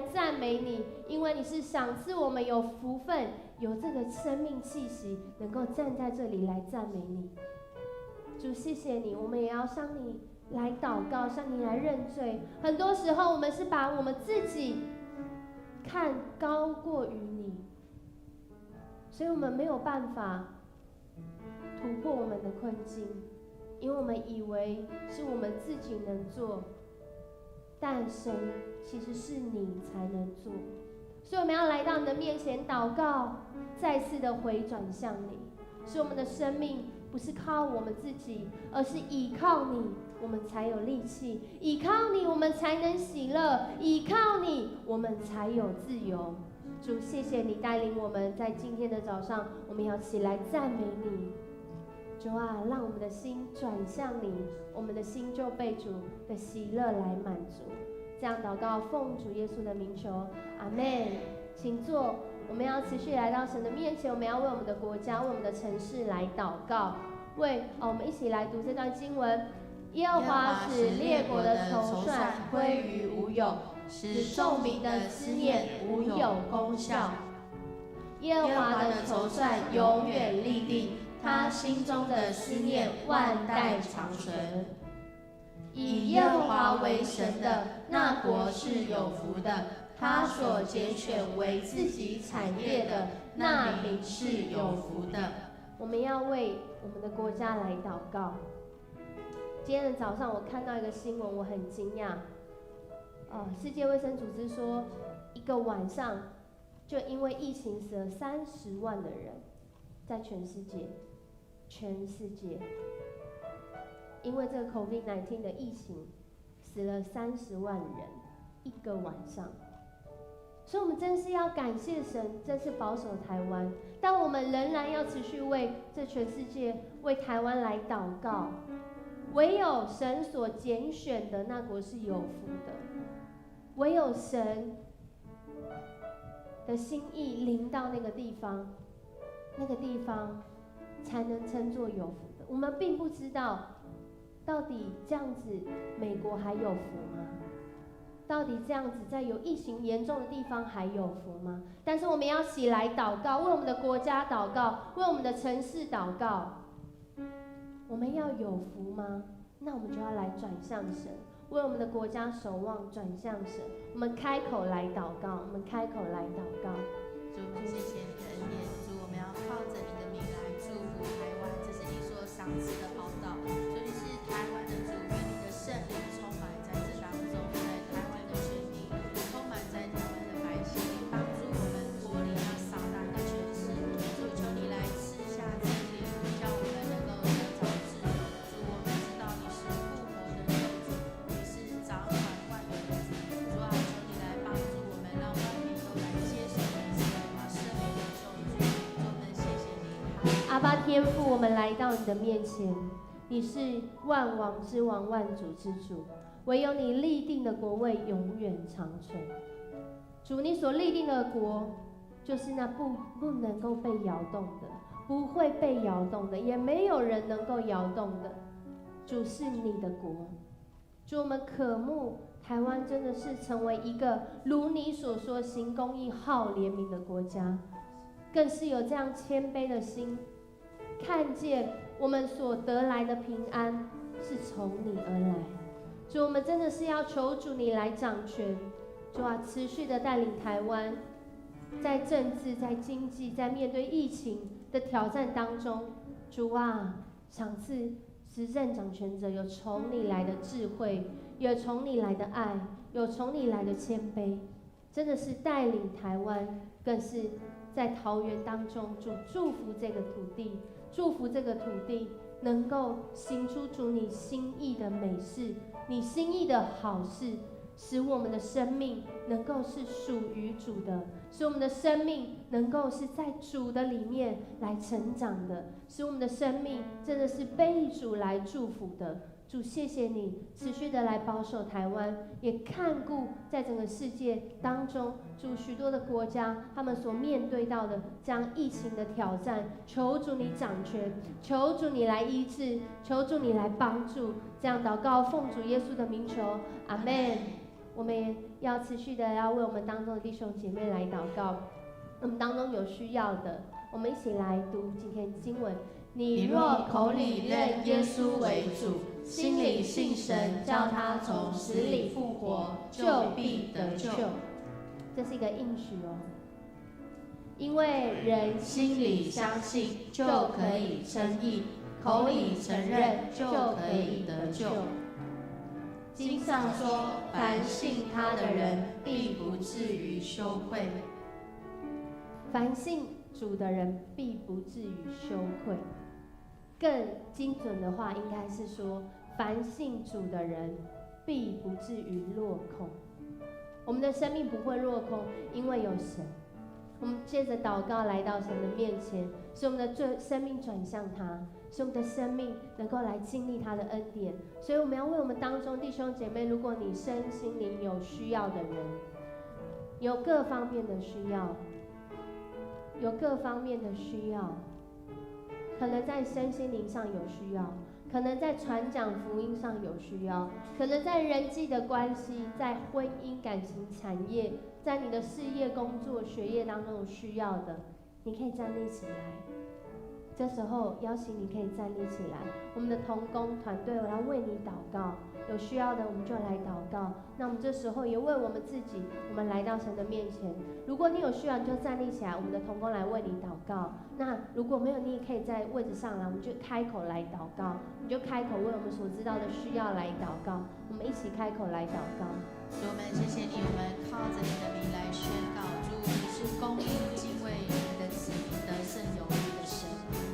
赞美你，因为你是赏赐我们有福分，有这个生命气息，能够站在这里来赞美你。主，谢谢你，我们也要向你来祷告，向你来认罪。很多时候，我们是把我们自己看高过于你，所以我们没有办法突破我们的困境，因为我们以为是我们自己能做，但神其实是你才能做。所以我们要来到你的面前祷告，再次的回转向你，使我们的生命不是靠我们自己，而是依靠你，我们才有力气；依靠你，我们才能喜乐；依靠你，我们才有自由。主，谢谢你带领我们在今天的早上，我们要起来赞美你。主啊，让我们的心转向你，我们的心就被主的喜乐来满足。这样祷告，奉主耶稣的名求，阿们。请坐。我们要持续来到神的面前，我们要为我们的国家、为我们的城市来祷告。我们一起来读这段经文：耶和华使列国的筹算归于无有，使众民的思念无有功效。耶和华的筹算永远立定，他心中的思念万代长存。以耶和华为神的那国是有福的，他所拣选为自己产业的那民是有福的。我们要为我们的国家来祷告。今天的早上我看到一个新闻，我很惊讶。世界卫生组织说，一个晚上就因为疫情死了30万的人，在全世界，因为这个 COVID-19 的疫情死了30万人，一个晚上。所以我们真是要感谢神，真是保守台湾，但我们仍然要持续为这全世界、为台湾来祷告。唯有神所拣选的那国是有福的，唯有神的心意临到那个地方，才能称作有福的。我们并不知道，到底这样子美国还有福吗？到底这样子在有疫情严重的地方还有福吗？但是我们要起来祷告，为我们的国家祷告，为我们的城市祷告。我们要有福吗？那我们就要来转向神，为我们的国家守望，转向神。我们开口来祷告，我们开口来祷告。主，谢谢你的恩典。主，我们要靠着你的名来祝福台湾，这是你所赏赐的宝岛。主，你是台湾的主，愿你的圣灵充满在这当中，在台湾的全地，充满在台湾的百姓，帮助我们脱离那撒旦的权势。主，求你来赐下真理，叫我们能够得着智慧。主，我们知道你是复活的救主，你是掌管万有的主。主啊，求你来帮助我们，让万民都来接受你是赦免的救主。主，我们谢谢你。阿爸天父，我们来到你的面前，你是万王之王，万主之主，唯有你立定的国位永远长存。主，你所立定的国，就是那不能够被摇动的，不会被摇动的，也没有人能够摇动的。主，是你的国。主，我们渴慕台湾真的是成为一个如你所说行公义、好怜悯的国家，更是有这样谦卑的心，看见我们所得来的平安是从你而来。主，我们真的是要求主你来掌权。主啊，持续的带领台湾，在政治、在经济、在面对疫情的挑战当中，主啊，赏赐执政掌权者有从你来的智慧，有从你来的爱，有从你来的谦卑，真的是带领台湾，更是在桃园当中，主祝福这个土地，祝福这个土地能够行出主你心意的美事，你心意的好事，使我们的生命能够是属于主的，使我们的生命能够是在主的里面来成长的，使我们的生命真的是被主来祝福的。主，谢谢你持续的来保守台湾，也看顾在整个世界当中，主许多的国家他们所面对到的这样疫情的挑战，求主你掌权，求主你来医治，求主你来帮助。这样祷告，奉主耶稣的名求，阿们。我们也要持续的要为我们当中的弟兄姐妹来祷告。我们当中有需要的，我们一起来读今天经文。你若口里认耶稣为主，心里信神叫他从死里复活，就必得救。这是一个应许哦。因为人心里相信，就可以称义；口里承认，就可以得救。经上说，凡信他的人，必不至于羞愧。凡信主的人，必不至于羞愧。更精准的话，应该是说，凡信主的人，必不至于落空。我们的生命不会落空，因为有神。我们接着祷告，来到神的面前，使我们的生命转向他，使我们的生命能够来经历他的恩典。所以我们要为我们当中弟兄姐妹，如果你身心灵有需要的人，有各方面的需要，有各方面的需要，可能在身心灵上有需要，可能在传讲福音上有需要，可能在人际的关系，在婚姻感情产业，在你的事业工作学业当中有需要的，你可以站立起来。这时候邀请你可以站立起来，我们的同工团队我要为你祷告，有需要的我们就来祷告。那我们这时候也为我们自己，我们来到神的面前。如果你有需要，你就站立起来，我们的同工来为你祷告。那如果没有，你也可以在位置上来，我们就开口来祷告，你就开口为我们所知道的需要来祷告，我们一起开口来祷告。主，我们谢谢你，我们靠着你的名来宣告，主，你是公义敬畏你们的子民得胜有力的神。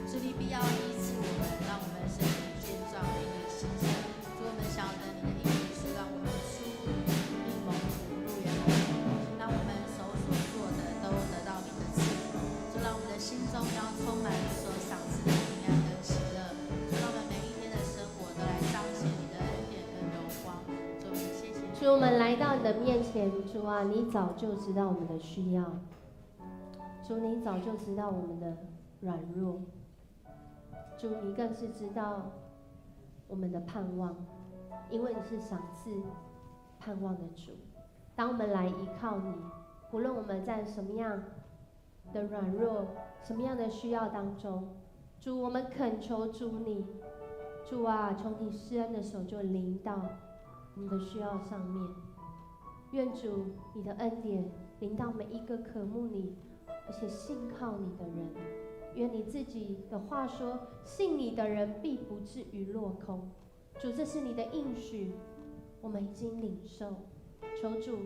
主，你必要医治我们，让我们身体健壮，灵里兴盛。主，我们晓得你的应许是让我们出入必蒙福，入园蒙福，让我们手所做的都得到你的赐福。主，让我们的心中要充满你所赏赐的平安跟喜乐。主，让我们每一天的生活都来彰显你的恩典跟荣光。主，我们谢谢你。主，我们来到你的面前，主啊，你早就知道我们的需要，主，你早就知道我们的软弱，主，你更是知道我们的盼望，因为你是赏赐盼望的主。当我们来依靠你，无论我们在什么样的软弱、什么样的需要当中，主，我们恳求主你，主啊，从你施恩的手就临到我们的需要上面。愿主你的恩典临到每一个渴慕你而且信靠你的人。愿你自己的话说，信你的人必不至于落空。主，这是你的应许，我们已经领受。求主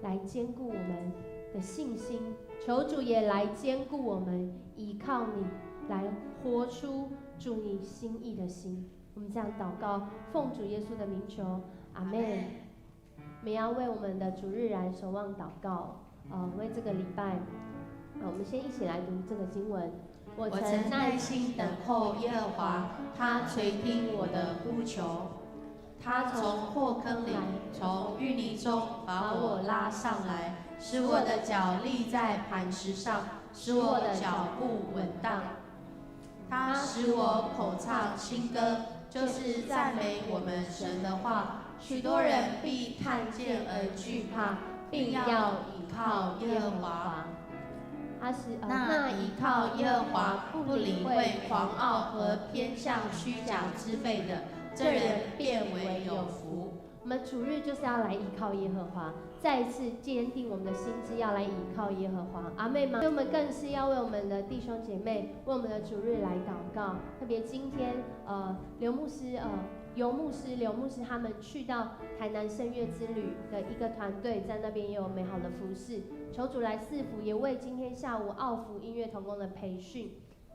来坚固我们的信心，求主也来坚固我们依靠你，来活出主你心意的心。我们这样祷告，奉主耶稣的名求，阿们。我们要为我们的主日来守望祷告，为这个礼拜，我们先一起来读这个经文。我曾耐心等候耶和华，他垂听我的呼求。他从祸坑里，从淤泥中把我拉上来，使我的脚立在磐石上，使我的脚步稳当。他使我口唱新歌，就是赞美我们神的话。许多人必看见而惧怕，并要倚靠耶和华。那倚靠耶和华不理会狂傲和偏向虚假之辈的，这人变为有福。我们主日就是要来依靠耶和华，再一次坚定我们的心智，要来依靠耶和华。阿妹吗？所以我们更是要为我们的弟兄姐妹，为我们的主日来祷告。特别今天，刘牧师他们去到台南圣乐之旅的一个团队，在那边也有美好的服事。求主来赐福，也为今天下午奥福音乐同工的培训，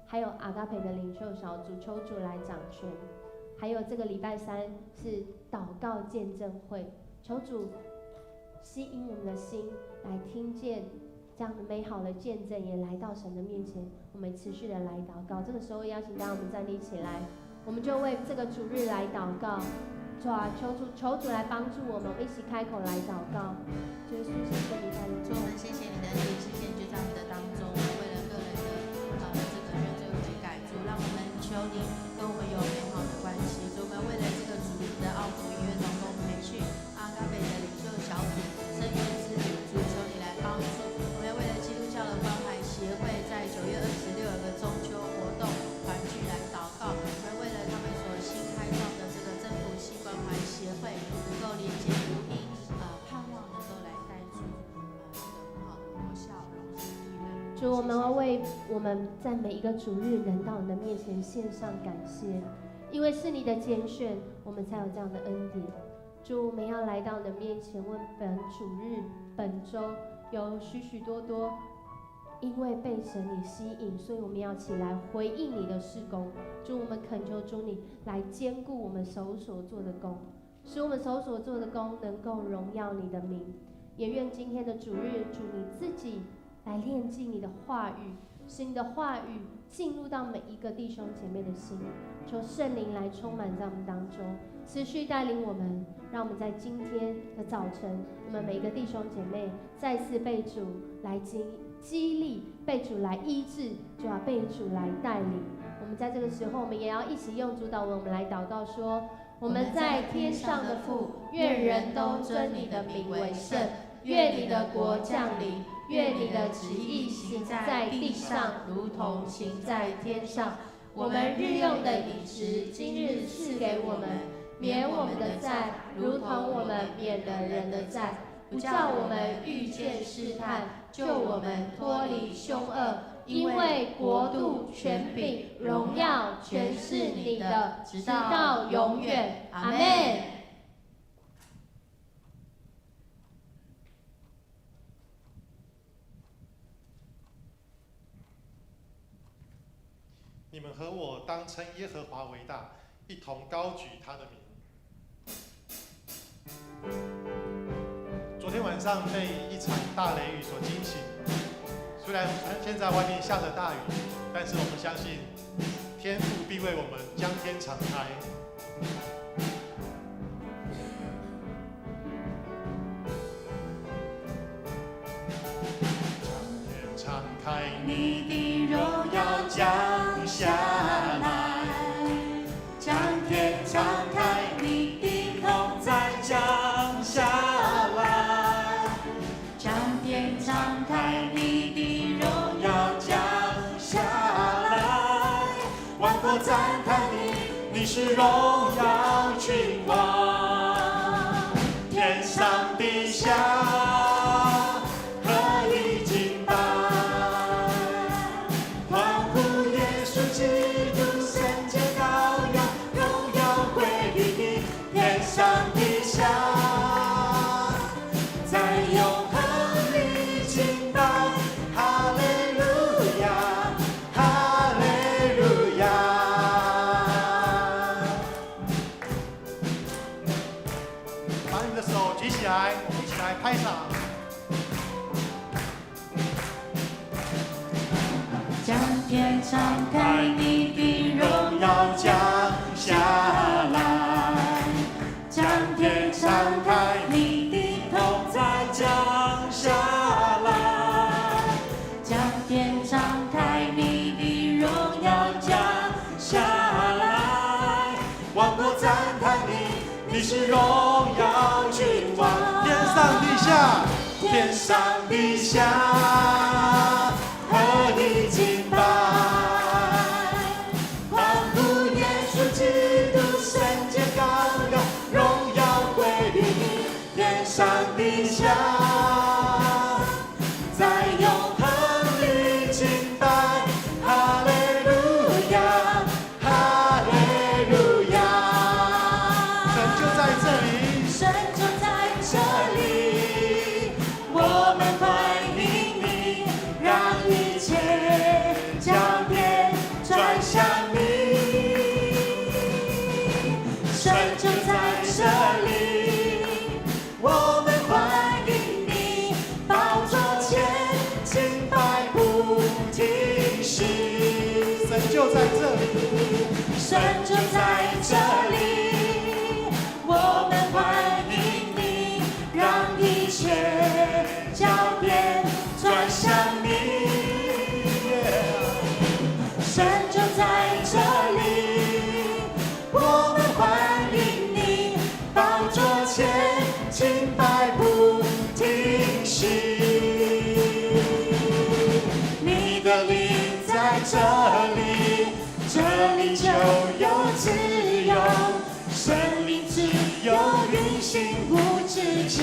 还有阿嘎培的领袖小组，求主来掌权。还有这个礼拜3是祷告见证会，求主吸引我们的心，来听见这样的美好的见证，也来到神的面前。我们持续的来祷告。这个时候邀请大家我们站立起来，我们就为这个主日来祷告。求主来帮助我们，我们一起开口来祷告。主耶稣，谢谢你在主，我们谢谢你的恩典，谢谢你就在我们的当中，为了个人的这个认罪悔改，主，让我们求你跟我们有美好的关系。主，我们为了这个主的奥福音乐同工培训阿嘎北的领袖小组。主，我们要为我们在每一个主日能到你的面前献上感谢，因为是你的拣选，我们才有这样的恩典。主，我们要来到你的面前，问本主日、本周有许许多多因为被神你吸引，所以我们要起来回应你的事工。主，我们恳求主你来兼顾我们手所做的工，使我们手所做的工能够荣耀你的名。也愿今天的主日，主你自己来炼净你的话语，使你的话语进入到每一个弟兄姐妹的心，求圣灵来充满在我们当中，持续带领我们，让我们在今天的早晨，我们每一个弟兄姐妹再次被主来激励，被主来医治，就要被主来带领。我们在这个时候，我们也要一起用主祷文，我们来祷告说：我们在天上的父，愿人都尊你的名为圣，愿你的国降临，愿你的旨意行在地上，如同行在天上。我们日用的饮食，今日赐给我们，免我们的债，如同我们免了人的债，不叫我们遇见试探，救我们脱离凶恶。因为国度、权柄、荣耀，全是你的，直到永远。阿们。你们和我当称耶和华为大，一同高举他的名。昨天晚上被一场大雷雨所惊醒，虽然现在外面下着大雨，但是我们相信天父必为我们将天敞开。将天敞开，你的荣耀降下来，将天敞开，你的同在降下来，将天敞开，你的荣耀降下来，万国赞叹你，你是荣耀君王，天上地下。拍掌，将天敞开，你的荣耀降下来，将天敞开，你的同在降下来，将天敞开，你的荣耀降下来，万国赞叹你，你是荣耀君王。天上地下，和你敬拜，欢呼耶稣基督，圣洁羔羊，荣耀归于你。天上地下，在永恒里敬拜，哈利路亚，哈利路亚。神就在这里，神就在这里。我们欢迎你，让一切焦点转向你。神就在这里，我们欢迎你，宝座前敬拜不停息。神就在这里，神就在这里，我们欢迎你，让一切焦点转向你，神就在这里，我们欢迎你，宝座前敬拜不停息。你的灵在这里，这里就有自由，生命自由运行无止境。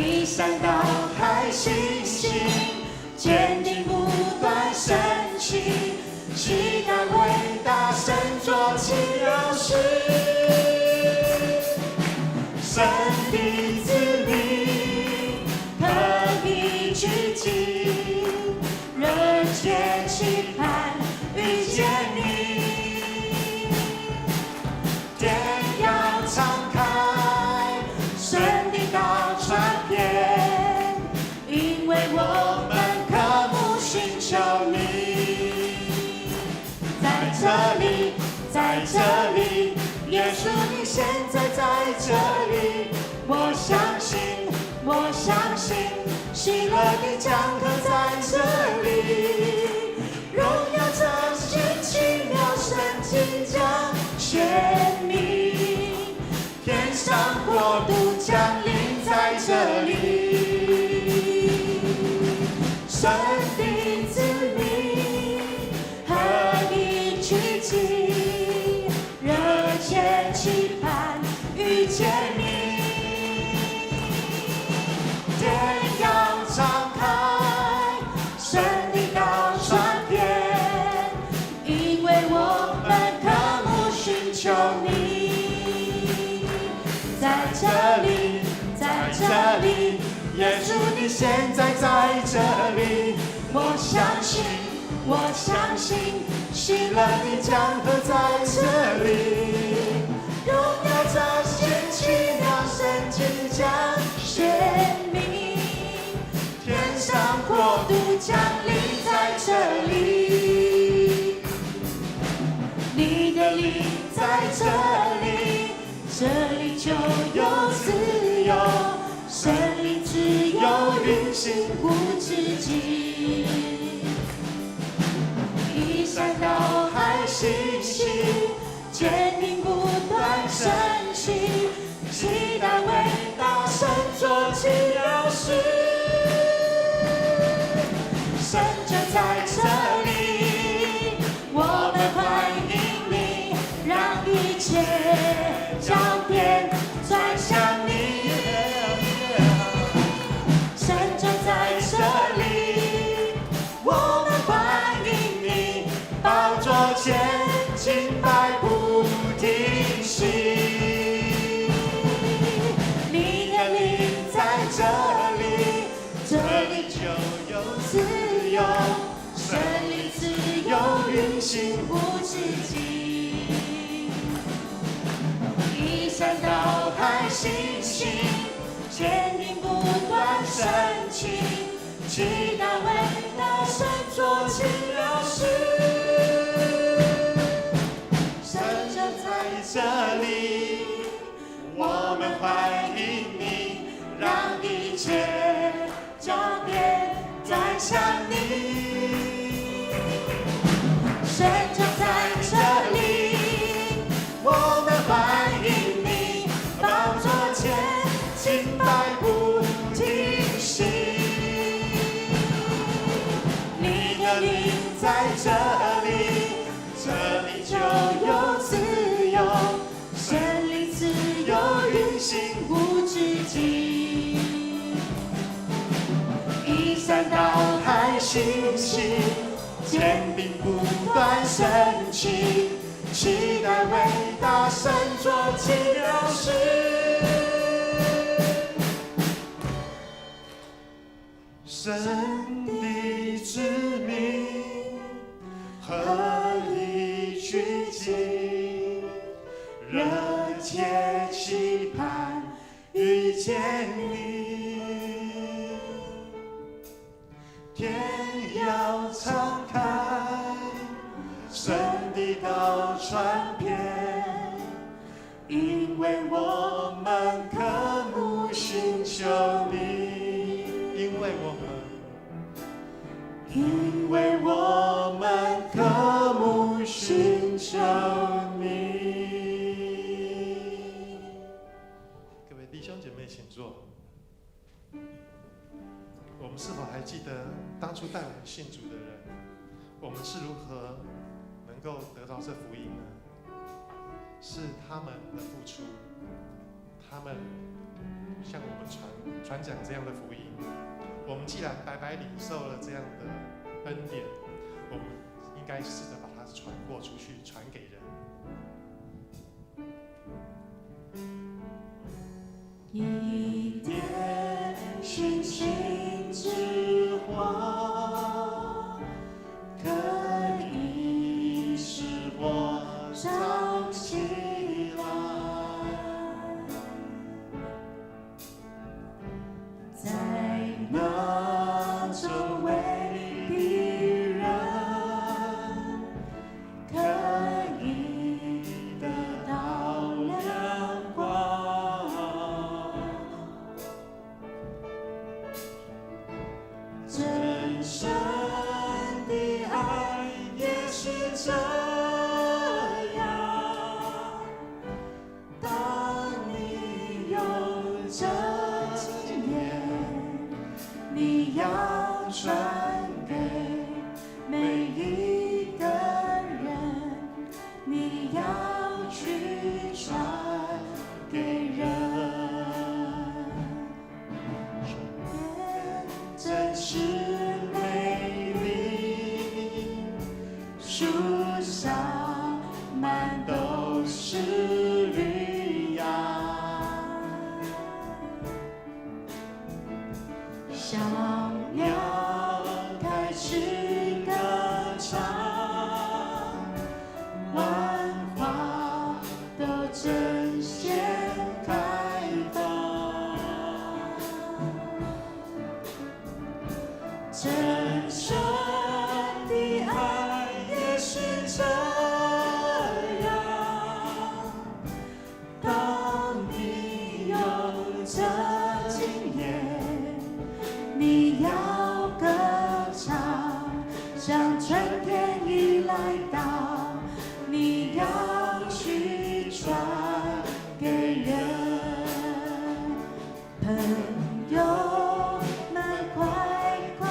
一山到海，信心坚定不断升起，期待伟大神作奇妙事。神的子民何必拘谨，热切期盼遇见你。天要敞开，神的道传遍，因为我们渴慕寻求你。在这里，在这里，耶稣你现在在这里，我相信，我相信，喜乐的江河在这里，荣耀彰显，奇妙神迹将显明，天上国度降临在这里，神的子民何必拘谨，热切期盼遇见你。天要敞开，神的道传遍，因为我们渴慕寻求你。在这里，在这里，耶稣你现在在这里，我相信，我相信，喜乐的江河在这里，荣耀彰显，奇妙神迹将显明，天上国度降临在这里，你的灵在这里，这里就有自由，神灵自由运行无止境。一山到海，信心坚定不断升起，期待伟大神作奇妙事。神就在这里，我们欢迎你，让一切焦点转向你。神就在这里，我们欢迎你，宝座前敬拜不停息。你的灵在这里，这里就有自由，神灵自由运行无止境。一山到海，信心坚定不断升起，期待伟大神作奇妙事。神就在这里，我们欢迎你，让一切焦点转向你。神就在这里，我们欢迎你，宝座前敬拜不停息。你的灵在这里，这里就有自由，神灵自由运行无止境。一山到海，信心坚定不断升起，期待伟大神作奇妙事。神的子民何以拘谨，热切期盼遇见你。天要敞开，神的道传遍，因为我们渴慕寻求你。因为我们渴慕寻求你。各位弟兄姐妹，请坐。我们是否还记得当初带我们信主的人，我们是如何能够得到这福音呢？是他们的付出，他们向我们传讲这样的福音。我们既然白白领受了这样的恩典，我们应该试着把它传播出去，传给人。一点星星之火，可以使我烧起来，在那周围的人可以得到亮光。真神的爱也是这样，当你有这经验，你要传给每一个人，你要去传给人。真是美丽，树上满都是绿芽，小鸟开始歌唱，万花都争先开放。真神的爱也是这样，当你有这经验，你要歌唱，像春天已来到，你要去传给人。朋友们快快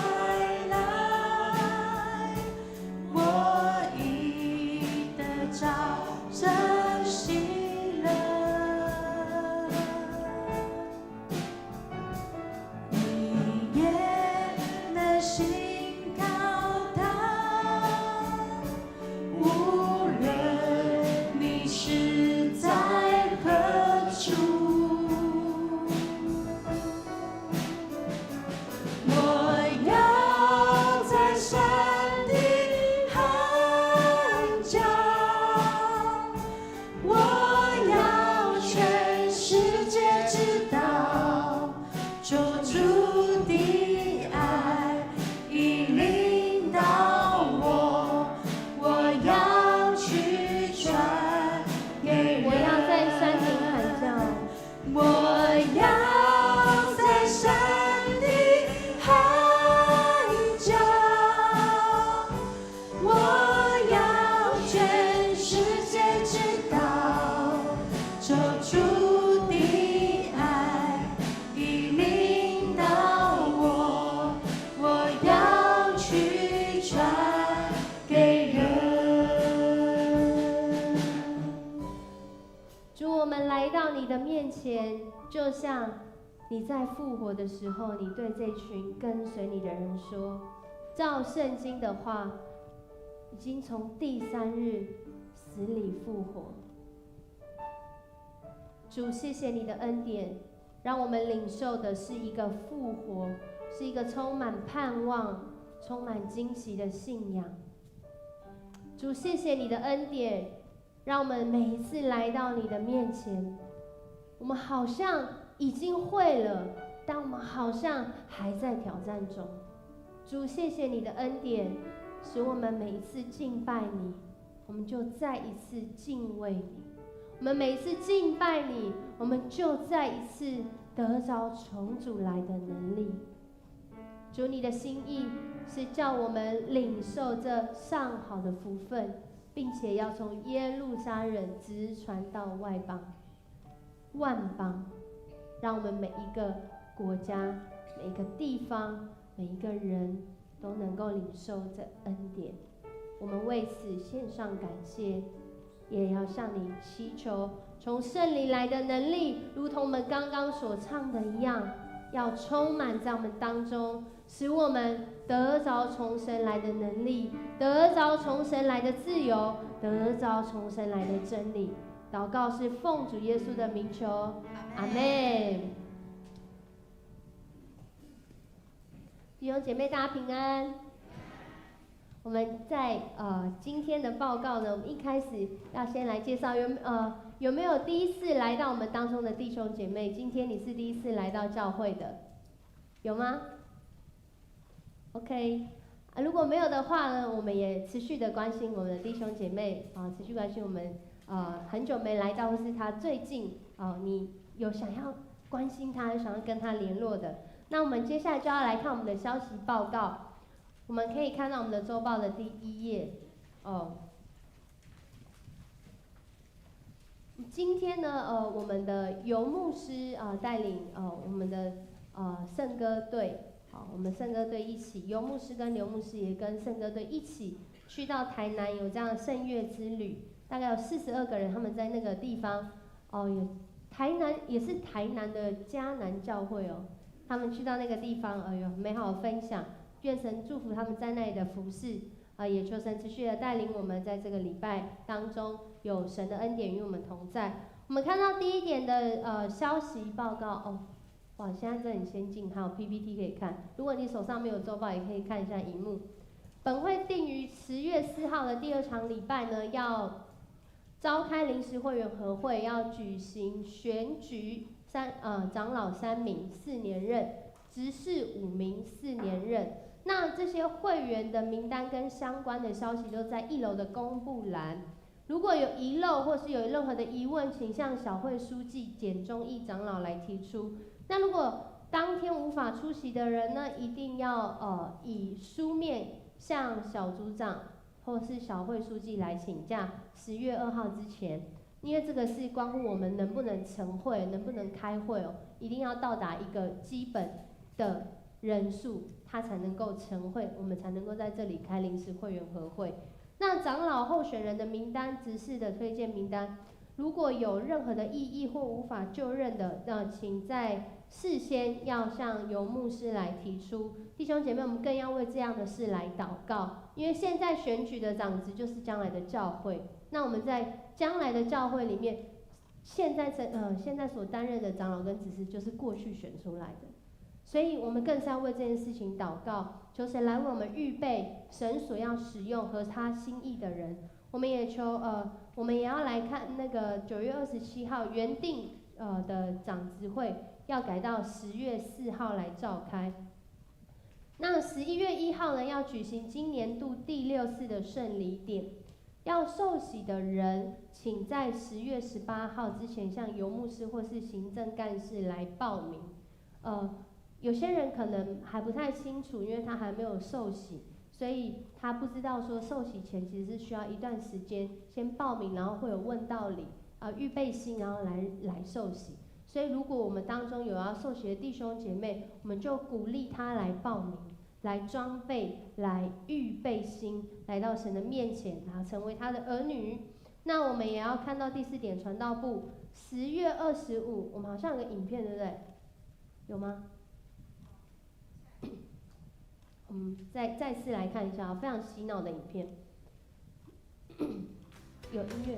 来，我已得着这喜乐。你也能信靠他，无论你是在何处。我要在山的海角，我要全世界知道，救主的爱已领导我，我要去传给人。我要在山顶喊叫，我要在山的海角，我要全世界知道，救主的爱已领导我，我要去传给人。主，我们来到你的面前，就像你在复活的时候，你对这群跟随你的人说，照圣经的话，已经从第3日死里复活。主，谢谢你的恩典，让我们领受的是一个复活，是一个充满盼望、充满惊喜的信仰。主，谢谢你的恩典，让我们每一次来到你的面前，我们好像已经会了，但我们好像还在挑战中。主，谢谢你的恩典，使我们每一次敬拜你，我们就再一次敬畏你。我们每一次敬拜你，我们就再一次得着从主来的能力。主，你的心意是叫我们领受这上好的福分，并且要从耶路撒冷直传到外邦、万邦，让我们每一个国家、每一个地方、每一个人都能够领受这恩典。我们为此献上感谢，也要向你祈求，从圣灵来的能力，如同我们刚刚所唱的一样，要充满在我们当中，使我们得着从神来的能力，得着从神来的自由，得着从神来的真理。祷告是奉主耶稣的名求，阿们。弟兄姐妹，大家平安。我们在今天的报告呢，我们一开始要先来介绍有没有第一次来到我们当中的弟兄姐妹？今天你是第一次来到教会的，有吗 ？OK， 如果没有的话呢，我们也持续的关心我们的弟兄姐妹持续关心我们很久没来到，或是他最近你有想要关心他，想要跟他联络的，那我们接下来就要来看我们的消息报告。我们可以看到我们的周报的第1页今天呢，我们的游牧师带领我们的圣歌队，我们圣歌队一起，游牧师跟刘牧师也跟圣歌队一起去到台南有这样的圣乐之旅，大概有42个人，他们在那个地方台南也是台南的迦南教会他们去到那个地方有美好的分享。愿神祝福他们在那里的服事也求神持续的带领我们，在这个礼拜当中有神的恩典与我们同在。我们看到第一点的消息报告哇，现在真的很先进，还有 PPT 可以看。如果你手上没有周报，也可以看一下荧幕。本会定于10月4号的第2场礼拜呢，要召开临时会员合会，要举行选举长老3名4年任，执事5名4年任。那这些会员的名单跟相关的消息都在1楼的公布栏。如果有遗漏或是有任何的疑问，请向小会书记简忠义长老来提出。那如果当天无法出席的人呢，一定要以书面向小组长或是小会书记来请假，10月2号之前，因为这个是关乎我们能不能成会，能不能开会一定要到达一个基本的人数，他才能够成会，我们才能够在这里开临时会员合会。那长老候选人的名单、执事的推荐名单，如果有任何的异议或无法就任的，请在事先要向游牧师来提出。弟兄姐妹，我们更要为这样的事来祷告，因为现在选举的长子就是将来的教会。那我们在将来的教会里面，现在所担任的长老跟执事就是过去选出来的。所以我们更是要为这件事情祷告，求神来为我们预备神所要使用和他心意的人。我们也我们也要来看那个9月27号原定的长执会要改到10月4号来召开。那11月1号呢，要举行今年度第6次的圣礼典。要受洗的人，请在10月18号之前向游牧师或是行政干事来报名。有些人可能还不太清楚，因为他还没有受洗，所以他不知道说受洗前其实是需要一段时间先报名，然后会有问道理预备心，然后来受洗。所以如果我们当中有要受洗的弟兄姐妹，我们就鼓励他来报名，来装备，来预备心，来到神的面前，然后成为他的儿女。那我们也要看到第4点，传道部10月25，我们好像有个影片，对不对？有吗？再次来看一下非常洗脑的影片，有音乐。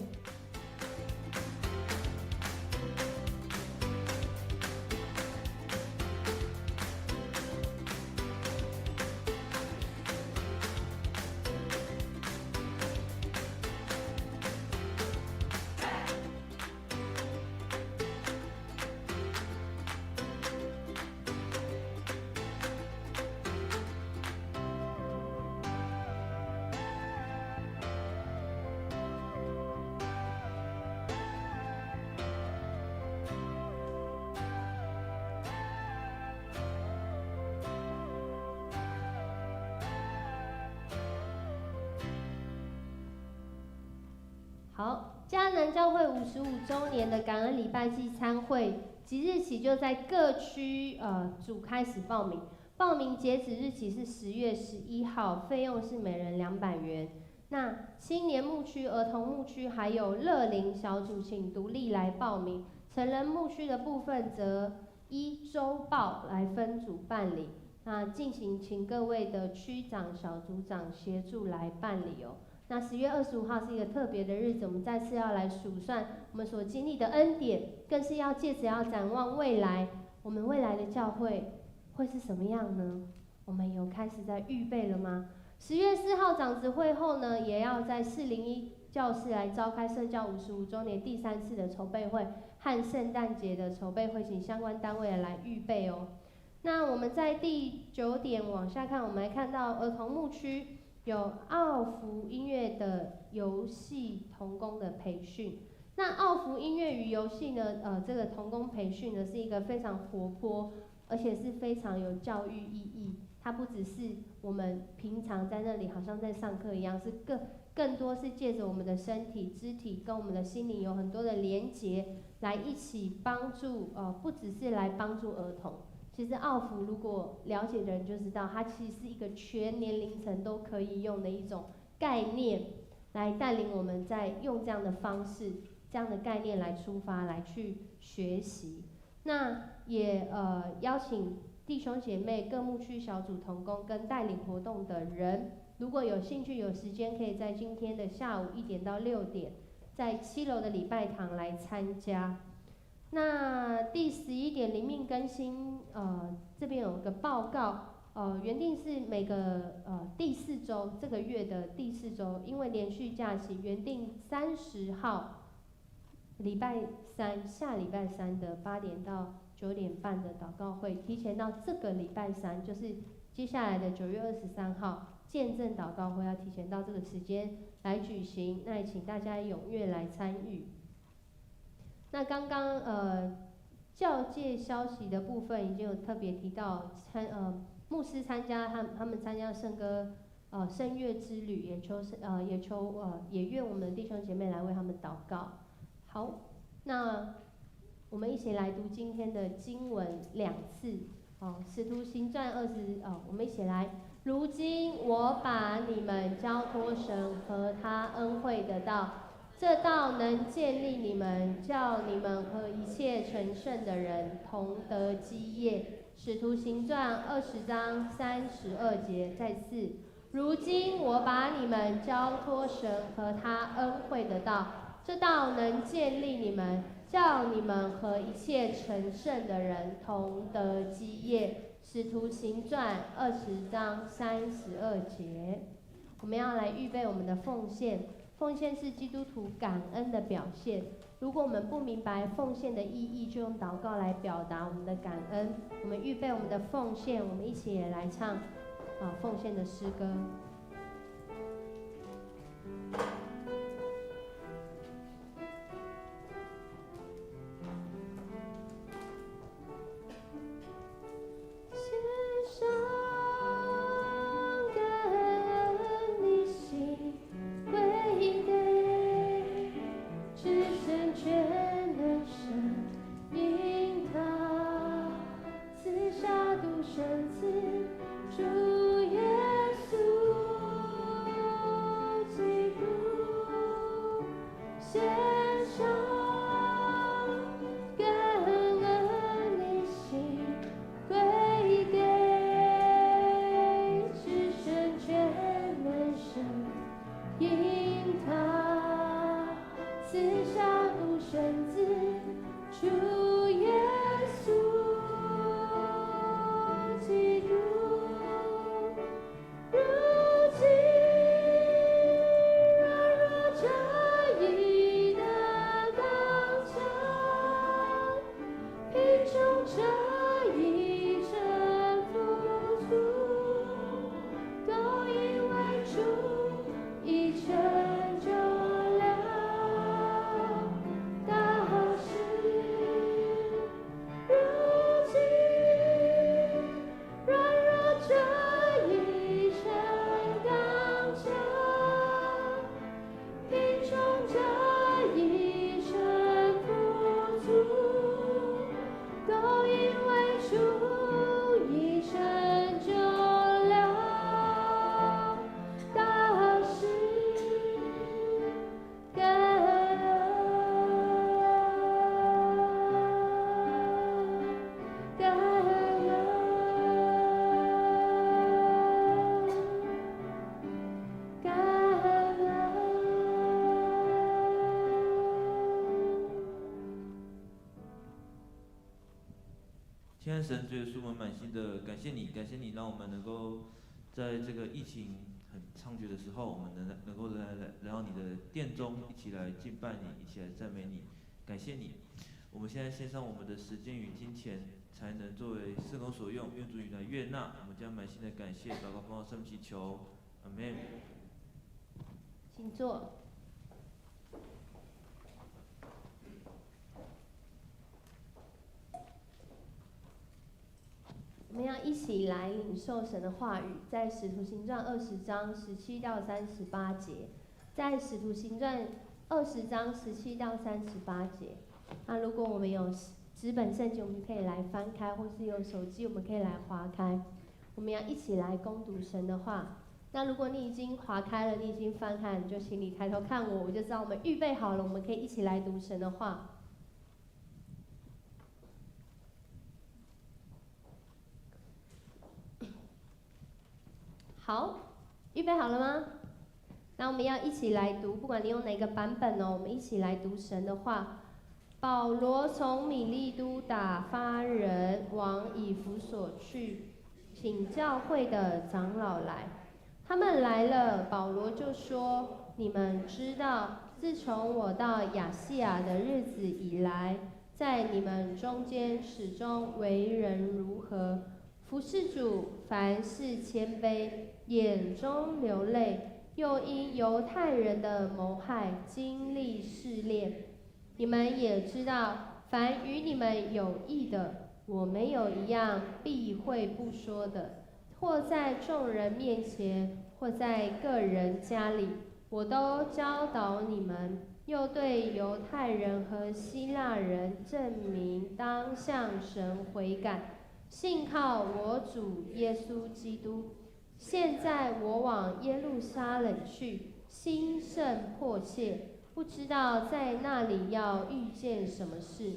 好，迦南教会55周年的感恩礼拜祭餐会，即日起就在各区组开始报名，报名截止日期是10月11号，费用是每人200元。那青年牧区、儿童牧区还有乐龄小组，请独立来报名。成人牧区的部分则依周报来分组办理。那请各位的区长、小组长协助来办理哦。那10月25号是一个特别的日子，我们再次要来数算我们所经历的恩典，更是要借此要展望未来，我们未来的教会会是什么样呢？我们有开始在预备了吗？10月4号长子会后呢，也要在401教室来召开圣教55周年第3次的筹备会和圣诞节的筹备会，请相关单位来预备哦。那我们在第9点往下看，我们来看到儿童牧区有奥福音乐的游戏童工的培训。那奥福音乐与游戏呢，这个童工培训呢是一个非常活泼，而且是非常有教育意义。它不只是我们平常在那里好像在上课一样，是更多是借着我们的身体、肢体跟我们的心灵有很多的连结，来一起帮助不只是来帮助儿童。其实奥福如果了解的人就知道，它其实是一个全年龄层都可以用的一种概念，来带领我们在用这样的方式、这样的概念来出发，来去学习。那也邀请弟兄姐妹、各牧区小组同工跟带领活动的人，如果有兴趣、有时间，可以在今天的下午1点到6点，在7楼的礼拜堂来参加。那第11点灵命更新，这边有个报告，原定是每个第4周，这个月的第4周，因为连续假期，原定30号礼拜三，下礼拜三的8点到9点半的祷告会，提前到这个礼拜三，就是接下来的9月23号见证祷告会，要提前到这个时间来举行，那也请大家踊跃来参与。那刚刚教界消息的部分已经有特别提到，牧师参加他们参加圣歌圣乐之旅，也愿我们的弟兄姐妹来为他们祷告。好，那我们一起来读今天的经文2次，使徒行传我们一起来。如今我把你们交托神和他恩惠的道，这道能建立你们，叫你们和一切成圣的人同得基业。使徒行传20章32节，再次。如今我把你们交托神和他恩惠的道，这道能建立你们，叫你们和一切成圣的人同得基业。使徒行传20章32节。我们要来预备我们的奉献，奉献是基督徒感恩的表现。如果我们不明白奉献的意义，就用祷告来表达我们的感恩。我们预备我们的奉献，我们一起也来唱奉献的诗歌。亲爱的神，主耶稣，我们满心的感谢你，感谢你让我们能够在这个疫情很猖獗的时候，我们能够来到你的殿中，一起来敬拜你，一起来赞美你，感谢你。我们现在献上我们的时间与金钱，才能作为事工所用，愿主你来悦纳。我们将满心的感谢祷告奉靠圣祈求，阿门。请坐。我们要一起来领受神的话语，在使徒行传20章17到38节，在使徒行传20章17到38节。那如果我们有纸本圣经，我们可以来翻开，或是有手机，我们可以来滑开。我们要一起来攻读神的话。那如果你已经滑开了，你已经翻开了，你就请你抬头看我，我就知道我们预备好了，我们可以一起来读神的话。好，预备好了吗？那我们要一起来读，不管你用哪个版本哦，我们一起来读神的话。保罗从米利都打发人往以弗所去，请教会的长老来。他们来了，保罗就说：“你们知道，自从我到亚细亚的日子以来，在你们中间始终为人如何，服事主，凡事谦卑，眼中流泪，又因犹太人的谋害经历试炼。你们也知道，凡与你们有益的，我没有一样避讳不说的，或在众人面前，或在个人家里，我都教导你们，又对犹太人和希腊人证明当向神悔改，信靠我主耶稣基督。现在我往耶路撒冷去，心甚迫切，不知道在那里要遇见什么事，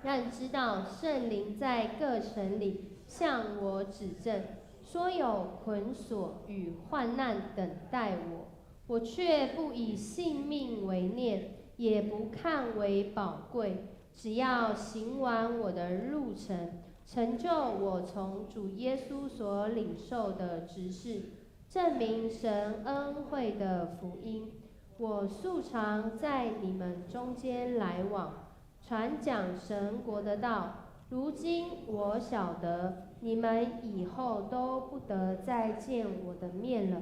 但知道圣灵在各城里向我指证，说有捆锁与患难等待我，我却不以性命为念，也不看为宝贵，只要行完我的路程，成就我从主耶稣所领受的职事，证明神恩惠的福音。我素常在你们中间来往，传讲神国的道。如今我晓得，你们以后都不得再见我的面了，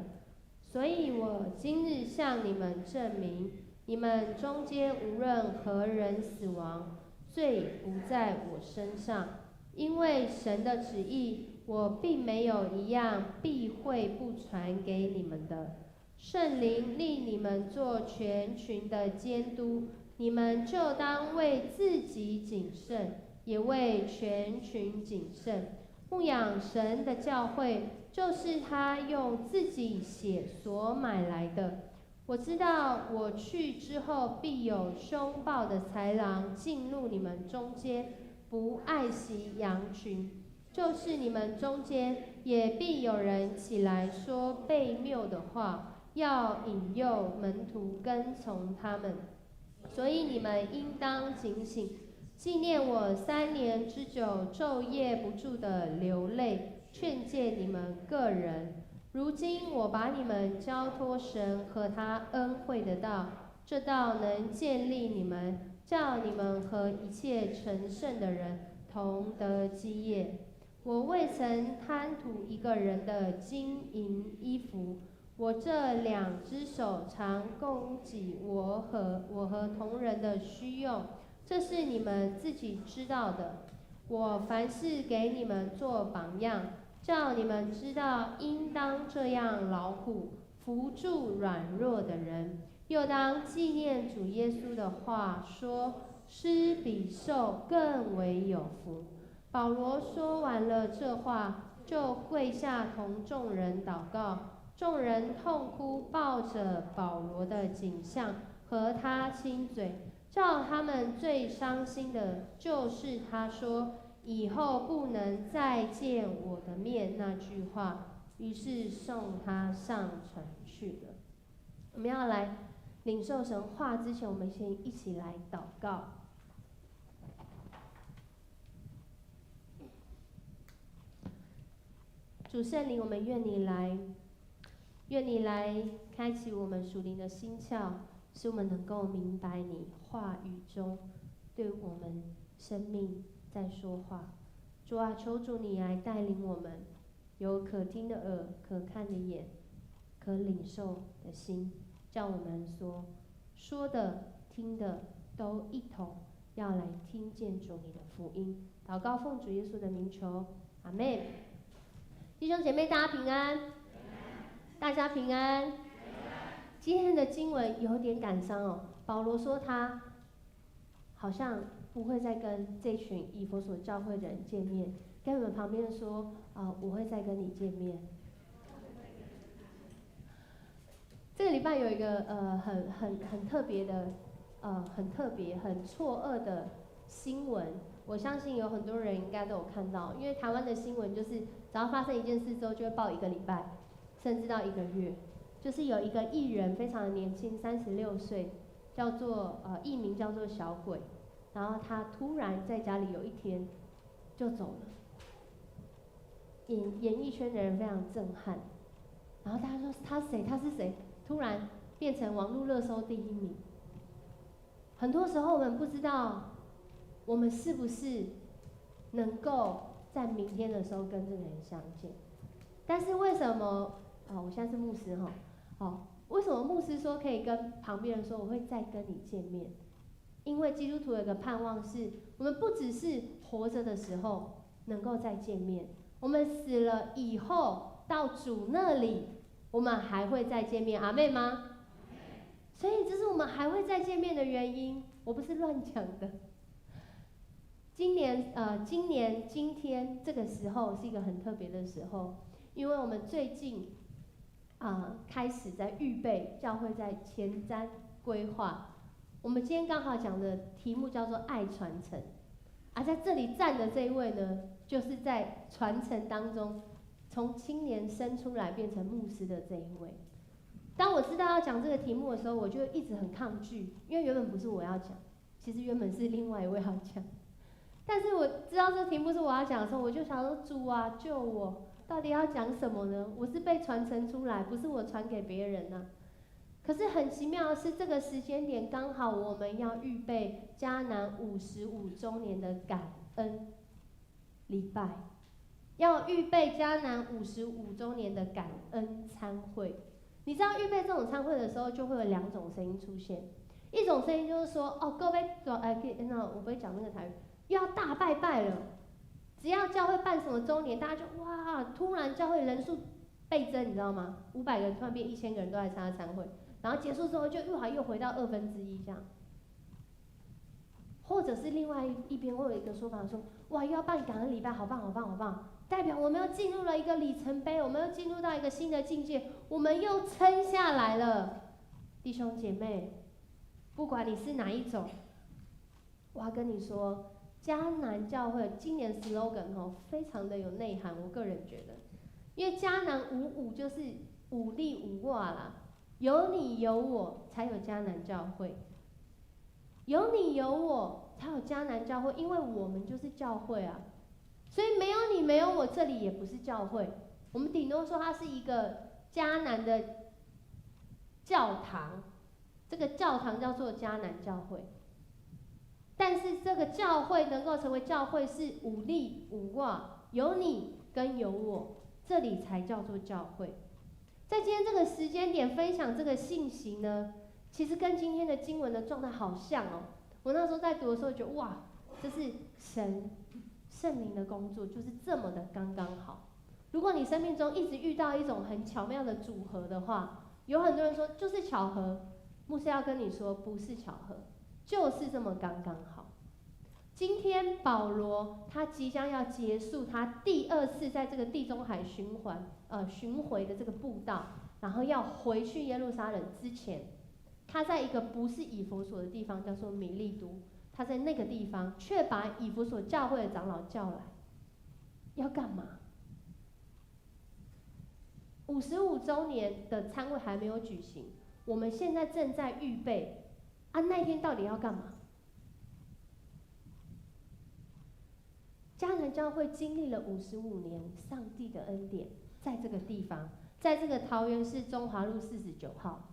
所以我今日向你们证明，你们中间无论何人死亡，罪不在我身上，因为神的旨意，我并没有一样避讳不传给你们的。圣灵令你们做全群的监督，你们就当为自己谨慎，也为全群谨慎。牧养神的教会，就是他用自己血所买来的。我知道我去之后，必有凶暴的豺狼进入你们中间，不爱惜羊群。就是你们中间，也必有人起来说悖谬的话，要引诱门徒跟从他们。所以你们应当警醒，纪念我3年之久，昼夜不住的流泪，劝诫你们个人。如今我把你们交托神和他恩惠的道，这道能建立你们，叫你们和一切成圣的人同得基业。我未曾贪图一个人的金银衣服，我这2只手常供给我和同人的需用，这是你们自己知道的。我凡事给你们做榜样，叫你们知道应当这样劳苦，扶助软弱的人，又当纪念主耶稣的话说，施比受更为有福。保罗说完了这话，就跪下同众人祷告。众人痛哭，抱着保罗的颈项和他亲嘴。叫他们最伤心的就是他说以后不能再见我的面那句话，于是送他上船去了。我们要来领受神话之前，我们先一起来祷告。主圣灵，我们愿你来，愿你来开启我们属灵的心窍，使我们能够明白你话语中对我们生命在说话。主啊，求主你来带领我们，有可听的耳，可看的眼，可领受的心，叫我们说的、听的都一同要来听见主你的福音。祷告奉主耶稣的名求，阿们。弟兄姐妹，大家平安，大家平安。今天的经文有点感伤哦。保罗说他好像不会再跟这群以弗所教会的人见面，跟你们旁边说我会再跟你见面。这个礼拜有一个很特别的很错愕的新闻，我相信有很多人应该都有看到，因为台湾的新闻就是只要发生一件事之后就会报1个礼拜，甚至到1个月。就是有一个艺人非常的年轻，36岁，艺名叫做小鬼，然后他突然在家里有一天就走了，演艺圈的人非常震撼，然后大家说他是谁？突然变成网络热搜第1名。很多时候我们不知道我们是不是能够在明天的时候跟这个人相见，但是为什么我现在是牧师为什么牧师说可以跟旁边人说我会再跟你见面？因为基督徒有一个盼望是，我们不只是活着的时候能够再见面，我们死了以后到主那里，我们还会再见面，阿们吗？所以这是我们还会再见面的原因，我不是乱讲的。今天这个时候是一个很特别的时候，因为我们最近开始在预备，教会在前瞻规划。我们今天刚好讲的题目叫做爱传承，在这里站的这一位呢，就是在传承当中从青年生出来变成牧师的这一位。当我知道要讲这个题目的时候，我就一直很抗拒，因为原本不是我要讲，其实原本是另外一位要讲。但是我知道这题目是我要讲的时候，我就想说，主啊，救我！到底要讲什么呢？我是被传承出来，不是我传给别人啊。可是很奇妙的是，这个时间点刚好我们要预备迦南55周年的感恩礼拜，要预备迦南55周年的感恩餐会。你知道预备这种餐会的时候，就会有2种声音出现。一种声音就是说，各位我不会讲那个台语，又要大拜拜了。只要教会办什么周年，大家就哇，突然教会人数倍增，你知道吗？500个人突然变1000个人都来参加餐会，然后结束之后就又回到1/2这样。或者是另外一边会有一个说法说，哇，又要办感恩礼拜，好棒好棒好棒，代表我们又进入了一个里程碑，我们又进入到一个新的境界，我们又撑下来了。弟兄姐妹，不管你是哪一种，我要跟你说，迦南教会今年 slogan 非常的有内涵，我个人觉得，因为迦南55就是5力5瓦啦，有你有我才有迦南教会，有你有我才有迦南教会，因为我们就是教会啊，所以没有你没有我，这里也不是教会，我们顶多说它是一个迦南的教堂，这个教堂叫做迦南教会。但是这个教会能够成为教会是5力5瓦，有你跟有我，这里才叫做教会。在今天这个时间点分享这个信息呢，其实跟今天的经文的状态好像哦。我那时候在读的时候觉得哇，这是圣灵的工作，就是这么的刚刚好。如果你生命中一直遇到一种很巧妙的组合的话，有很多人说就是巧合，牧师要跟你说不是巧合。就是这么刚刚好。今天保罗他即将要结束他第2次在这个地中海巡回的这个布道，然后要回去耶路撒冷之前，他在一个不是以弗所的地方叫做米利都，他在那个地方却把以弗所教会的长老叫来，要干嘛？55周年的餐会还没有举行，我们现在正在预备。那天到底要干嘛？迦南教会经历了55年上帝的恩典，在这个地方，在这个桃园市中华路49号。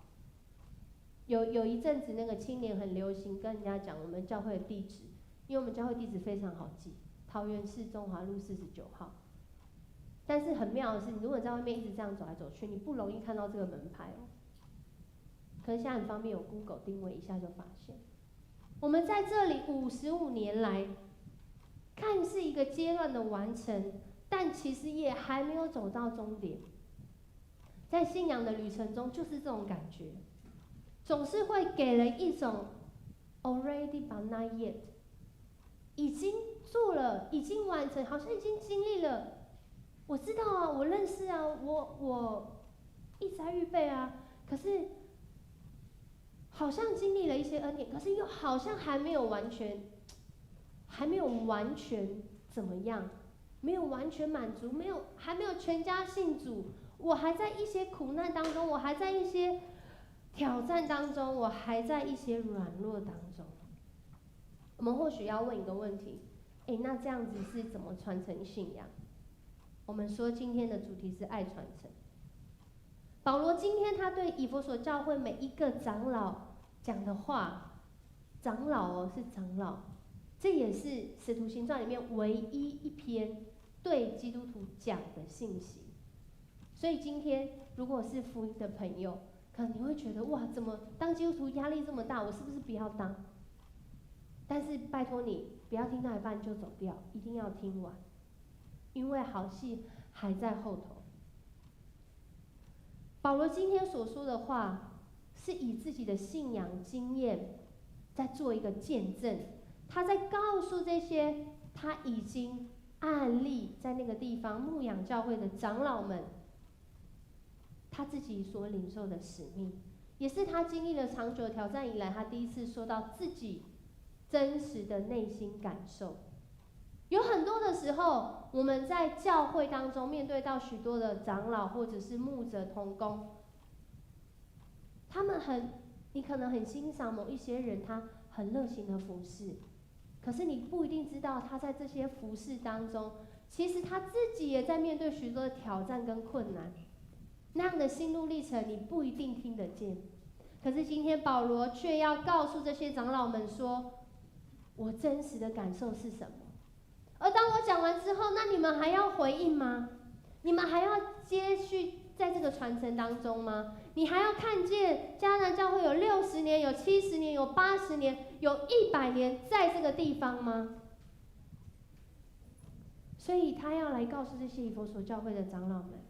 有一阵子那个青年很流行跟人家讲我们教会的地址，因为我们教会地址非常好记，桃园市中华路49号。但是很妙的是，你如果在外面一直这样走来走去，你不容易看到这个门牌哦。可是现在很方便，有 Google 定位一下就发现。我们在这里55年来，看似一个阶段的完成，但其实也还没有走到终点。在信仰的旅程中，就是这种感觉。总是会给人一种 already but not yet， 已经做了，已经完成，好像已经经历了。我知道啊，我认识啊，我一直在预备啊。可是好像经历了一些恩典，可是又好像还没有完全怎么样，没有完全满足，还没有全家信主，我还在一些苦难当中，我还在一些挑战当中，我还在一些软弱当中。我们或许要问一个问题，那这样子是怎么传承信仰？我们说今天的主题是爱传承。保罗今天他对以弗所教会每一个长老讲的话，长老哦是长老，这也是使徒行传里面唯一一篇对基督徒讲的信息。所以今天如果是福音的朋友，可能你会觉得哇，怎么当基督徒压力这么大？我是不是不要当？但是拜托你不要听到一半就走掉，一定要听完，因为好戏还在后头。保罗今天所说的话，是以自己的信仰经验在做一个见证，他在告诉这些他已经案例在那个地方牧养教会的长老们，他自己所领受的使命，也是他经历了长久的挑战以来，他第一次说到自己真实的内心感受。有很多的时候，我们在教会当中面对到许多的长老或者是牧者同工，他们你可能很欣赏某一些人，他很热心的服侍，可是你不一定知道他在这些服侍当中，其实他自己也在面对许多的挑战跟困难。那样的心路历程，你不一定听得见。可是今天保罗却要告诉这些长老们说，我真实的感受是什么？而当我讲完之后，那你们还要回应吗？你们还要接续在这个传承当中吗？你还要看见迦南教会有60年、有70年、有80年、有100年在这个地方吗？所以他要来告诉这些以弗所教会的长老们，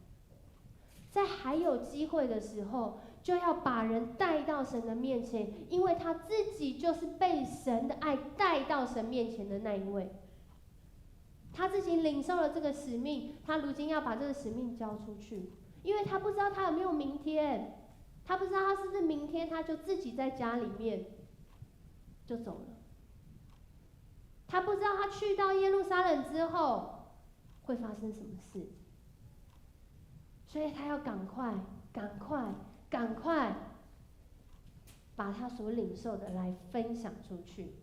在还有机会的时候，就要把人带到神的面前，因为他自己就是被神的爱带到神面前的那一位。他自己领受了这个使命，他如今要把这个使命交出去，因为他不知道他有没有明天，他不知道他是不是明天他就自己在家里面就走了，他不知道他去到耶路撒冷之后会发生什么事，所以他要赶快把他所领受的来分享出去。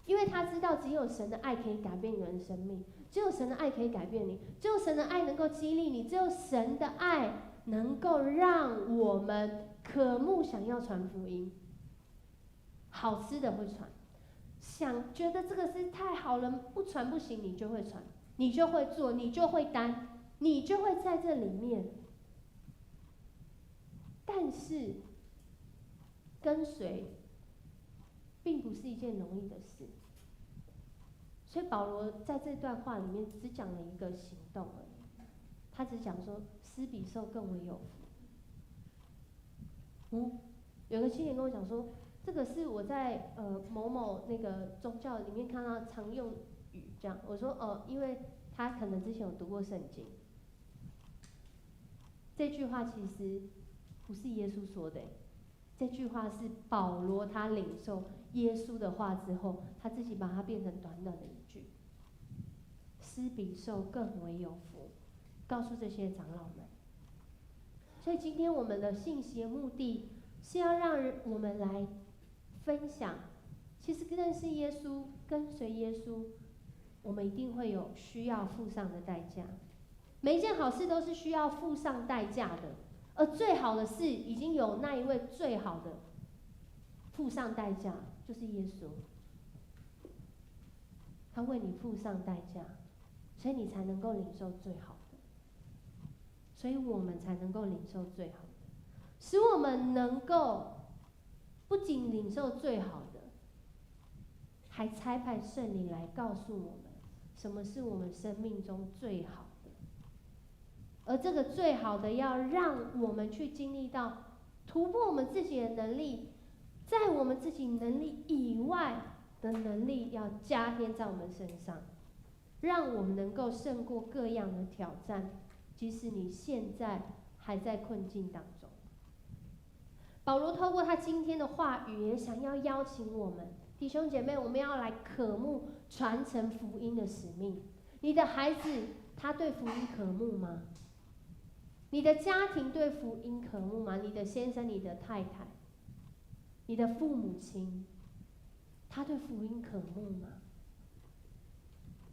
因为他知道只有神的爱可以改变人的生命，只有神的爱可以改变你，只有神的爱能够激励你，只有神的爱能够让我们渴慕想要传福音。好吃的会传，觉得这个是太好了，不传不行，你就会传，你就会做，你就会担，你就会在这里面。但是跟随并不是一件容易的事，所以保罗在这段话里面只讲了一个行动而已，他只讲说施比受更为有福。有个青年跟我讲说，这个是我在某某那个宗教里面看到常用语，这样我说因为他可能之前有读过圣经。这句话其实不是耶稣说的，这句话是保罗他领受耶稣的话之后，他自己把它变成短短的一句：施比受更为有福，告诉这些长老们。所以今天我们的信息的目的是要让我们来分享，其实认识耶稣、跟随耶稣我们一定会有需要付上的代价。每一件好事都是需要付上代价的，而最好的事已经有那一位最好的付上代价，就是耶稣。他为你付上代价，所以你才能够领受最好的，所以我们才能够领受最好的，使我们能够不仅领受最好的，还差派圣灵来告诉我们什么是我们生命中最好的。而这个最好的要让我们去经历到突破我们自己的能力，在我们自己能力以外的能力要加添在我们身上，让我们能够胜过各样的挑战，即使你现在还在困境当中。保罗透过他今天的话语，也想要邀请我们弟兄姐妹，我们要来渴慕传承福音的使命。你的孩子他对福音渴慕吗？你的家庭对福音渴慕吗？你的先生、你的太太、你的父母亲，他对福音渴慕吗？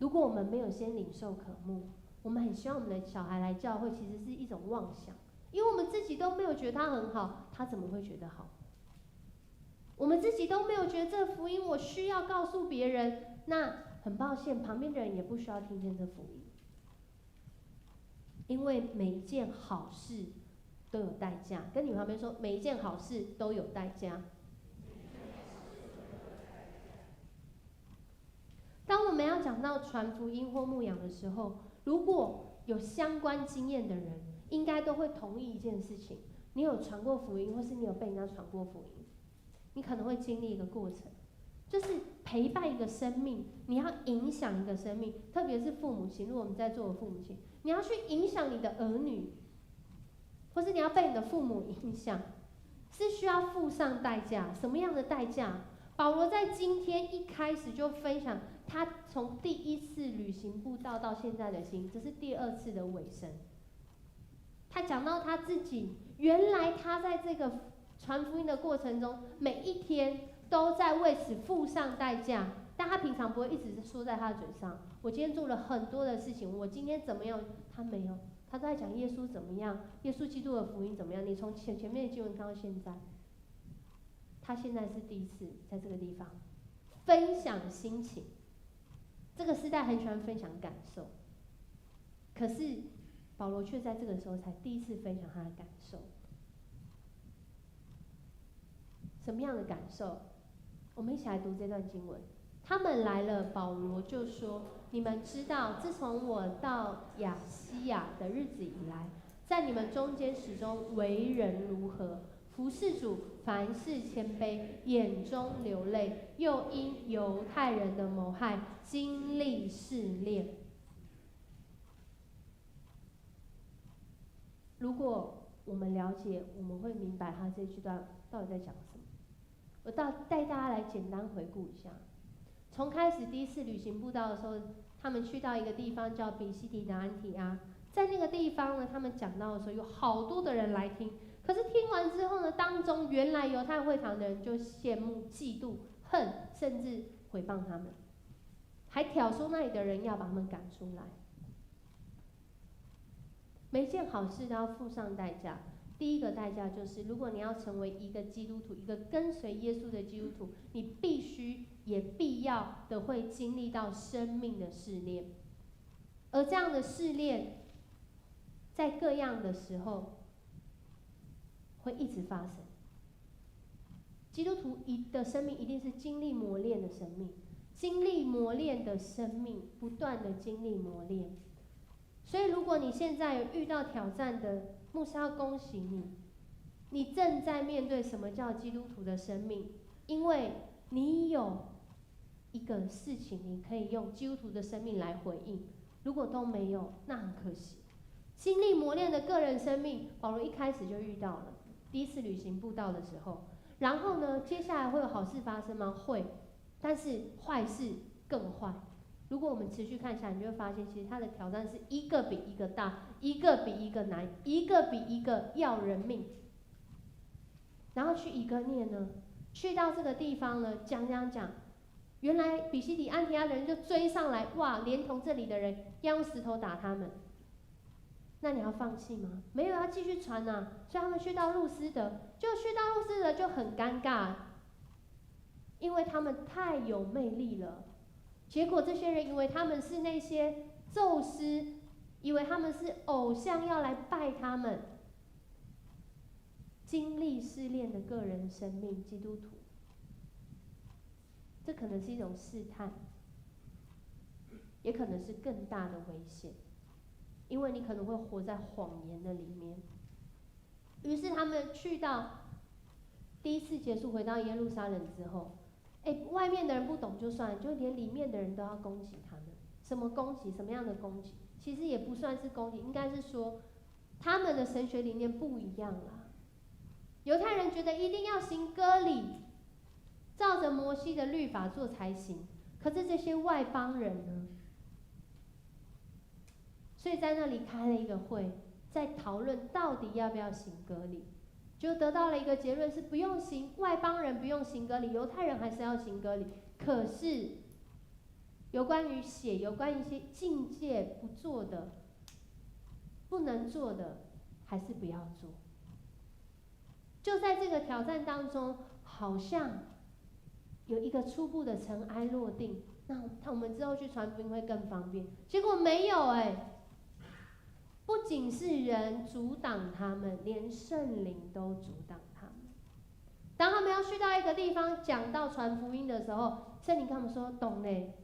如果我们没有先领受渴慕，我们很希望我们的小孩来教会，其实是一种妄想，因为我们自己都没有觉得他很好，他怎么会觉得好？我们自己都没有觉得这个福音我需要告诉别人，那很抱歉，旁边的人也不需要听见这福音。因为每一件好事都有代价，跟你旁边说，每一件好事都有代价。当我们要讲到传福音或牧养的时候，如果有相关经验的人，应该都会同意一件事情：你有传过福音，或是你有被人家传过福音，你可能会经历一个过程，就是陪伴一个生命，你要影响一个生命，特别是父母亲。如果我们在座的父母亲，你要去影响你的儿女，或是你要被你的父母影响，是需要付上代价。什么样的代价？保罗在今天一开始就分享他从第一次旅行布道到现在的心，这是第二次的尾声。他讲到他自己，原来他在这个传福音的过程中，每一天都在为此付上代价，但他平常不会一直说在他的嘴上。我今天做了很多的事情，我今天怎么样？他没有，他都在讲耶稣怎么样，耶稣基督的福音怎么样。你从前面的经文看到现在，他现在是第一次在这个地方分享心情。这个时代很喜欢分享感受，可是保罗却在这个时候才第一次分享他的感受。什么样的感受？我们一起来读这段经文。他们来了，保罗就说：你们知道，自从我到亚西亚的日子以来，在你们中间始终为人如何，服事主，凡事谦卑，眼中流泪，又因犹太人的谋害，经历试炼。如果我们了解，我们会明白他这句话到底在讲什么。我带大家来简单回顾一下。从开始第一次旅行布道的时候，他们去到一个地方叫比西底的安提阿，在那个地方呢，他们讲到的时候，有好多的人来听。可是听完之后呢，当中原来犹太会堂的人就羡慕、嫉妒、恨，甚至毁谤他们，还挑唆那里的人要把他们赶出来。每件好事都要付上代价。第一个代价就是，如果你要成为一个基督徒，一个跟随耶稣的基督徒，你必须也必要的会经历到生命的试炼，而这样的试炼，在各样的时候会一直发生。基督徒的生命一定是经历磨练的生命，经历磨练的生命，不断的经历磨练。所以，如果你现在有遇到挑战的，牧师要恭喜你，你正在面对什么叫基督徒的生命，因为你有一个事情，你可以用基督徒的生命来回应。如果都没有，那很可惜。经历磨练的个人生命，保罗一开始就遇到了。第一次旅行布道的时候，然后呢，接下来会有好事发生吗？会，但是坏事更坏。如果我们持续看下来，你就会发现，其实他的挑战是一个比一个大，一个比一个难，一个比一个要人命。然后去以哥念呢，去到这个地方呢，讲，原来比西底、安提阿的人就追上来，哇，连同这里的人要用石头打他们。那你要放弃吗？没有，要继续传啊。所以他们去到路斯德，就去到路斯德就很尴尬，因为他们太有魅力了。结果这些人以为他们是那些宙斯，以为他们是偶像要来拜他们。经历试炼的个人生命，基督徒，这可能是一种试探，也可能是更大的危险，因为你可能会活在谎言的里面。于是他们去到第一次结束，回到耶路撒冷之后，外面的人不懂就算了，就连里面的人都要攻击他们。什么攻击？什么样的攻击？其实也不算是攻击，应该是说他们的神学理念不一样啦。犹太人觉得一定要行割礼，照着摩西的律法做才行。可是这些外邦人呢？所以在那里开了一个会，在讨论到底要不要行割礼，就得到了一个结论是不用行，外邦人不用行割礼，犹太人还是要行割礼。可是有关于血，有关于一些境界不做的、不能做的，还是不要做。就在这个挑战当中，好像有一个初步的尘埃落定，那我们之后去传福音会更方便。结果没有不仅是人阻挡他们，连圣灵都阻挡他们。当他们要去到一个地方讲到传福音的时候，圣灵跟他们说：“懂嘞，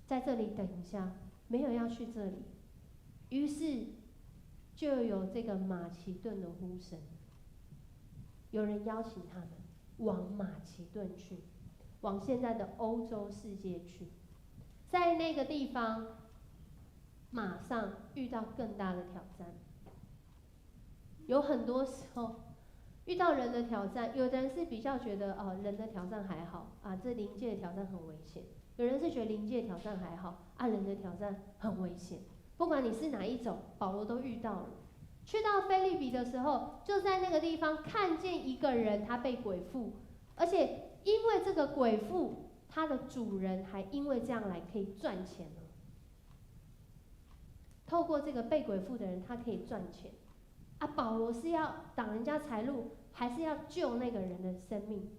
在这里等一下，没有要去这里。”于是就有这个马其顿的呼声。有人邀请他们往马其顿去，往现在的欧洲世界去。在那个地方，马上遇到更大的挑战。有很多时候遇到人的挑战，有的人是比较觉得人的挑战还好啊，这灵界的挑战很危险；有人是觉得灵界的挑战还好啊，人的挑战很危险。不管你是哪一种，保罗都遇到了。去到腓立比的时候，就在那个地方看见一个人，他被鬼附，而且因为这个鬼附，他的主人还因为这样来可以赚钱了。透过这个被鬼附的人，他可以赚钱。啊，保罗是要挡人家财路，还是要救那个人的生命？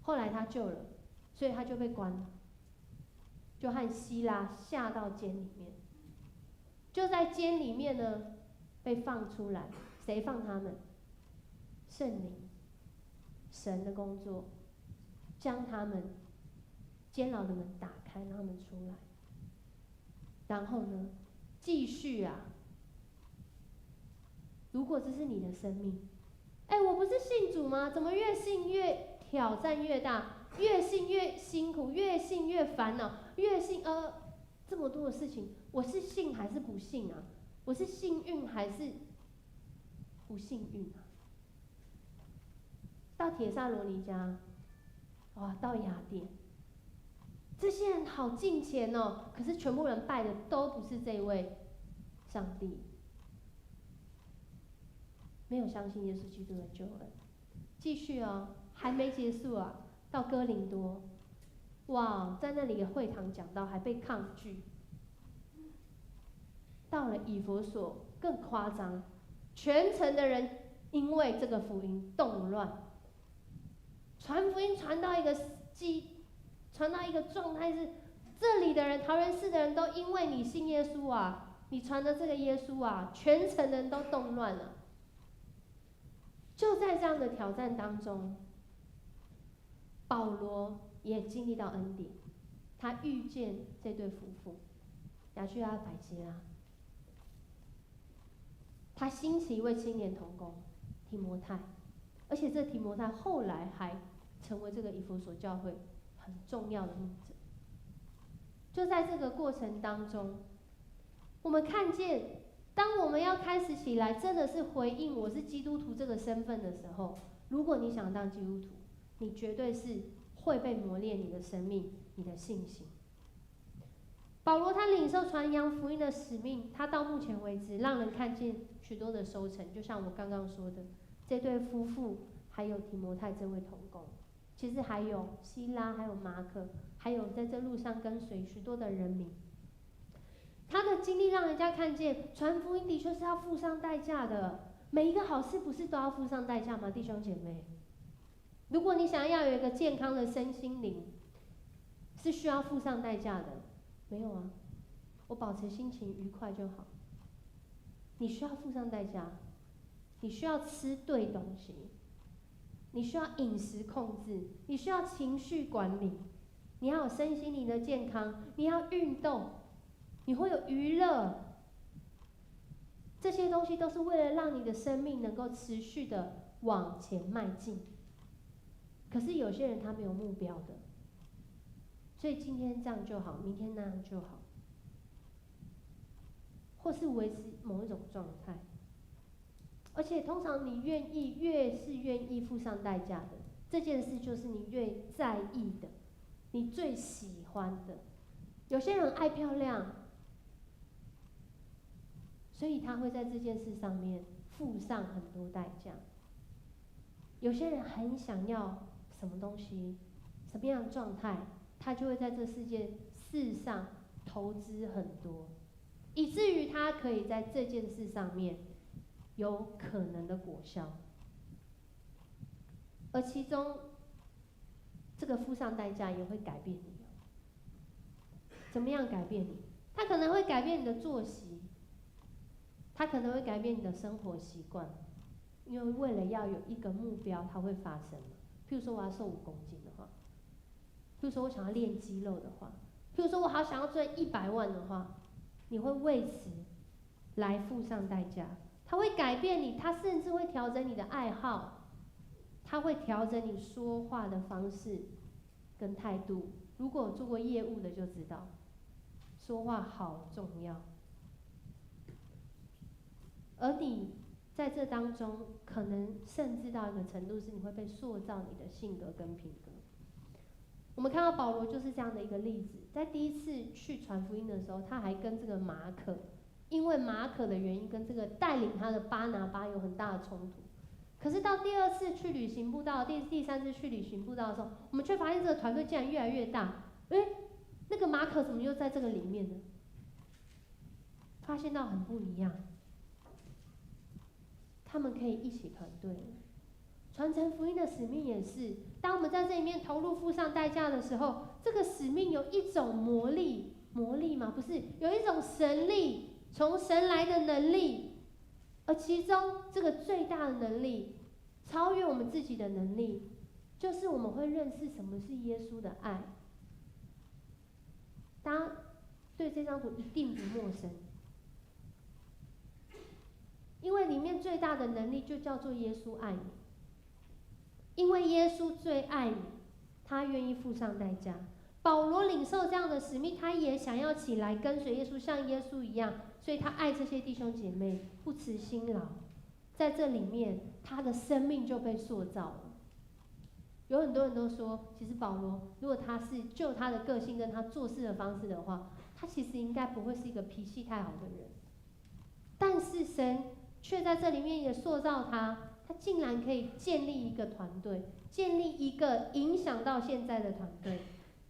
后来他救了，所以他就被关了，就和希拉下到监里面。就在监里面呢，被放出来，谁放他们？圣灵，神的工作，将他们监牢的门打开，让他们出来。然后呢，继续啊。如果这是你的生命，我不是信主吗？怎么越信越挑战越大，越信越辛苦，越信越烦恼，越信这么多的事情，我是信还是不信啊？我是幸运还是不幸运啊？到帖撒罗尼迦，哇，到雅典，这些人好敬虔哦，可是全部人拜的都不是这位上帝，没有相信耶稣基督的救恩。继续还没结束啊，到哥林多，哇，在那里的会堂讲道还被抗拒。到了以弗所更夸张，全城的人因为这个福音动乱，传福音传到一个状态是，这里的人桃园市的人都因为你信耶稣啊，你传的这个耶稣啊，全城人都动乱了。就在这样的挑战当中，保罗也经历到恩典，他遇见这对夫妇雅居拉、百基拉，他兴起一位青年同工提摩太，而且这提摩太后来还成为这个以弗所教会很重要的牧者。就在这个过程当中，我们看见，当我们要开始起来，真的是回应我是基督徒这个身份的时候，如果你想当基督徒，你绝对是会被磨练你的生命、你的信心。保罗他领受传扬福音的使命，他到目前为止让人看见许多的收成，就像我刚刚说的，这对夫妇还有提摩太这位同工，其实还有希拉还有马可还有在这路上跟随许多的人民。他的经历让人家看见，传福音的确是要付上代价的。每一个好事不是都要付上代价吗？弟兄姐妹，如果你想要有一个健康的身心灵，是需要付上代价的。没有啊，我保持心情愉快就好。你需要付上代价，你需要吃对东西，你需要饮食控制，你需要情绪管理，你要有身心灵的健康，你要运动，你会有娱乐，这些东西都是为了让你的生命能够持续的往前迈进。可是有些人他没有目标的，所以今天这样就好，明天那样就好，或是维持某一种状态。而且通常你越是愿意付上代价的，这件事就是你越在意的，你最喜欢的。有些人爱漂亮，所以他会在这件事上面付上很多代价。有些人很想要什么东西，什么样的状态，他就会在这事上投资很多，以至于他可以在这件事上面有可能的果效。而其中这个付上代价也会改变你。怎么样改变你？它可能会改变你的作息，它可能会改变你的生活习惯，因为为了要有一个目标，它会发生嘛。譬如说我要瘦5公斤的话，譬如说我想要练肌肉的话，譬如说我好想要赚100万的话，你会为此来付上代价。它会改变你，它甚至会调整你的爱好，它会调整你说话的方式跟态度。如果有做过业务的就知道，说话好重要。而你在这当中，可能甚至到一个程度是你会被塑造你的性格跟品格。我们看到保罗就是这样的一个例子，在第一次去传福音的时候，他还跟这个马可，因为马可的原因跟这个带领他的巴拿巴有很大的冲突。可是到第二次去旅行布道，第三次去旅行布道的时候，我们却发现这个团队竟然越来越大。那个马可怎么又在这个里面呢？发现到很不一样，他们可以一起团队。传承福音的使命也是，当我们在这里面投入付上代价的时候，这个使命有一种魔力吗？不是，有一种神力，从神来的能力，而其中这个最大的能力，超越我们自己的能力，就是我们会认识什么是耶稣的爱。大家对这张图一定不陌生，因为里面最大的能力就叫做耶稣爱你。因为耶稣最爱你，他愿意付上代价。保罗领受这样的使命，他也想要起来跟随耶稣，像耶稣一样，所以他爱这些弟兄姐妹，不辞辛劳。在这里面，他的生命就被塑造了。有很多人都说，其实保罗如果他是就他的个性跟他做事的方式的话，他其实应该不会是一个脾气太好的人。但是神却在这里面也塑造他，他竟然可以建立一个团队，建立一个影响到现在的团队。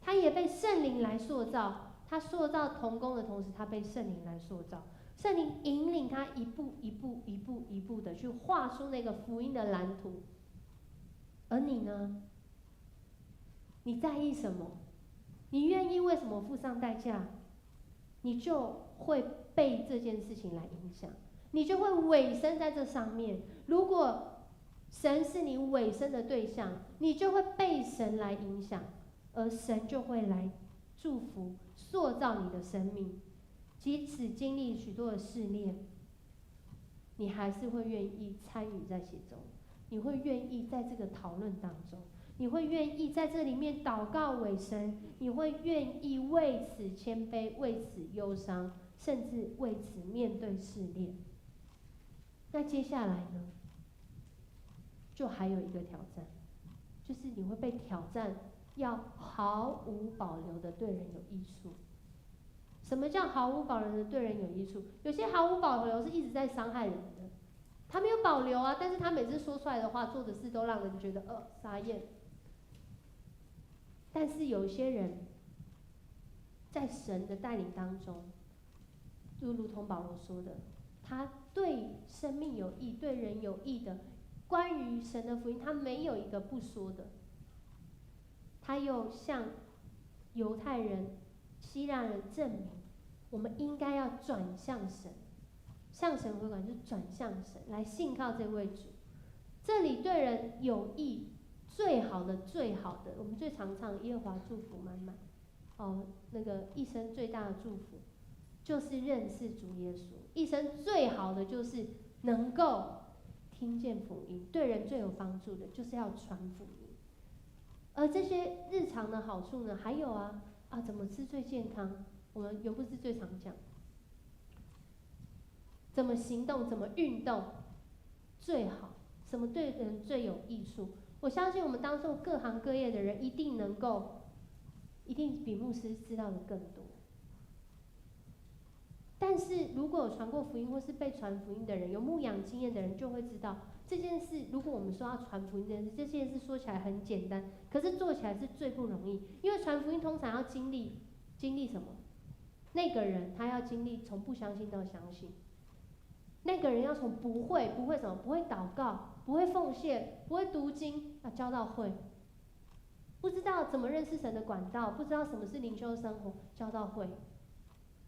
他也被圣灵来塑造，他塑造同工的同时，他被圣灵来塑造。圣灵引领他一步一步的去画出那个福音的蓝图。而你呢？你在意什么？你愿意为什么付上代价？你就会被这件事情来影响，你就会委身在这上面。如果神是你委身的对象，你就会被神来影响，而神就会来祝福、塑造你的生命。即使经历许多的试炼，你还是会愿意参与在其中，你会愿意在这个讨论当中，你会愿意在这里面祷告委身，你会愿意为此谦卑，为此忧伤，甚至为此面对试炼。那接下来呢？就还有一个挑战，就是你会被挑战，要毫无保留的对人有益处。什么叫毫无保留的对人有益处？有些毫无保留是一直在伤害人的，他没有保留啊，但是他每次说出来的话、做的事都让人觉得傻眼。但是有些人在神的带领当中，就如同保罗说的，他对生命有益，对人有益的，关于神的福音，他没有一个不说的。他又向犹太人、希腊人证明，我们应该要转向神，向神回转，就是转向神，来信靠这位主。这里对人有益，最好的，最好的，我们最常唱耶和华祝福满满，哦，那个一生最大的祝福，就是认识主耶稣。一生最好的就是能够听见福音，对人最有帮助的就是要传福音。而这些日常的好处呢，还有怎么吃最健康？我们尤布斯最常讲，怎么行动，怎么运动最好，什么对人最有益处。我相信我们当中各行各业的人一定比牧师知道的更多。但是如果有传过福音或是被传福音的人，有牧养经验的人就会知道，这件事如果我们说要传福音这件事，这件事说起来很简单，可是做起来是最不容易。因为传福音通常要经历什么？那个人他要经历从不相信到相信，那个人要从不会什么，不会祷告，不会奉献，不会读经，要教到会，不知道怎么认识神的管道，不知道什么是灵修生活，教到会。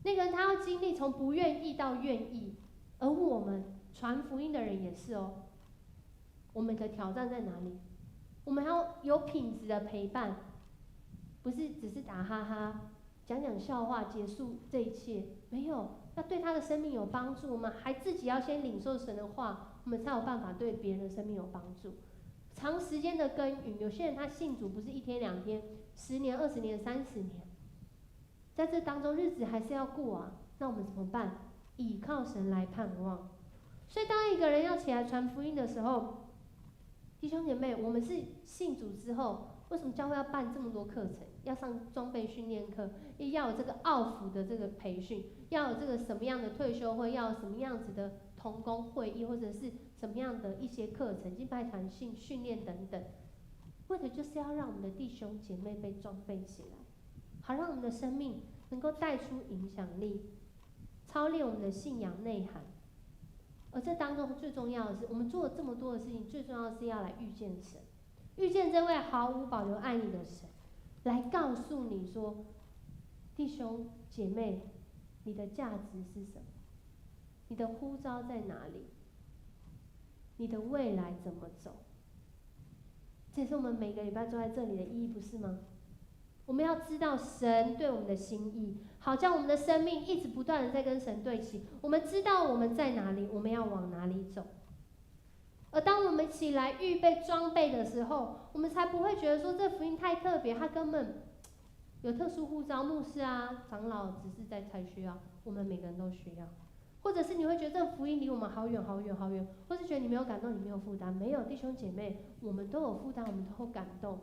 那个人他要经历从不愿意到愿意，而我们传福音的人也是哦。我们的挑战在哪里？我们还要有品质的陪伴，不是只是打哈哈、讲讲笑话结束这一切，没有，要对他的生命有帮助。我们还自己要先领受神的话，我们才有办法对别人的生命有帮助。长时间的耕耘，有些人他信主不是1天2天，10年、20年、30年。在这当中，日子还是要过啊。那我们怎么办？倚靠神来盼望。所以，当一个人要起来传福音的时候，弟兄姐妹，我们是信主之后，为什么教会要办这么多课程？要上装备训练课，要有这个奥福的这个培训，要有这个什么样的退休会，要有什么样子的同工会议，或者是什么样的一些课程、敬拜团训练等等，为的就是要让我们的弟兄姐妹被装备起来。好让我们的生命能够带出影响力，操练我们的信仰内涵。而这当中最重要的是，我们做了这么多的事情，最重要的是要来遇见神，遇见这位毫无保留爱你的神，来告诉你说，弟兄姐妹，你的价值是什么？你的呼召在哪里？你的未来怎么走？这也是我们每个礼拜坐在这里的意义，不是吗？我们要知道神对我们的心意，好叫我们的生命一直不断的在跟神对齐。我们知道我们在哪里，我们要往哪里走。而当我们起来预备装备的时候，我们才不会觉得说这福音太特别，它根本有特殊呼召，牧师啊、长老只是才需要，我们每个人都需要。或者是你会觉得这福音离我们好远好远好远，或是觉得你没有感动，你没有负担。没有，弟兄姐妹，我们都有负担，我们都有感动。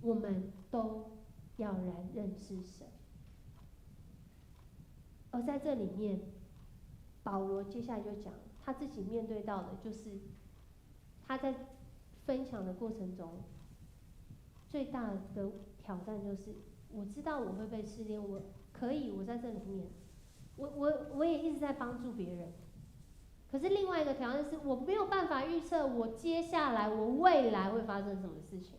我们都要来认识神，而在这里面，保罗接下来就讲他自己面对到的，就是他在分享的过程中，最大的挑战就是，我知道我会被试炼，我在这里面，我也一直在帮助别人，可是另外一个挑战是，我没有办法预测我接下来我未来会发生什么事情。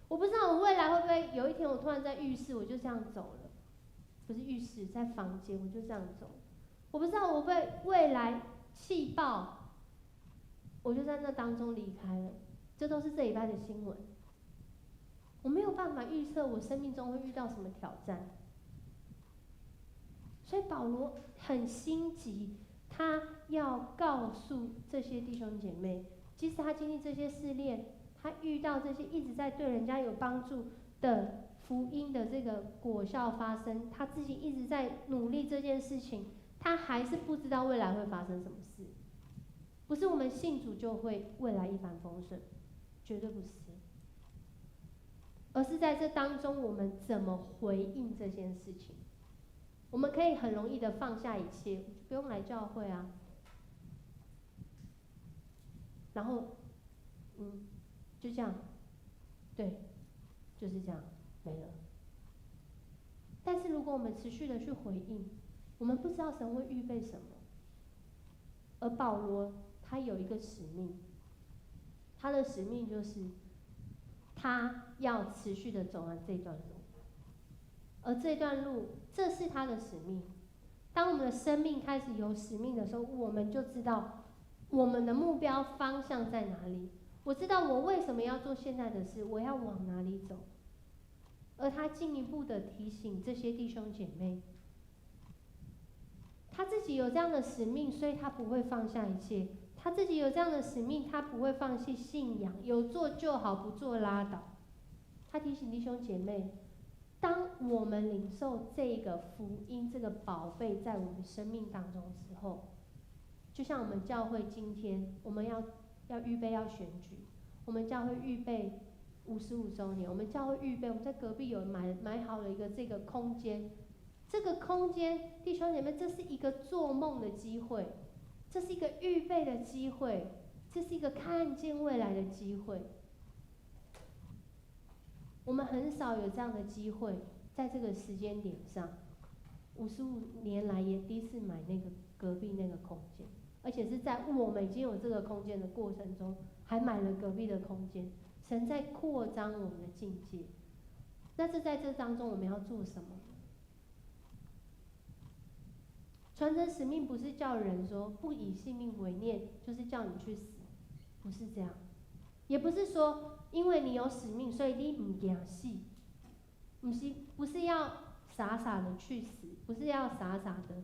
我不知道我未来会不会有一天我突然在浴室我就这样走了，不是浴室，在房间我就这样走。我不知道我会未来气爆，我就在那当中离开了。这都是这礼拜的新闻。我没有办法预测我生命中会遇到什么挑战，所以保罗很心急，他要告诉这些弟兄姐妹，即使他经历这些试炼。他遇到这些一直在对人家有帮助的福音的这个果效发生，他自己一直在努力这件事情，他还是不知道未来会发生什么事。不是我们信主就会未来一帆风顺，绝对不是。而是在这当中，我们怎么回应这件事情？我们可以很容易的放下一切，不用来教会啊。然后，就这样，对，就是这样，没了。但是如果我们持续的去回应，我们不知道神会预备什么。而保罗他有一个使命，他的使命就是他要持续的走完这段路，而这段路这是他的使命。当我们的生命开始有使命的时候，我们就知道我们的目标方向在哪里。我知道我为什么要做现在的事，我要往哪里走。而他进一步的提醒这些弟兄姐妹，他自己有这样的使命，所以他不会放下一切。他自己有这样的使命，他不会放弃信仰，有做就好，不做拉倒。他提醒弟兄姐妹，当我们领受这个福音、这个宝贝在我们生命当中之后，就像我们教会今天，我们要预备要选举，我们教会预备55周年，我们教会预备，我们在隔壁有买好了一个这个空间。这个空间，弟兄姐妹，这是一个做梦的机会，这是一个预备的机会，这是一个看见未来的机会。我们很少有这样的机会，在这个时间点上，55年来也第一次买那个隔壁那个空间，而且是在我们已经有这个空间的过程中，还买了隔壁的空间。神在扩张我们的境界。那是在这当中，我们要做什么？传承使命不是叫人说不以性命为念，就是叫你去死，不是这样。也不是说因为你有使命，所以你不怕死，不是要傻傻的去死，不是要傻傻的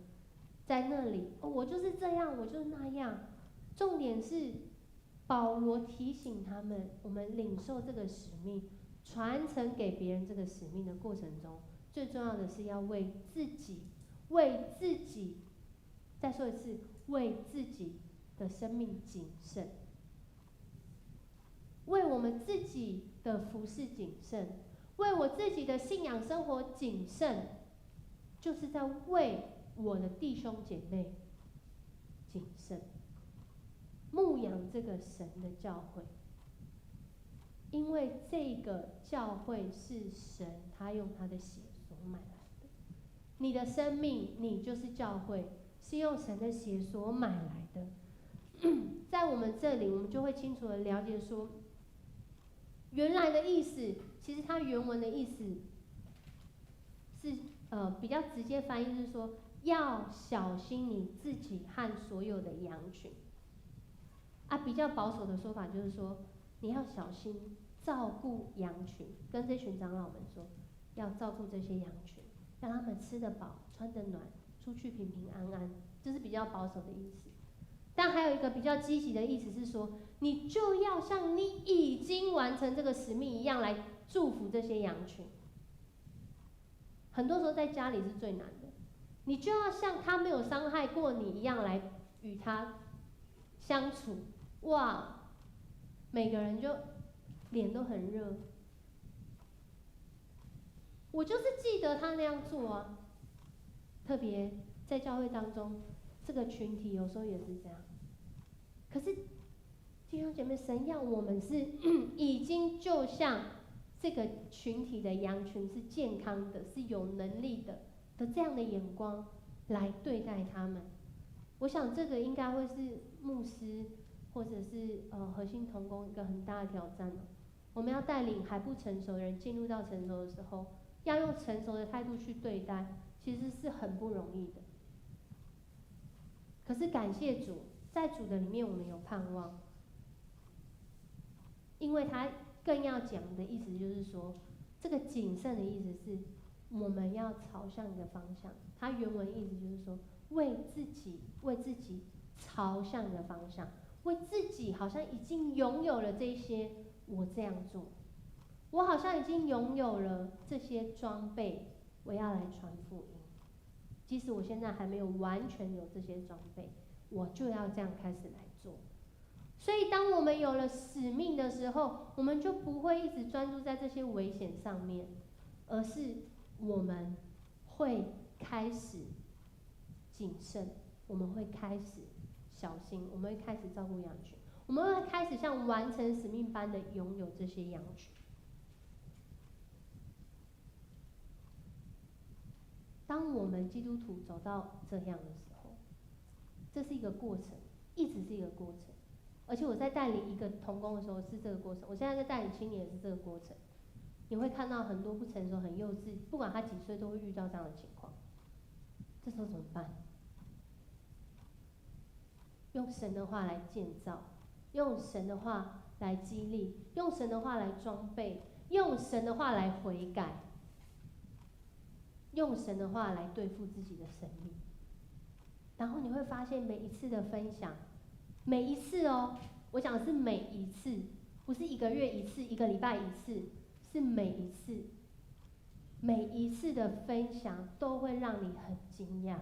在那里，我就是这样，我就是那样。重点是保罗提醒他们，我们领受这个使命，传承给别人这个使命的过程中，最重要的是要为自己，再说一次，为自己的生命谨慎，为我们自己的服事谨慎，为我自己的信仰生活谨慎，就是在为我的弟兄姐妹谨慎，牧养这个神的教会。因为这个教会是神他用他的血所买来的，你的生命你就是教会，是用神的血所买来的。在我们这里，我们就会清楚的了解说，原来的意思，其实它原文的意思是比较直接翻译是说，要小心你自己和所有的羊群。比较保守的说法就是说，你要小心照顾羊群，跟这群长老们说，要照顾这些羊群，让他们吃得饱、穿得暖，出去平平安安，这是比较保守的意思。但还有一个比较积极的意思是说，你就要像你已经完成这个使命一样来祝福这些羊群。很多时候在家里是最难的，你就要像他没有伤害过你一样来与他相处。哇，每个人就脸都很热。我就是记得他那样做啊，特别在教会当中，这个群体有时候也是这样。可是弟兄姐妹，神要我们是已经就像这个群体的羊群是健康的，是有能力的这样的眼光来对待他们。我想这个应该会是牧师或者是核心同工一个很大的挑战。我们要带领还不成熟的人进入到成熟的时候，要用成熟的态度去对待，其实是很不容易的。可是感谢主，在主的里面我们有盼望，因为他更要讲的意思就是说，这个谨慎的意思是我们要朝向一个方向。他原文意思就是说，为自己朝向一个方向，为自己好像已经拥有了这些，我这样做，我好像已经拥有了这些装备，我要来传福音。即使我现在还没有完全有这些装备，我就要这样开始来做。所以当我们有了使命的时候，我们就不会一直专注在这些危险上面，而是我们会开始谨慎，我们会开始小心，我们会开始照顾羊群，我们会开始像完成使命般的拥有这些羊群。当我们基督徒走到这样的时候，这是一个过程，一直是一个过程。而且我在带领一个同工的时候是这个过程，我现在在带领青年也是这个过程。你会看到很多不成熟、很幼稚，不管他几岁都会遇到这样的情况。这时候怎么办？用神的话来建造，用神的话来激励，用神的话来装备，用神的话来悔改，用神的话来对付自己的生命。然后你会发现每一次的分享，每一次哦，我讲的是每一次，不是1个月一次、1个礼拜一次，是每一次，每一次的分享都会让你很惊讶。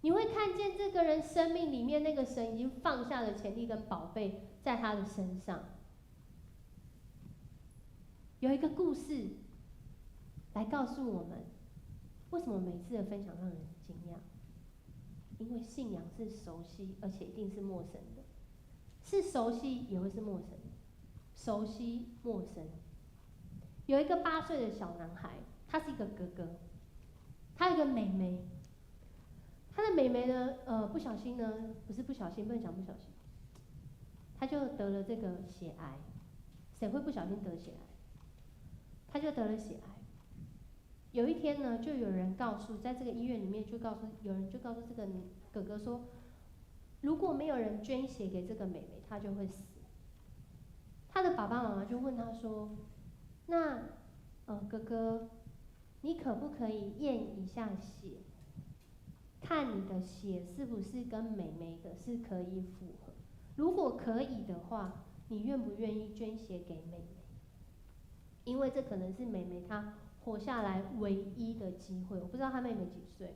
你会看见这个人生命里面那个神已经放下了潜力跟宝贝在他的身上。有一个故事来告诉我们，为什么每次的分享让人惊讶？因为信仰是熟悉，而且一定是陌生的，是熟悉也会是陌生的，熟悉陌生。有一个8岁的小男孩，他是一个哥哥，他有一个妹妹。他的妹妹呢，不小心呢，不是不小心，不能讲不小心，他就得了这个血癌。谁会不小心得血癌？他就得了血癌。有一天呢，就有人告诉，在这个医院里面有人就告诉这个哥哥说，如果没有人捐血给这个妹妹，她就会死。他的爸爸妈妈就问他说，那哥哥，你可不可以验一下血？看你的血是不是跟妹妹的是可以符合，如果可以的话，你愿不愿意捐血给妹妹？因为这可能是妹妹她活下来唯一的机会。我不知道她妹妹几岁。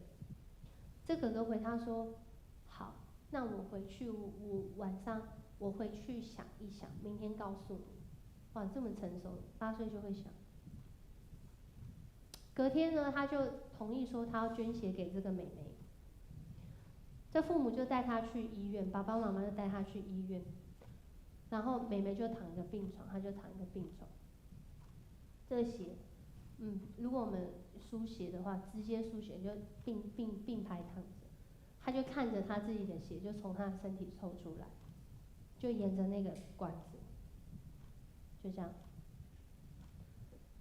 这哥哥回他说：“好，那我回去，我晚上我回去想一想，明天告诉你。”哇，这么成熟，8岁就会想。隔天呢，他就同意说他要捐血给这个妹妹。这父母就带他去医院，爸爸妈妈就带他去医院，然后妹妹就躺一个病床，他就躺一个病床。这个血，如果我们输血的话，直接输血就并排躺着，他就看着他自己的血就从他的身体抽出来，就沿着那个管子，就这样，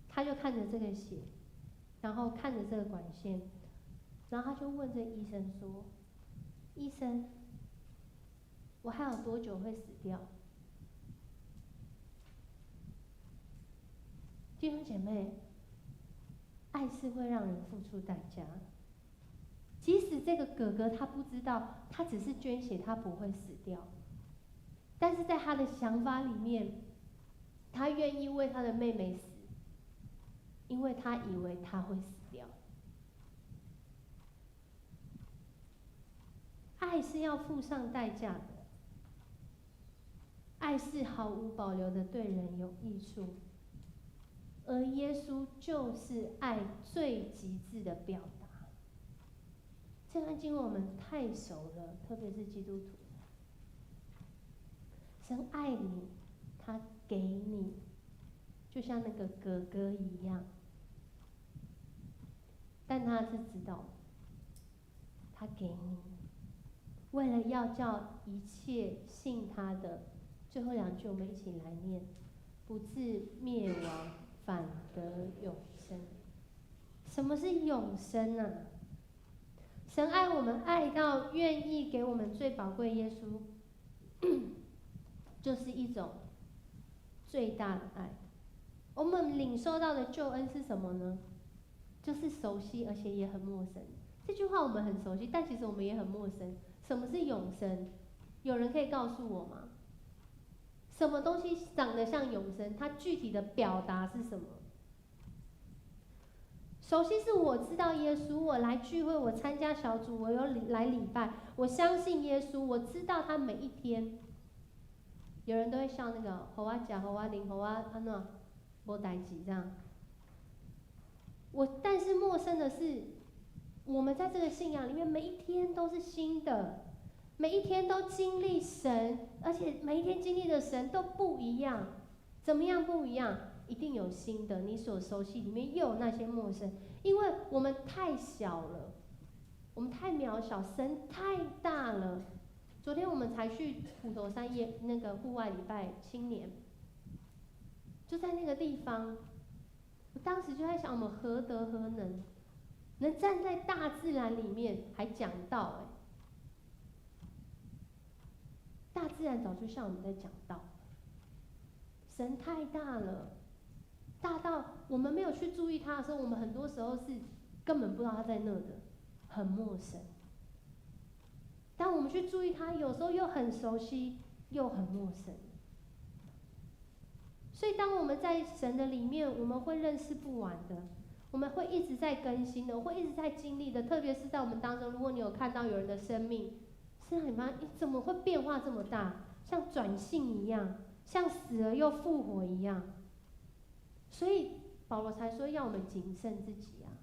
他就看着这个血，然后看着这个管线，然后他就问这医生说：“医生，我还有多久会死掉？”弟兄姐妹，爱是会让人付出代价。即使这个哥哥他不知道，他只是捐血，他不会死掉，但是在他的想法里面，他愿意为他的妹妹死，因为他以为他会死掉。爱是要付上代价的，爱是毫无保留的对人有益处，而耶稣就是爱最极致的表达。这段经文我们太熟了，特别是基督徒。神爱你，他给你，就像那个哥哥一样，但他是知道，他给你。为了要叫一切信他的，最后2句我们一起来念：不至灭亡，反得永生。什么是永生啊？神爱我们爱到愿意给我们最宝贵耶稣，就是一种最大的爱。我们领受到的救恩是什么呢？就是熟悉而且也很陌生。这句话我们很熟悉，但其实我们也很陌生。什么是永生？有人可以告诉我吗？什么东西长得像永生？它具体的表达是什么？熟悉是我知道耶稣，我来聚会，我参加小组，我有来礼拜，我相信耶稣，我知道他每一天。有人都会笑那个“互我吃，互我啉，互我安怎无代志”这样。但是陌生的是，我们在这个信仰里面，每一天都是新的，每一天都经历神，而且每一天经历的神都不一样。怎么样不一样？一定有新的，你所熟悉里面又有那些陌生，因为我们太小了，我们太渺小，神太大了。昨天我们才去虎头山那个户外礼拜青年，就在那个地方，我当时就在想，我们何德何能，能站在大自然里面还讲道大自然早就像我们在讲道，神太大了，大到我们没有去注意他的时候，我们很多时候是根本不知道他在那的，很陌生。当我们去注意他，有时候又很熟悉，又很陌生。所以，当我们在神的里面，我们会认识不完的，我们会一直在更新的，会一直在经历的。特别是在我们当中，如果你有看到有人的生命，是让你们怎么会变化这么大，像转性一样，像死了又复活一样。所以保罗才说，要我们谨慎自己啊，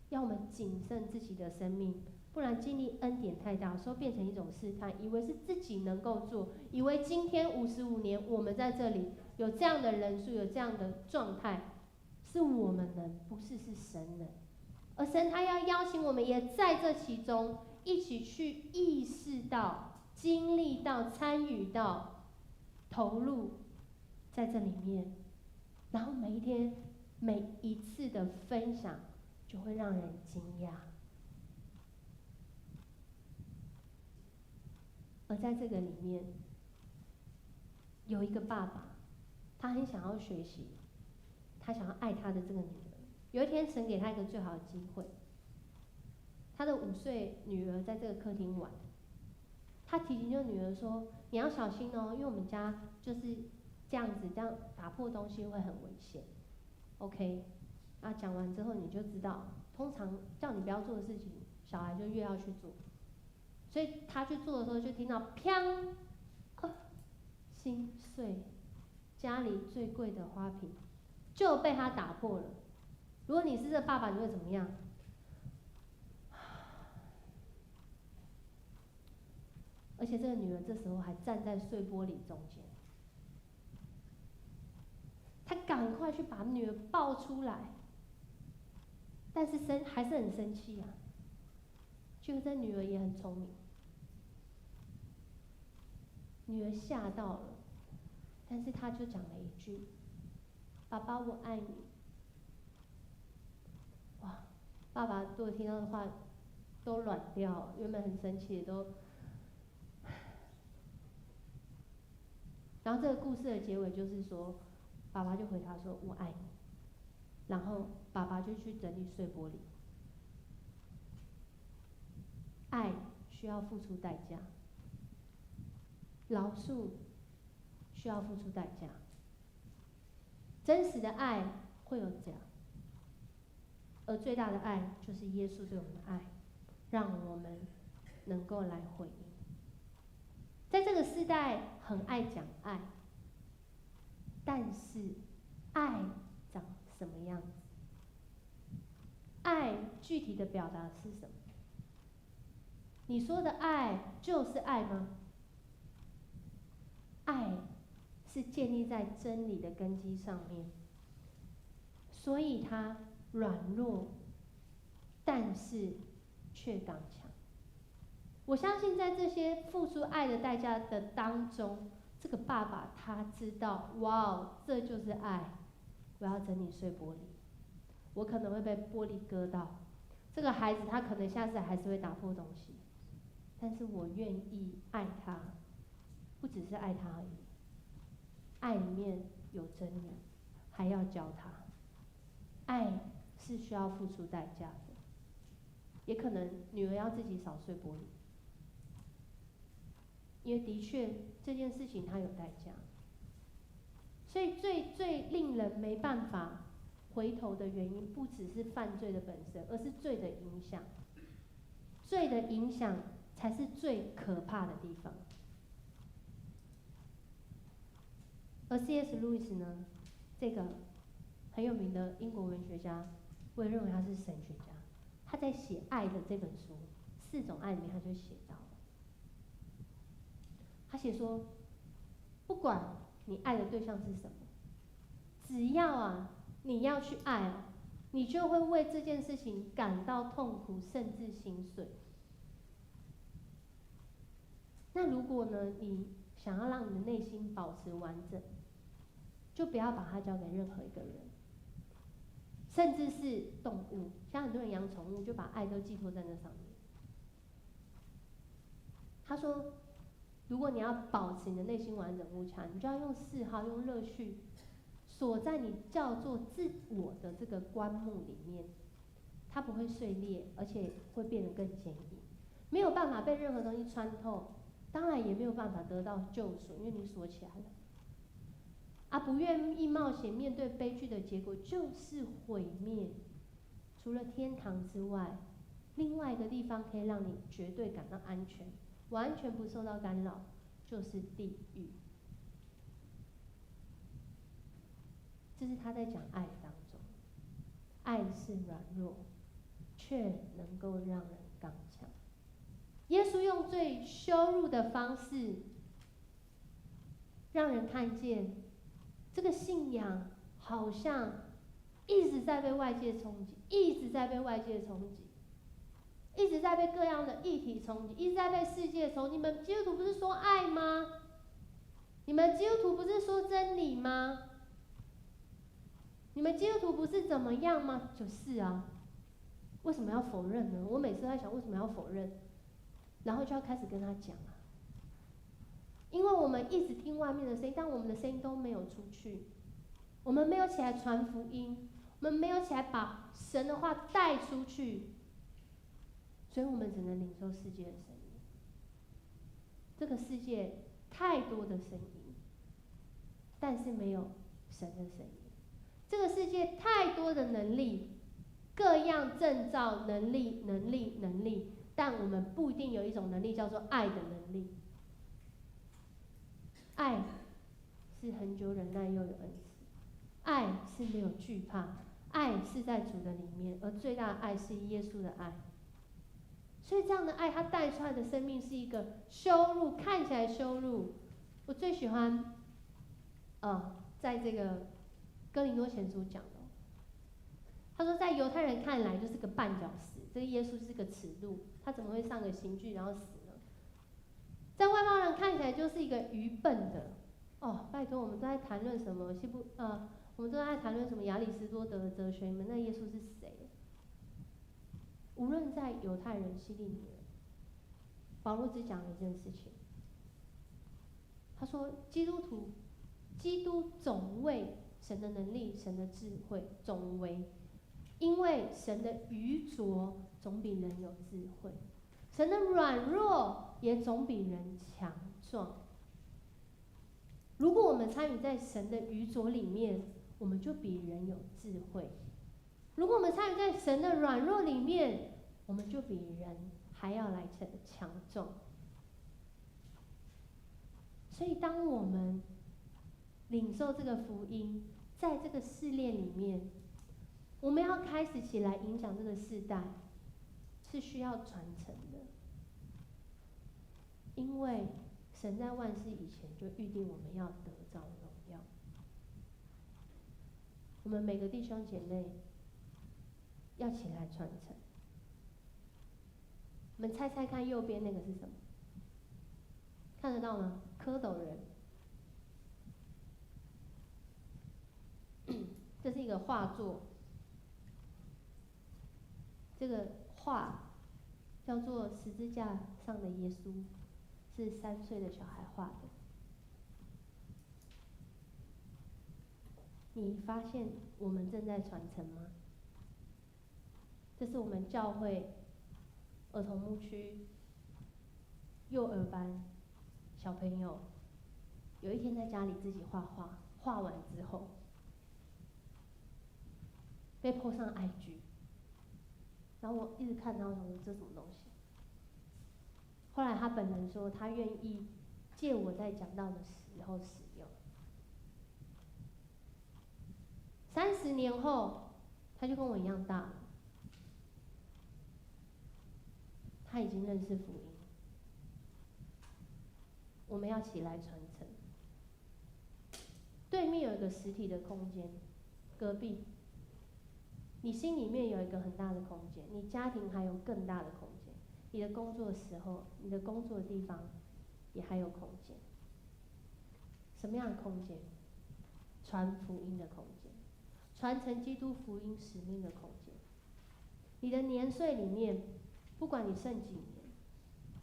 要我们谨慎自己的生命。不然经历恩典太大，有时候变成一种试探，以为是自己能够做，以为今天55年我们在这里有这样的人数，有这样的状态，是我们能，不是，是神能。而神他要邀请我们，也在这其中一起去意识到、经历到、参与到、投入在这里面，然后每一天、每一次的分享，就会让人惊讶。而在这个里面，有一个爸爸，他很想要学习，他想要爱他的这个女儿。有一天，神给他一个最好的机会，他的5岁女儿在这个客厅玩，他提醒这个女儿说：“你要小心哦，因为我们家就是这样子，这样打破东西会很危险。”OK， 那讲完之后你就知道，通常叫你不要做的事情，小孩就越要去做。所以他去做的时候，就听到砰，心碎，家里最贵的花瓶就被他打破了。如果你是这爸爸，你会怎么样？而且这个女儿这时候还站在碎玻璃中间，他赶快去把女儿抱出来，但是还是很生气啊。结果这女儿也很聪明，女儿吓到了，但是她就讲了一句：“爸爸，我爱你。”哇，爸爸如果听到的话都软掉了，原本很生气的都。然后这个故事的结尾就是说，爸爸就回答说：“我爱你。”然后爸爸就去整理碎玻璃。爱需要付出代价，饶恕需要付出代价。真实的爱会有这样，而最大的爱就是耶稣对我们的爱，让我们能够来回应。在这个时代很爱讲爱，但是爱长什么样子？爱具体的表达是什么？你说的爱就是爱吗？爱是建立在真理的根基上面，所以它软弱，但是却刚强。我相信在这些付出爱的代价的当中，这个爸爸他知道，哇哦，这就是爱。我要整理碎玻璃，我可能会被玻璃割到，这个孩子他可能下次还是会打破东西。但是我愿意爱他，不只是爱他而已，爱里面有真理，还要教他。爱是需要付出代价的，也可能女儿要自己扫碎玻璃，因为的确这件事情它有代价。所以最令人没办法回头的原因，不只是犯罪的本身，而是罪的影响。罪的影响才是最可怕的地方。而 C.S. 路易斯呢，这个很有名的英国文学家，我也认为他是神学家。他在写《爱》的这本书，4种爱里面，他就写到了，他写说，不管你爱的对象是什么，只要你要去爱你就会为这件事情感到痛苦，甚至心碎。那如果呢，你想要让你的内心保持完整，就不要把它交给任何一个人，甚至是动物。像很多人养宠物，就把爱都寄托在那上面。他说，如果你要保持你的内心完整无瑕，你就要用嗜好、用乐趣锁在你叫做自我的这个棺木里面，它不会碎裂，而且会变得更坚硬，没有办法被任何东西穿透，当然也没有办法得到救赎，因为你锁起来了。不愿意冒险面对悲剧的结果就是毁灭。除了天堂之外，另外一个地方可以让你绝对感到安全，完全不受到干扰，就是地狱。这是他在讲爱当中，爱是软弱，却能够让人刚强。耶稣用最羞辱的方式，让人看见这个信仰好像一直在被外界冲击，一直在被外界冲击，一直在被各样的议题冲击，一直在被世界冲击。你们基督徒不是说爱吗？你们基督徒不是说真理吗？你们基督徒不是怎么样吗？就是为什么要否认呢？我每次在想为什么要否认，然后就要开始跟他讲因为我们一直听外面的声音，但我们的声音都没有出去，我们没有起来传福音，我们没有起来把神的话带出去，所以我们只能领受世界的声音。这个世界太多的声音，但是没有神的声音。这个世界太多的能力，各样证照能力，但我们不一定有一种能力叫做爱的能力。爱是恒久忍耐又有恩慈，爱是没有惧怕，爱是在主的里面，而最大的爱是耶稣的爱。所以这样的爱，它带出来的生命是一个羞辱，看起来羞辱。我最喜欢，在这个哥林多前书讲的，他说在犹太人看来就是个绊脚石，这个耶稣是个耻辱，他怎么会上个刑具然后死呢？在外邦人看起来就是一个愚笨的。拜托，我们都在谈论什么我们都在谈论什么亚里士多德的哲学，你们那耶稣是谁？无论在犹太人、希利尼人，保罗只讲了一件事情，他说基督总为神的能力、神的智慧总为，因为神的愚拙总比人有智慧，神的软弱也总比人强壮。如果我们参与在神的愚拙里面，我们就比人有智慧；如果我们参与在神的软弱里面，我们就比人还要来强壮。所以，当我们领受这个福音，在这个试炼里面，我们要开始起来影响这个世代，是需要传承的。因为神在万事以前就预定我们要得着荣耀。我们每个弟兄姐妹要起来传承。我们猜猜看，右边那个是什么？看得到吗？蝌蚪人。这是一个画作，这个画叫做十字架上的耶稣，是3岁的小孩画的。你发现我们正在传承吗？这是我们教会儿童牧区幼儿班小朋友有一天在家里自己画画，画完之后被 po 上 IG， 然后我一直看到，我想说这什么东西。后来他本人说，他愿意借我在讲道的时候使用。30年后，他就跟我一样大了，他已经认识福音。我们要起来传承。对对面有一个实体的空间，隔壁，你心里面有一个很大的空间，你家庭还有更大的空间，你的工作的时候，你的工作的地方也还有空间。什么样的空间？传福音的空间，传承基督福音使命的空间。你的年岁里面，不管你剩几年，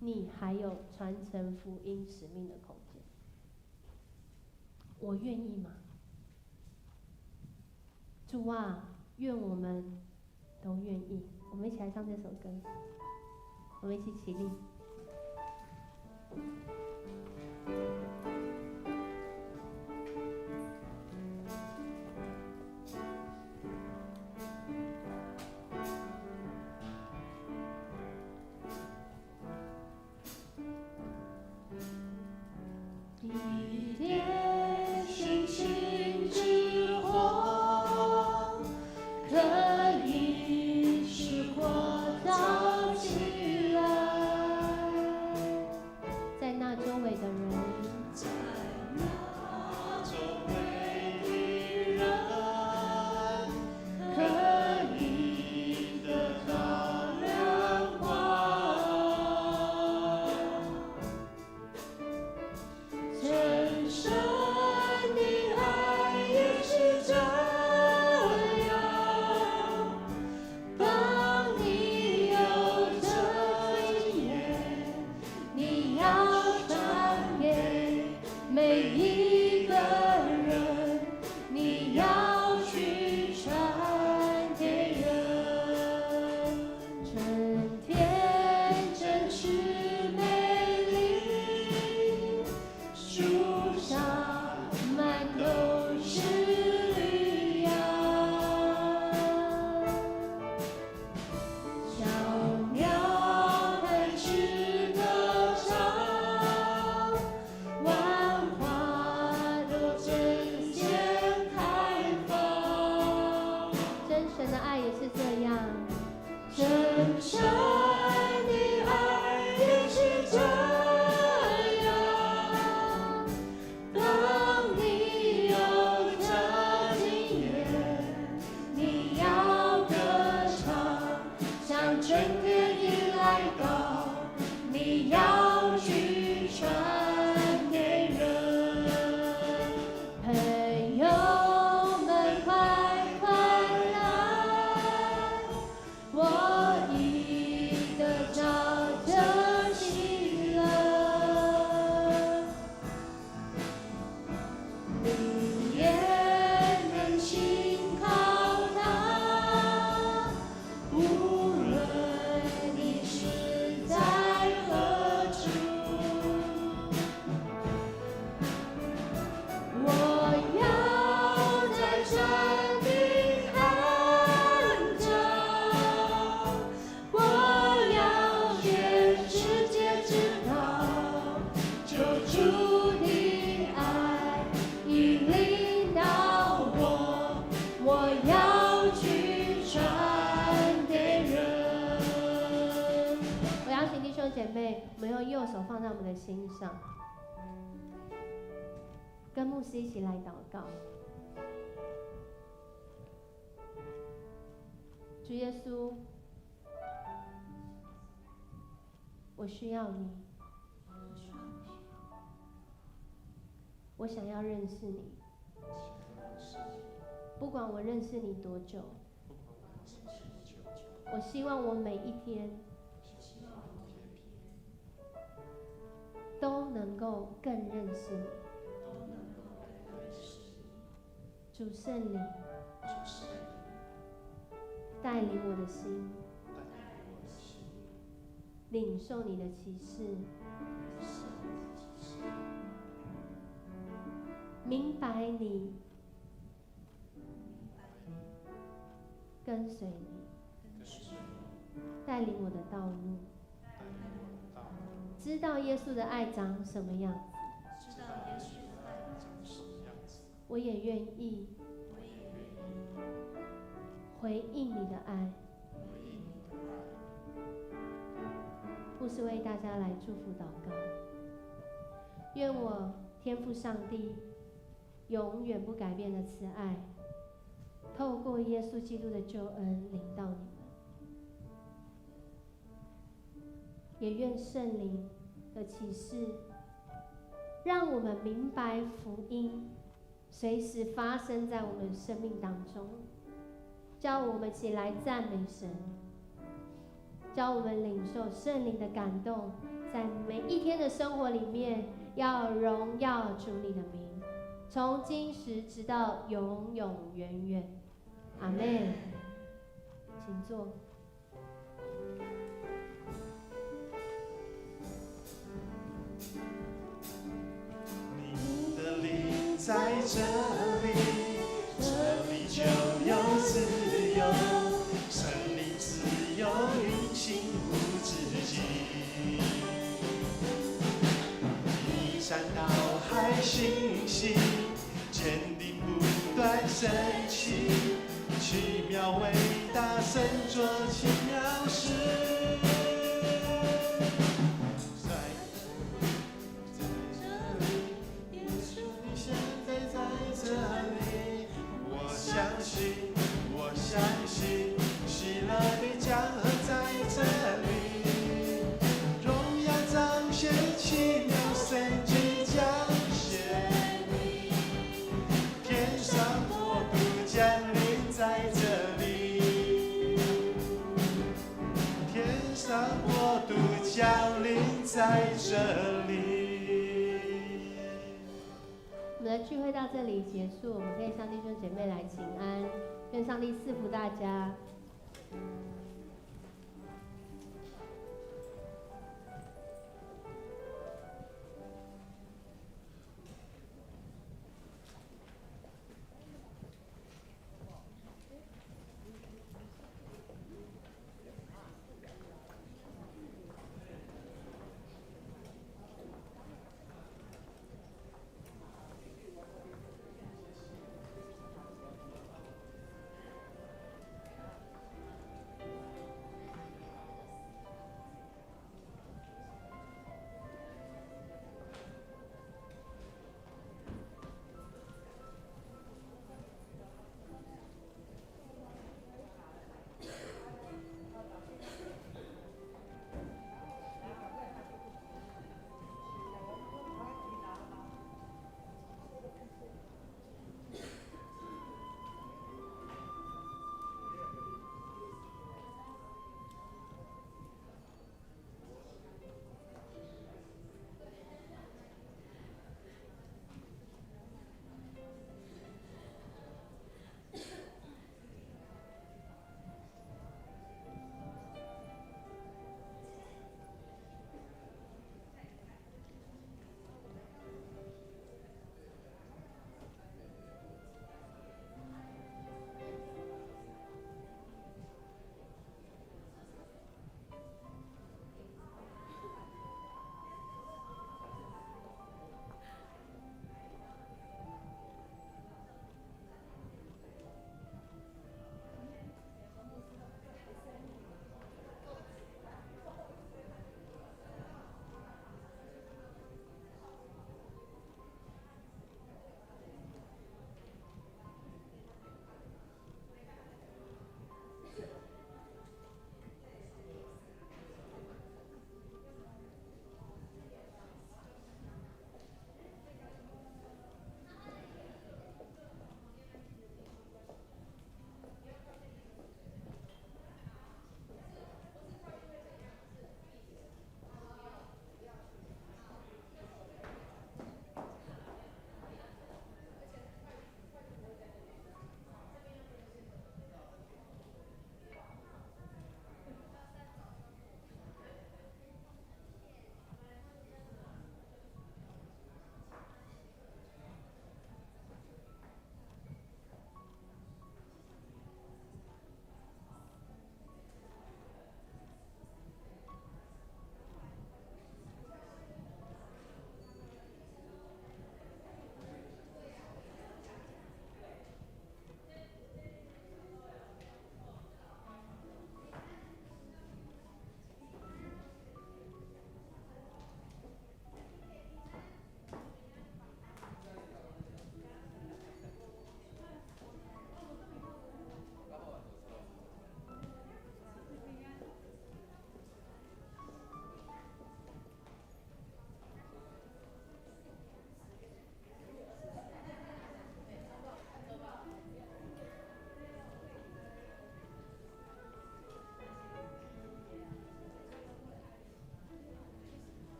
你还有传承福音使命的空间。我愿意吗？主啊，愿我们都愿意。我们一起来唱这首歌，我们一起起立。一点星星之火，可以使火烧起来。在那周围的人，在那周围的人，可以得到亮光。深深的爱也是这样，当你有这经验，你要传给每一个人，你要去传给人。春天真是美丽，树上满都是绿芽，小鸟开始歌唱，万花都争先开放。真神的爱也是这样。深深的爱也是这样，当你有这经验，你要歌唱，像春天已来到，你要去传给人。朋友们快快来，我已得着这喜乐，你也能信靠他，无论你是在何处。我要在山顶看着，我要全世界知道，救主的爱已领导我，我要去传给人。我邀请弟兄姐妹，我们用右手放在我们的心上，跟牧师一起来祷告。主耶稣，我需要你，我想要认识你。不管我认识你多久，我希望我每一天都能够更认识你。主圣灵，带领我的心，领受你的启示，明白你，跟随你，带领我的道路，知道耶稣的爱长什么样子，我也愿意回应你的爱。牧师为大家来祝福祷告，愿我天父上帝永远不改变的慈爱，透过耶稣基督的救恩临到你们。也愿圣灵的启示，让我们明白福音随时发生在我们生命当中，叫我们起来赞美神，教我们领受圣灵的感动，在每一天的生活里面，要荣耀主你的名，从今时直到永永远远。阿们。请坐。你的灵在这里，这里就有自由，生命自由运行无止境。一山到海信息，坚定不断升起，奇妙伟大神作奇妙事。我相信，喜乐的江河在这里，荣耀彰显，奇妙神迹彰显，天上国度降临在这里，天上国度降临在这里。我们的聚会到这里结束，我们可以向弟兄姐妹来请安，愿上帝赐福大家。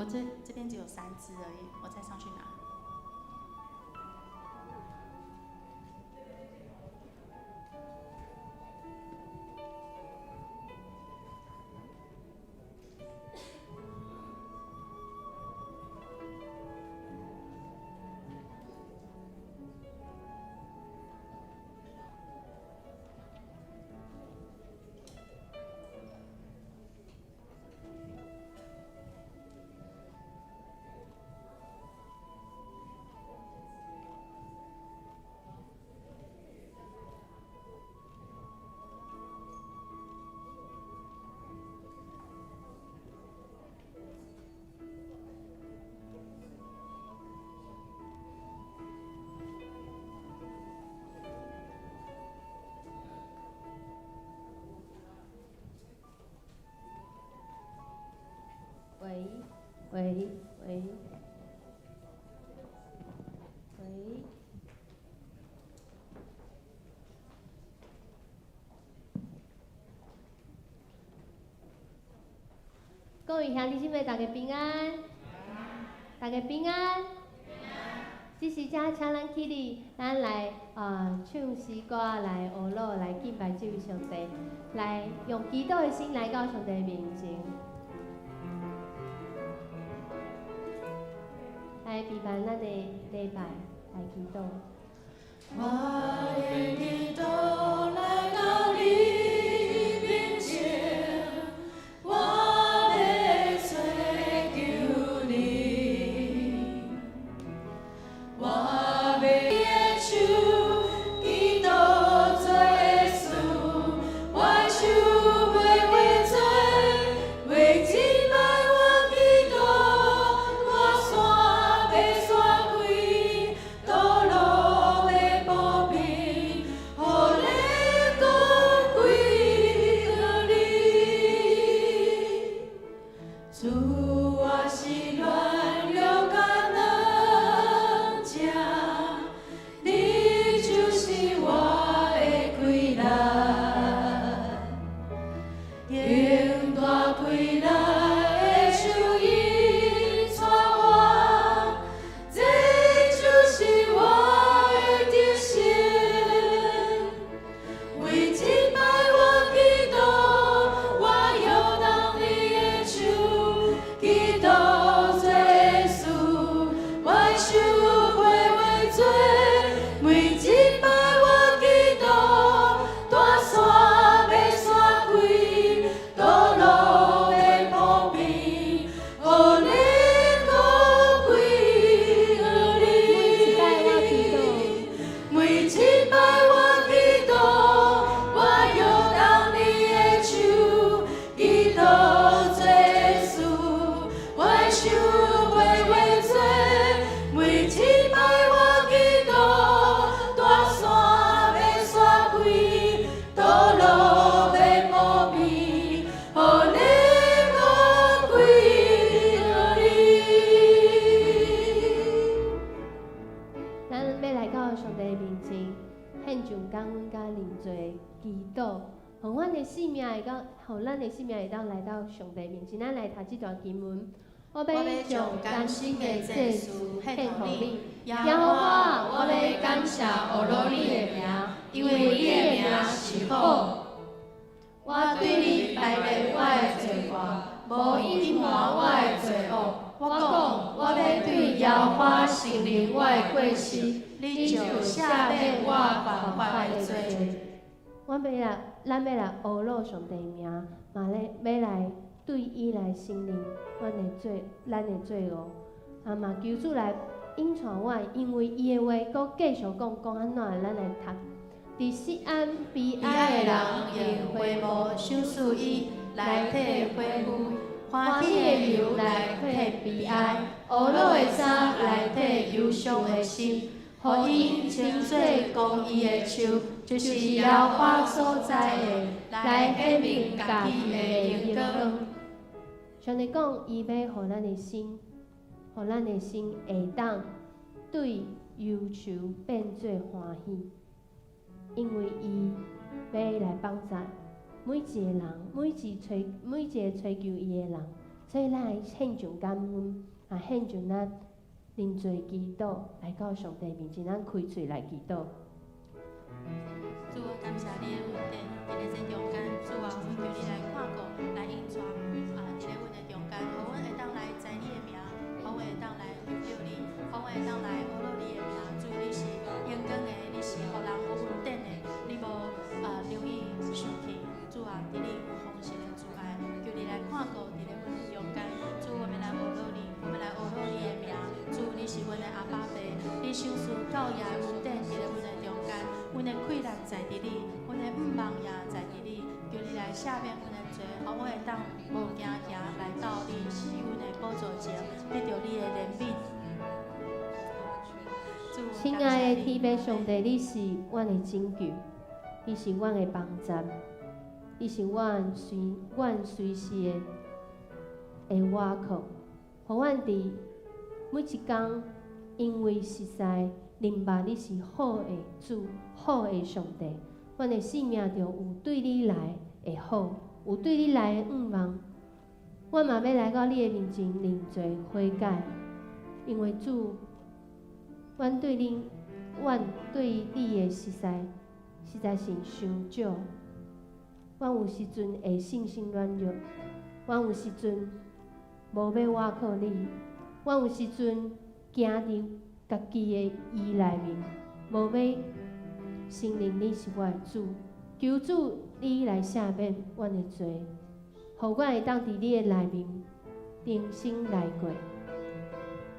我这边只有3支而已，我再上去拿。喂喂喂喂，各位兄弟姊妹，大家平安，大家平安。这时才请咱起立，咱来唱诗歌，来学乐，来敬拜这位上帝，来用祈祷的心来到上帝面前。来陪伴咱的礼拜，来祈祷。我的祈祷来到你面前，我要追求你，我要你的手祈祷做耶稣，我的手会为做，为敬拜我祈祷，大山要山开，道路要保平，予你讲归你。主，我是软弱甲软弱，你就是我的归来，应大开来的手引带我，这就是我的得胜。为敬拜我祈祷，我摇动你的手，祈祷做耶稣，我的手会为做，为敬拜我祈祷，大山要山开，道路要保平，予你讲归你。每敬拜我祈祷，我摇动你的手，祈祷做耶稣，我的手会为做，每敬拜我祈祷，大山要山开，道路要保平，予你讲归你。咱要来到上帝的面前，献上感恩甲认罪祈祷，互咱的性命会当，互咱的性命会当来到上帝面前。咱来读这段经文。我要将甘心的祭祀献互你，耶和华，我要感谢学罗你的名，因为你的名是好。我对你摆列我的罪过，无隐瞒我的罪恶。我讲，我要对耶和华承认我的过失，你就赦免我犯法的罪。咱要来学罗上帝名，嘛要来对伊来承认咱的罪恶，嘛求主来引传我，因为伊的话，搁继续讲安怎的，咱来读。伫失安悲哀的人，用花幕赏赐伊，来替恢复；欢喜的油来替悲哀，懊恼的衫来替忧伤的心。互因清做公义的手，就是耶和华所在的，来显明家己的荣光。上帝讲，伊要互咱的心，互咱的心会当对忧愁变做欢喜，因为伊要来帮助每一个人，每一个追求伊的人，所以咱来献上感恩，啊，献上咱认罪祈祷，来到上帝面前，咱开嘴来祈祷。主啊，感谢你的恩典，伫咧这中间，主啊，我求你来看顾，来引带伫咧阮的中间，互阮会当来知你的名，互阮会当来求着你，互阮会当来学了你的名。主，你是永远的，你是互人有恩典的，你无留意生气。主啊，伫你有丰盛的慈爱，求你来看顾伫咧阮的中间。主，我们来学了你，我们来学了你的名。主，你是阮的阿爸爸，你赏赐教育恩典伫咧阮的中间。阮的困难在伫你，阮的毋茫也在伫你，求你来赦免阮的罪，互我会当无惊惊来到你是阮的宝座前，得到你的怜悯。亲爱的天父上帝，你是阮的拯救，你是阮的帮站，你是阮随时的倚靠，互阮伫每一天，因为实在明白你是好的主。好的上帝，阮的性命就有对你来的好，有对你来的愿望。阮嘛要来到你的面前认罪悔改，因为主，阮对你的实在是伤少。阮有时阵会信心软弱，阮有时阵无要倚靠你，阮有时阵行伫家己的意内面，无要承认你是我的主，求主你来赦免阮的罪，互阮会当伫你的内面重新来过。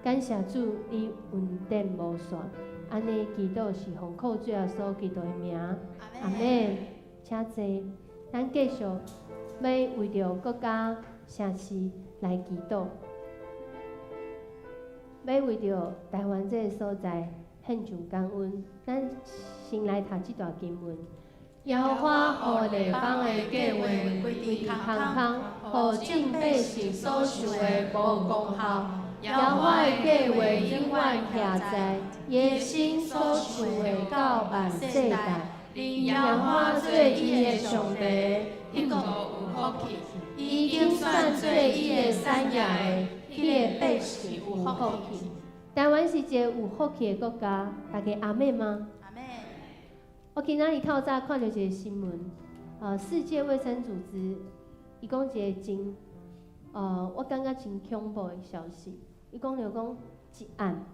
感谢主，你恩典无限。安尼祈祷是奉靠主耶稣基督的名，阿门。请坐，咱继续要为着国家城市来祈祷，要为着台湾这个所在献上感恩。咱先来读这段经文。耶和华互地方的计划规定康康，互众百姓所受的无功效。耶和华的计划永远徛在耶心所受的到万世代。耶和华做伊的上帝，伊个有福气。伊经算做伊的产业的，伊的百姓有福气。台湾是一个有福气的国家，大家阿妹吗？阿妹。我今仔日透早看到一个新闻，世界卫生组织，伊讲一个真，我感觉真恐怖的消息。伊讲一案，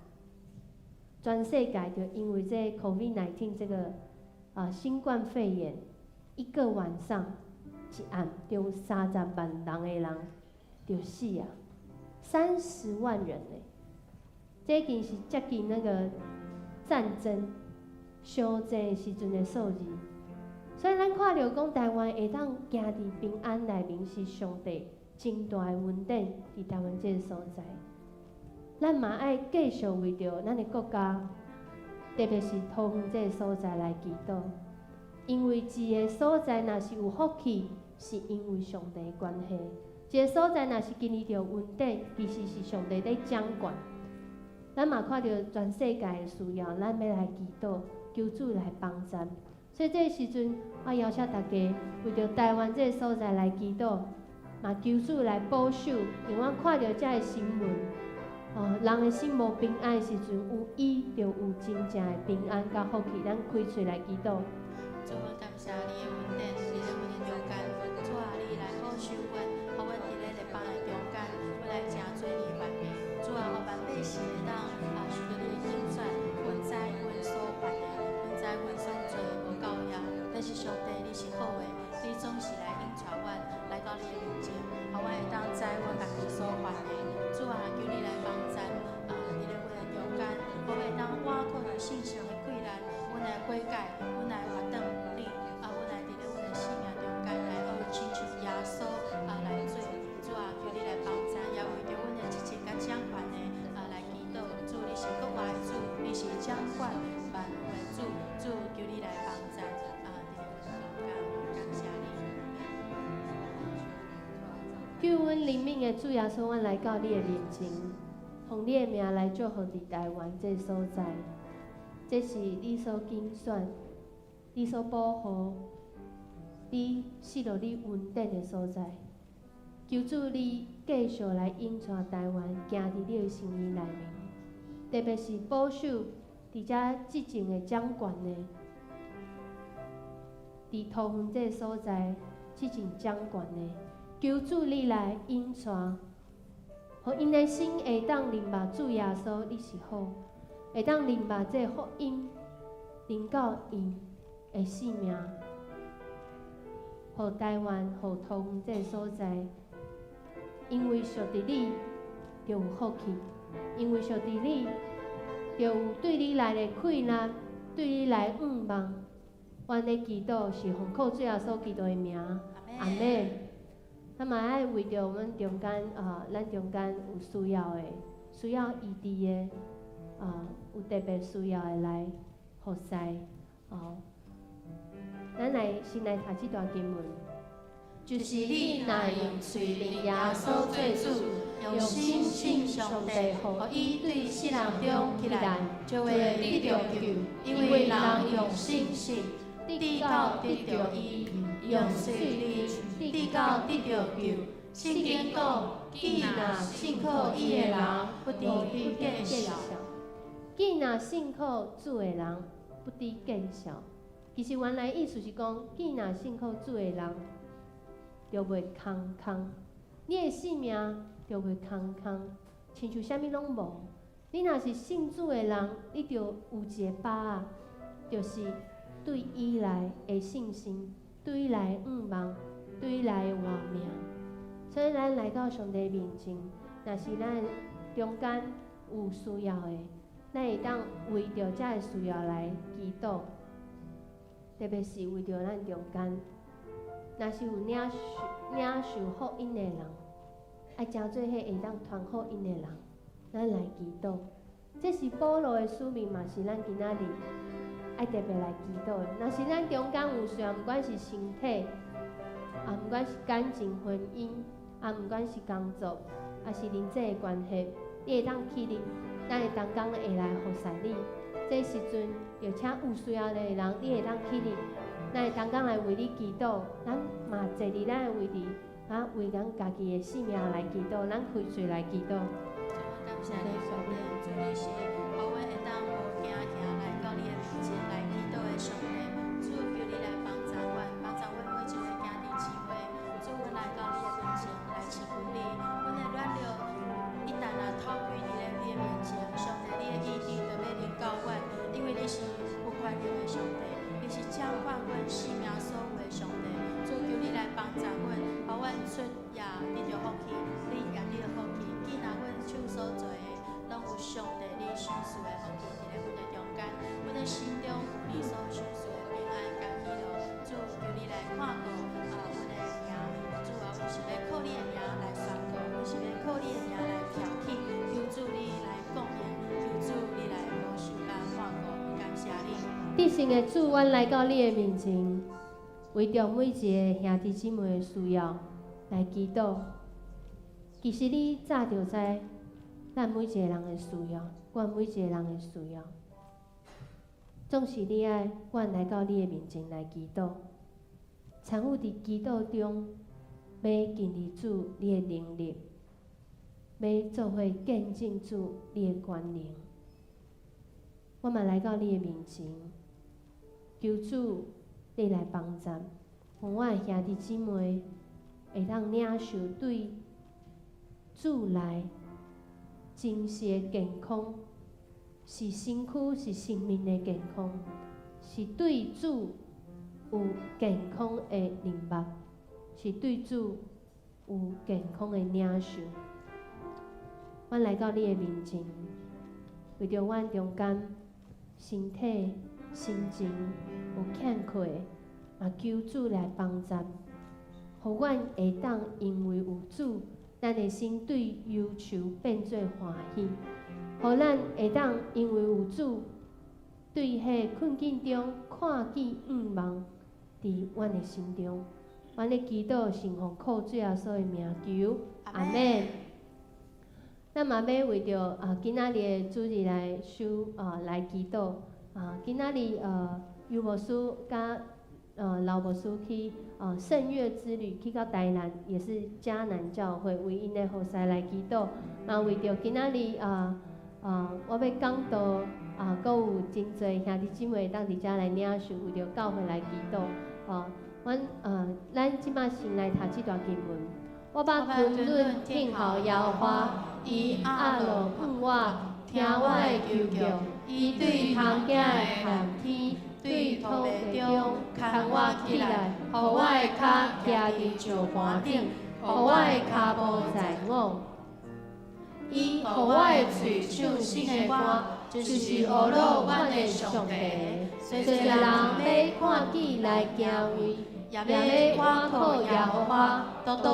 全世界就因为这 COVID-19 这个新冠肺炎，一个晚上一案，就30万人的人就死啊，30万人呢。这已经是接近那个战争相争时阵的数字，所以咱看到讲台湾会当行伫平安内面是上帝真大的恩典伫台湾这个所在，咱嘛爱继续为着咱的国家，特别是桃园这个所在来祈祷，因为一个所在若是有福气，是因为上帝的关系；一个所在若是经历着恩典，其实是上帝在掌管。咱嘛看到全世界的需要，咱要来祈祷，求主来帮助。所以这个时阵，我邀请大家为着台湾这个所在来祈祷，嘛求主来保守。因为我看到这个新闻，人的心无平安的时阵，有伊就有真正的平安甲福气。咱开嘴来祈祷。主，我感谢你的恩典，伫咧阮的中间。主啊，你来保守阮，互阮伫咧列邦的中间，阮来正做你的万民。主啊，互万百姓会当受到你的应选，阮知阮所犯的，阮知阮所做的无够样。但是上帝你是好的，你总是来引带阮来到你的面前，互阮会当知阮家己所犯的。主啊，求你来帮助，伫咧阮的中间，互会当倚靠着信心的困难，阮来悔改，阮来活等你，阮来伫咧阮的生命中间来学亲像耶稣来做。主啊，求你来帮助，也为着阮的一切甲掌权的来祈祷。主，你是国外的主，你是掌管万有的主。主，求你来帮助，伫咧阮的中间，感谢你。救阮灵命的主耶稣，阮来到你的面前，奉你的名来祝福伫台湾这所在。这是你所拣选、你所保护、你赐落你恩典的所在。求主你继续来引带台湾行伫你的心意内面，特别是保守伫遮执政的掌权的，伫桃园这个所在执政掌权的，求主你来引带，互因的心会当明白主耶稣你是好，会当明白这福音临到因的性命，互台湾、互桃园这个所在。因为属伫你，就有福气；因为属伫你，就有对你来的困难，对你来仰望。阮的祈祷是奉靠主耶稣基督的名，阿门。咱嘛爱为着我们中间咱中间有需要的、需要医治的，有特别需要的来服侍。咱先来读这段经文。就是你若用嘴认耶稣做主，用心信上帝，互伊对世人中起来，就会得到救。因为人用心信，得到得到伊；用嘴认，得到得到救。圣经讲，既若信靠伊的人，不知见笑。既若信靠主的人，不知见笑。其实原来意思是讲，既若信靠主的人，就袂空空，你的性命就袂空空，亲像啥物拢无。你若是信主的人，你就有一个把握，就是对伊来的信心，对伊来的仰望，对伊来的活命。所以咱来到上帝面前，若是咱中间有需要的，咱会当为着遮个需要来祈祷，特别是为着咱中间。若是有领受福音的人，爱真做迄会当传福音的人，咱来祈祷。这是保罗的使命，嘛是咱今仔日爱特别来祈祷的。若是咱中间有需要，毋管是身体，毋管是感情、婚姻，毋管是工作，是人际的关系，你会当起立，咱会当讲会来服侍你。这时阵，就请有需要的人，你会当起立。咱会当来为你祈祷，咱嘛坐伫咱的位置，为咱家己的性命来祈祷，咱开嘴来祈祷。感谢你，上帝，主你是，互阮会当无惊惊来到你的面前来祈祷的上帝。主求你来帮助阮，帮助阮每一个兄弟姊妹。主，阮来到你的面前来祈求你，阮的软弱一旦透开你的面前，上帝，你的意志就要临到阮，因为你是有权力的上帝。你是掌管阮生命所有的上帝，主求你来帮助阮，互阮出也得着福气，你也得着福气。既然阮手所做的，拢有上帝你赏赐的福气伫咧阮的中间，阮的心中有你所赏赐的平安甲喜乐。主求你来看顾阮的名，主啊，阮是要靠你的名来宣告，阮是要靠你的名来挑起，求主你来供应，求主你来保守甲看顾，感谢你。得胜的主，阮来到你的面前，为着每一个兄弟姊妹的需要来祈祷。其实你早就知，咱每一个人的需要，阮每一个人的需要，总是你爱阮来到你的面前来祈祷。参与伫祈祷中，要经历主你的能力，要做伙见证主你的权能。我嘛来到你的面前。求主，你来帮助，互我的兄弟姊妹会当领受对主来真实的健康，是身躯是生命的健康，是对主有健康的明白，是对主有健康的领受。我来到你的面前，为着阮中间身体、心情有欠缺的，嘛求主来帮助，互阮会当因为有主，咱的心对忧愁变做欢喜；互咱会当因为有主，对迄困境中看见盼望伫阮的心中。阮的祈祷是奉靠主耶稣的名求，阿门。咱嘛要为着今仔日的主日来来祈祷。今仔日尤牧师甲老牧师去圣乐之旅去到台南，也是迦南教会为因的后代来祈祷。嘛为着今仔日我要讲道阁有真侪兄弟姊妹当伫遮来领受，为着教会来祈祷。咱即摆先来读这段经文。我把昆仑听候耶和华，伊阿罗向我，听我的求救，伊对头囝的寒天，对土地中牵我起来，互我的脚徛伫石盘顶，互我的骹步在我。伊互我的喙唱新的歌，就是俄罗阮的上帝。虽然人要看起来行为，也要我靠耶和华，独我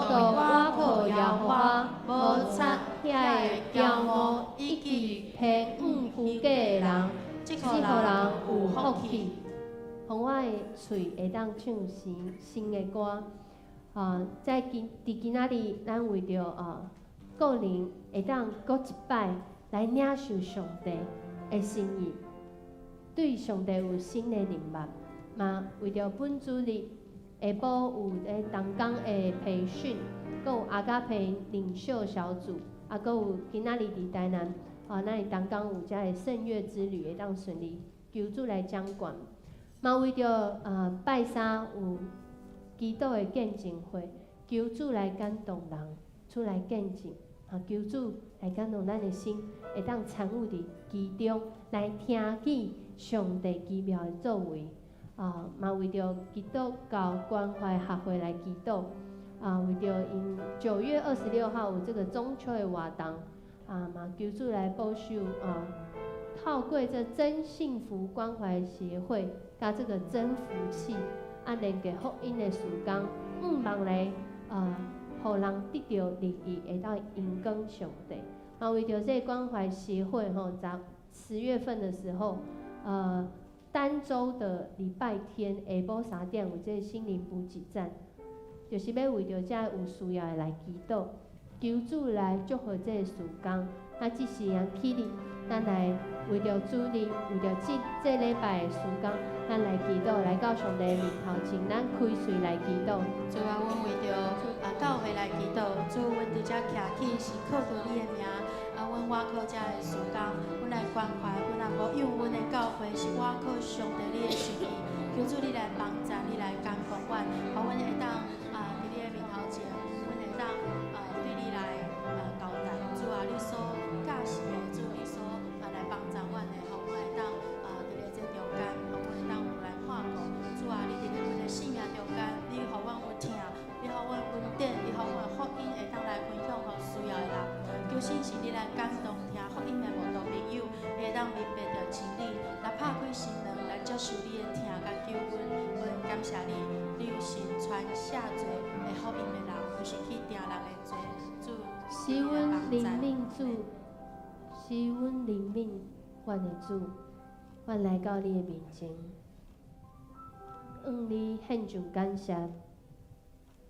靠耶和华，无插遐个骄傲以及偏误虚假的人，即互人有福气。互我的喙会当唱新的歌。在今仔日，咱为着个人会当搁一摆来领受上帝的心意，对上帝有新的认识，嘛为着本主日下晡有咧同工的培训，阁有阿加培领袖小组，阁有今仔日伫台南，咱伫同工有遮的圣乐之旅会当顺利，求主来掌管。嘛为着拜三有祈祷的见证会，求主来感动人，出来见证。求主来感动咱的心，会当参与伫其中，来听见上帝奇妙的作为。嘛为着基督教关怀协会来祈祷。为着因9月26号有这个中秋的活动，嘛求主来保守。透过这真幸福关怀协会，甲这个真福气，连接福音的事工，望来互人得到利益，会当荣光上帝。为着这关怀协会在10月份的时候，单周的礼拜天下晡3点有这个心灵补给站，就是要为着遮有需要的来祈祷，求主来祝福这个事工。即时人起立，咱来为着主日，为着这礼拜的事工，咱来祈祷，来到上帝的面头前，咱开嘴来祈祷。主啊，阮为着教会来祈祷，主，阮伫遮徛起是靠着你的名，阮倚靠遮的事工，阮来关怀，阮也无用阮的教会是倚靠上帝你的心意，求主你来帮助，你来感动阮，互阮会当伫你的面头前，阮会当对你来交代。主啊，你所教示的，主你所来帮助阮的，互阮会当伫咧这中间，互阮会当有来看顾。主啊，你伫咧阮的信仰中间，你互阮有听，你互阮恩典，你互阮福音会当来分享互需要的人。求神是你来感动听福音的无道朋友，会当明白着真理，来拍开心门，来接受你的听甲救恩。阮感谢你，你有神传下罪的福音的人，就是去定人的罪。主，是阮灵命主，是阮灵命阮的主，阮来到你的面前，你献上感谢，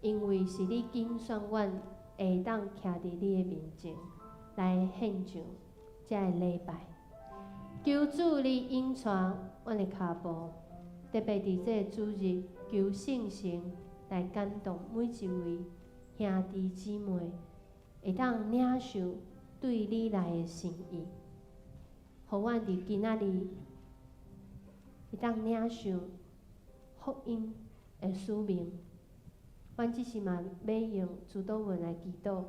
因为是你拣选阮会当徛伫你的面前来献上这个礼拜。求主你引带阮的脚步，特别伫这个主日，求圣神来感动每一位兄弟姊妹，会当领受对你来的心意，互阮伫今仔日会当领受福音的使命。阮即时嘛要用主祷文来祈祷。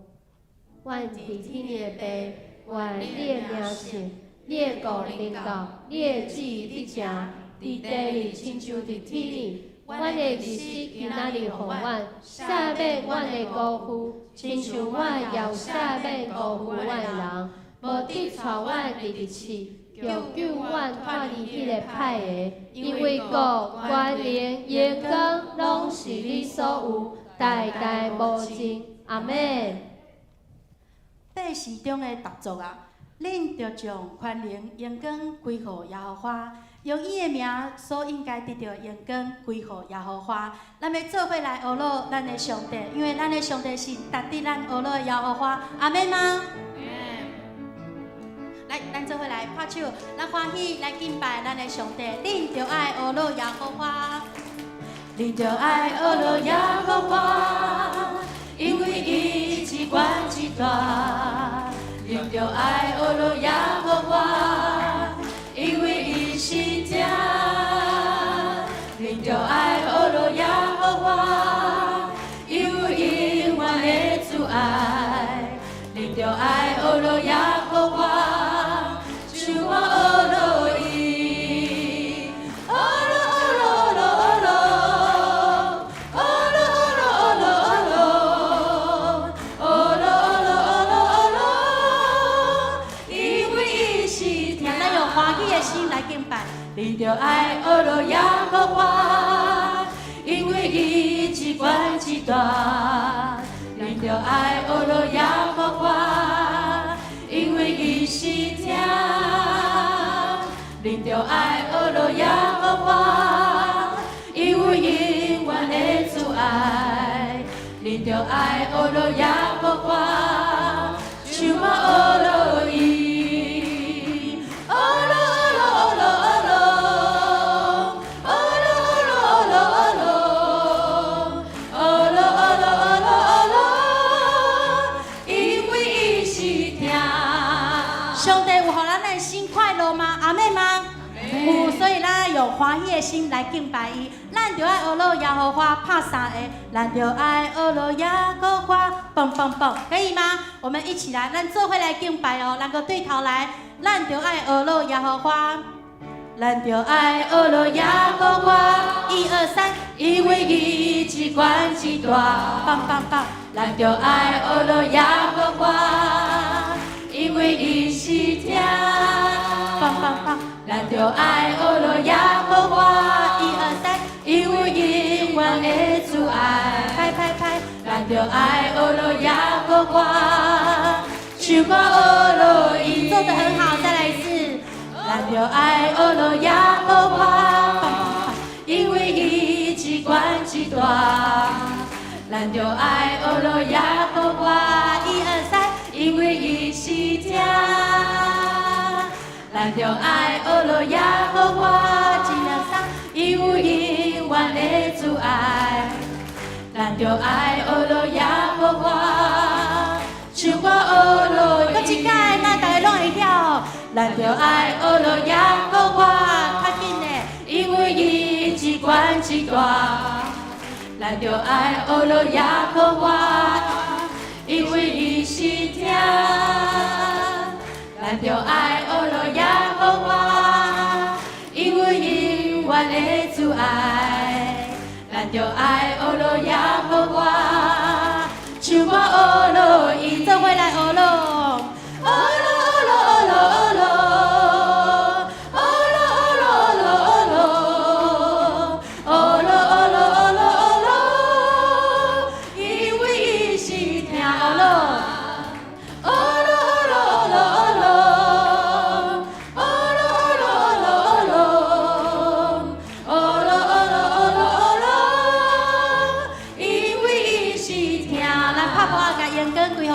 阮伫天的爸，愿你的名圣，你的国临到，你的旨意你成，伫地里亲像伫天里。阮的日子今仔日互阮，赦免阮的辜负，亲像阮也有赦免辜负阮的人，无得带阮入地狱，救阮脱离迄个歹个，因为国、权力、荣光，拢是你所有，代代无尽。阿们。八时中的达族啊，恁着将权能、荣光归乎耶和华，用伊的名所应该得到荣光归乎耶和华。咱要做伙来学乐咱的上帝，因为咱的上帝是值得咱学乐的耶和华。阿们吗？来，咱做伙来拍手，咱欢喜来敬拜咱的上帝。恁着爱学乐耶和华。你着爱学了耶和华，因为伊只管一大。你着爱学了耶和华，因为伊是正。你着爱学了耶和华，因为伊永远的主爱。你着爱学了耶和华，像我学了伊。学了学了学了学了学了学了学了学了学了，因为伊是听。咱用欢喜的心来敬拜。你着爱学了耶和华，因为伊只管一大。你着爱学了耶和华，因为伊是正。你着爱学了耶和华，因为伊永远的主爱。你着爱学了耶和华，像我学了伊。学了学了学了学了学了学了学了学了学了，因为伊是听。上帝有互咱的心快乐吗？阿妹吗？有，所以咱用欢喜的心来敬拜伊。咱着爱学了耶和华，拍三下。咱着爱学了耶和华，蹦蹦蹦，可以吗？我们一起来，咱做伙来敬拜哦。咱个对头来，咱着爱学了耶和华，咱着爱学了耶和华。1、2、3，因为伊只管一大，棒棒棒。咱着爱学了耶和华，因为伊是听，棒棒棒。咱着爱学了耶和华，1、2、3，因为伊永远的主爱。拍拍拍，咱着爱学了耶和华，像我学了伊。做得很好，再来一次。咱着爱学了耶和华，因为伊只管一大。咱着爱学了耶和华，1、2、3，因为伊是正。咱着爱学了耶和华，1、2、3，因为伊永远的主爱。咱着爱学了耶和华，像我学了伊。搁一届，咱大家拢会跳。咱着爱学了耶和华，较紧的，因为伊只管一大。咱着爱学了耶和华，因为伊是听。咱着爱学了耶和华，因为伊永远的主爱。咱着爱学了耶和华，像我学了伊。做伙来学咯，学咯学咯学咯学咯学咯学咯学咯学咯学咯学咯学咯，因为伊是听学咯。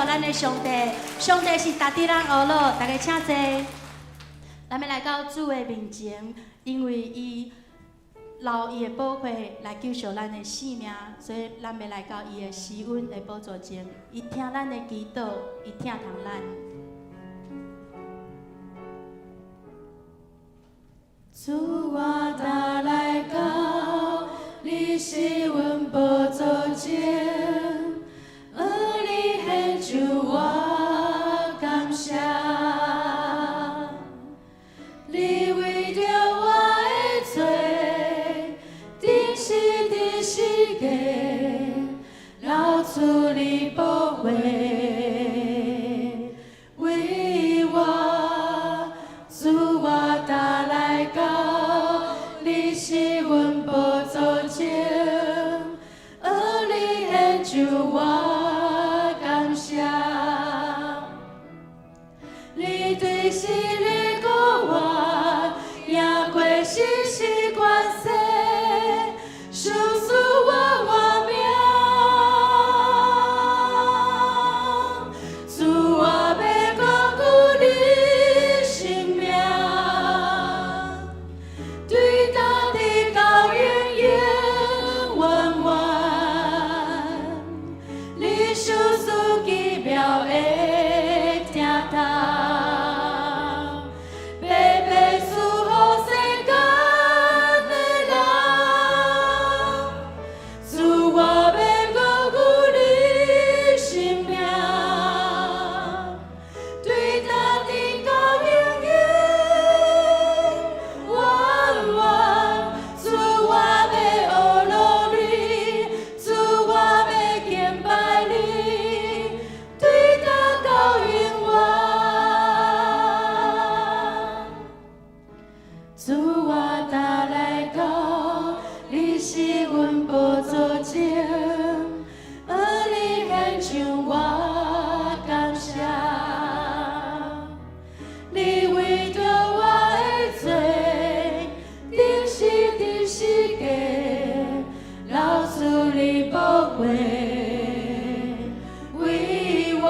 咱的上帝，上帝是值得咱学咯，大家请坐。咱要来到主的面前，因为伊留伊的宝血来救赎咱的性命，所以咱要来到伊的施恩的宝座前，伊听咱的祈祷，伊听从咱。主我打来到，你是阮宝座前。你献上我感谢，你为着我的罪，定时给流出你宝血，为我主我打来到，你是阮宝座前，你献上我。你对心里讲话，赢过世事关系，胜诉我命。受事奇妙的疼痛，白白赐予世间的人，赐我要保护你性命，对他的高永远弯弯，赐我要学努力，赐我要敬拜你，对他高永远，赐我带来到你是阮宝座前，而你献上我感谢，你为着我的罪，定时定时间，老师你宝贵，为我，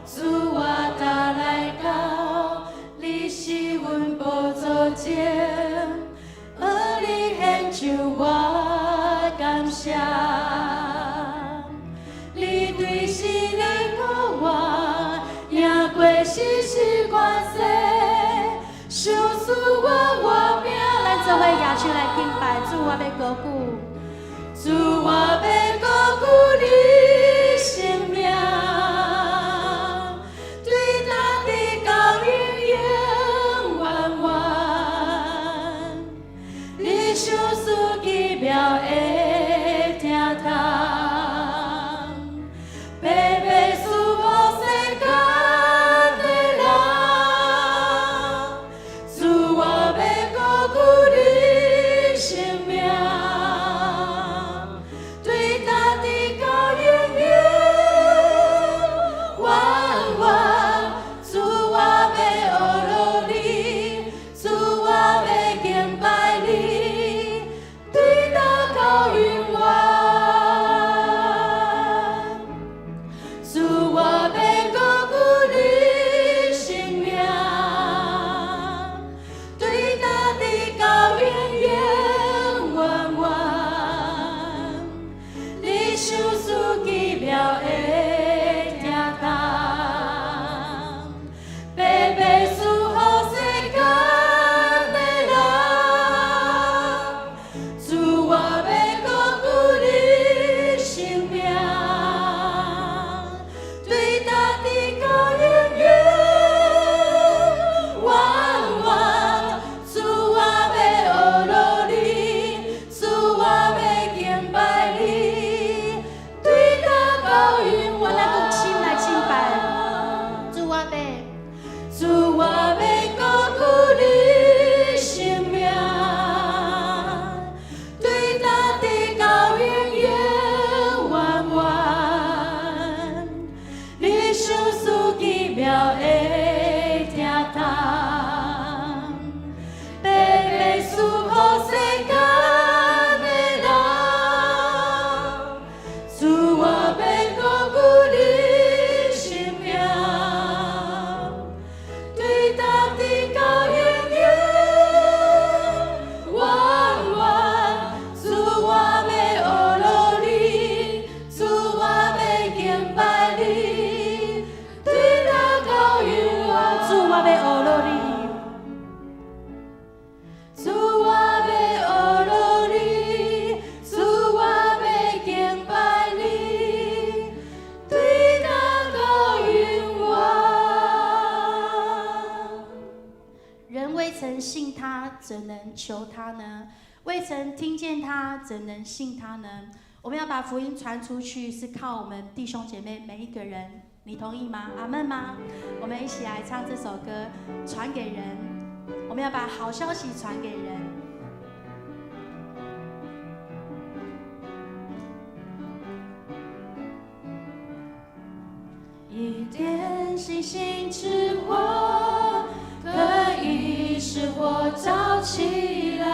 赐我带来到你是阮宝座前，而你献上我感谢，你对是你予我赢过世事关系，想使我活命。咱做伙举手来敬拜，主我要高举，主我要高举你生命，对他的高永远弯弯，你受事奇妙的疼痛，白白赐予世间的人，赐我要高举你生命，对他的高永远弯弯，赐我要学努力，赐我要敬拜你，对他高永远，赐我要高举你生命，对他的高永远弯弯，你受事奇妙的疼痛，白白赐予世间的人，赐我要高举你生命，对他的高永远弯弯，赐我要学努力，赐我要敬拜你，对他高永远。我来用心来敬拜，主我要，主我要高举你生命，对他的高永远弯弯，你受事奇妙的疼痛，白白赐予世间的人，赐我要高举你生命，对他的高永远弯弯，赐我要学努力，赐我要敬拜你，对他高永远，主我要学努力，主我要学努力，主我要敬拜你，对他高永远。人未曾信他，怎能求他呢？未曾听见他，怎能信他呢？我们要把福音传出去，是靠我们弟兄姐妹每一个人，你同意吗？阿们吗？我们一起来唱这首歌，传给人。我们要把好消息传给人。一点星星之火，可以使火照起来，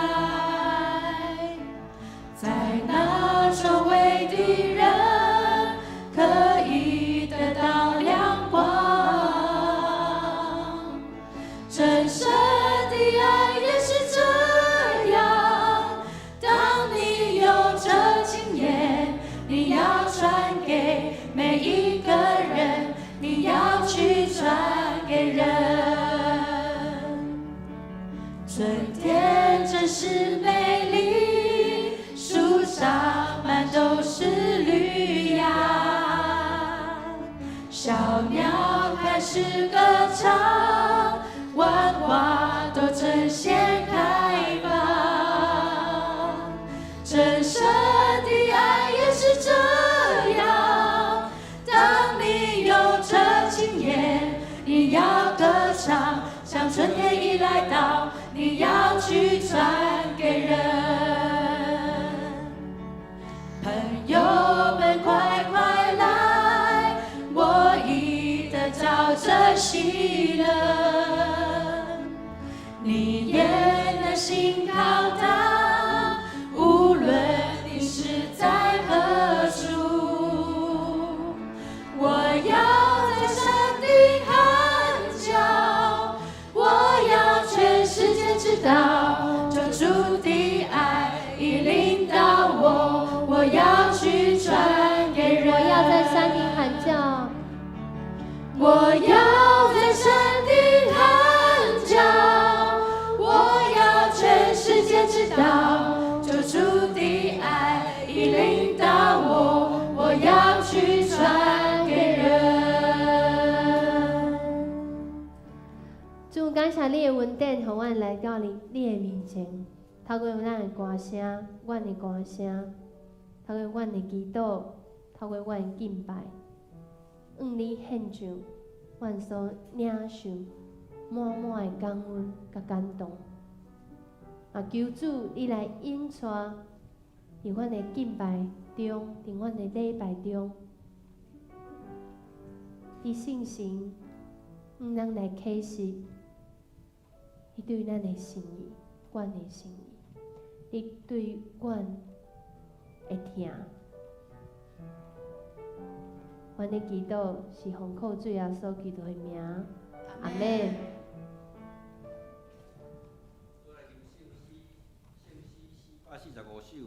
在那周围的人可以得到亮光。真神的爱也是这样，当你有这经验，你要传给每一个人，你要去传给人。春天真是美丽，树上满都是绿芽，小鸟开始歌唱，万花都争先开放。真神的爱也是这样，当你有这经验，你要歌唱，像春天一来到，你要去传给人。朋友们快快来，我已得着这喜乐，你也能心靠他，无论你是在何处。我要在山顶喊叫，我要全世界知道，救主的爱已领导我，我要去传给人。我要在山顶喊叫，我要在山顶喊叫，我要全世界知道，救主的爱已领导我，我要去传给人。主，感谢你的恩典，让阮来到你的面前，透过咱的歌声，阮的歌声，透过阮的祈祷，透过阮的敬拜，向你献上阮所领受满满的感恩甲感动。啊，求主你来引带，伫阮的敬拜中，伫阮的礼拜中，伫信心，咱来启示伊对咱的心意，阮的心意，伊对阮会听。阮的祈祷是奉靠主耶稣基督的名，阿门。845首，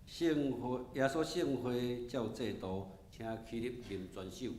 圣会耶稣圣会照制度，请起立并全首。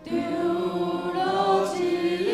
丢了记忆。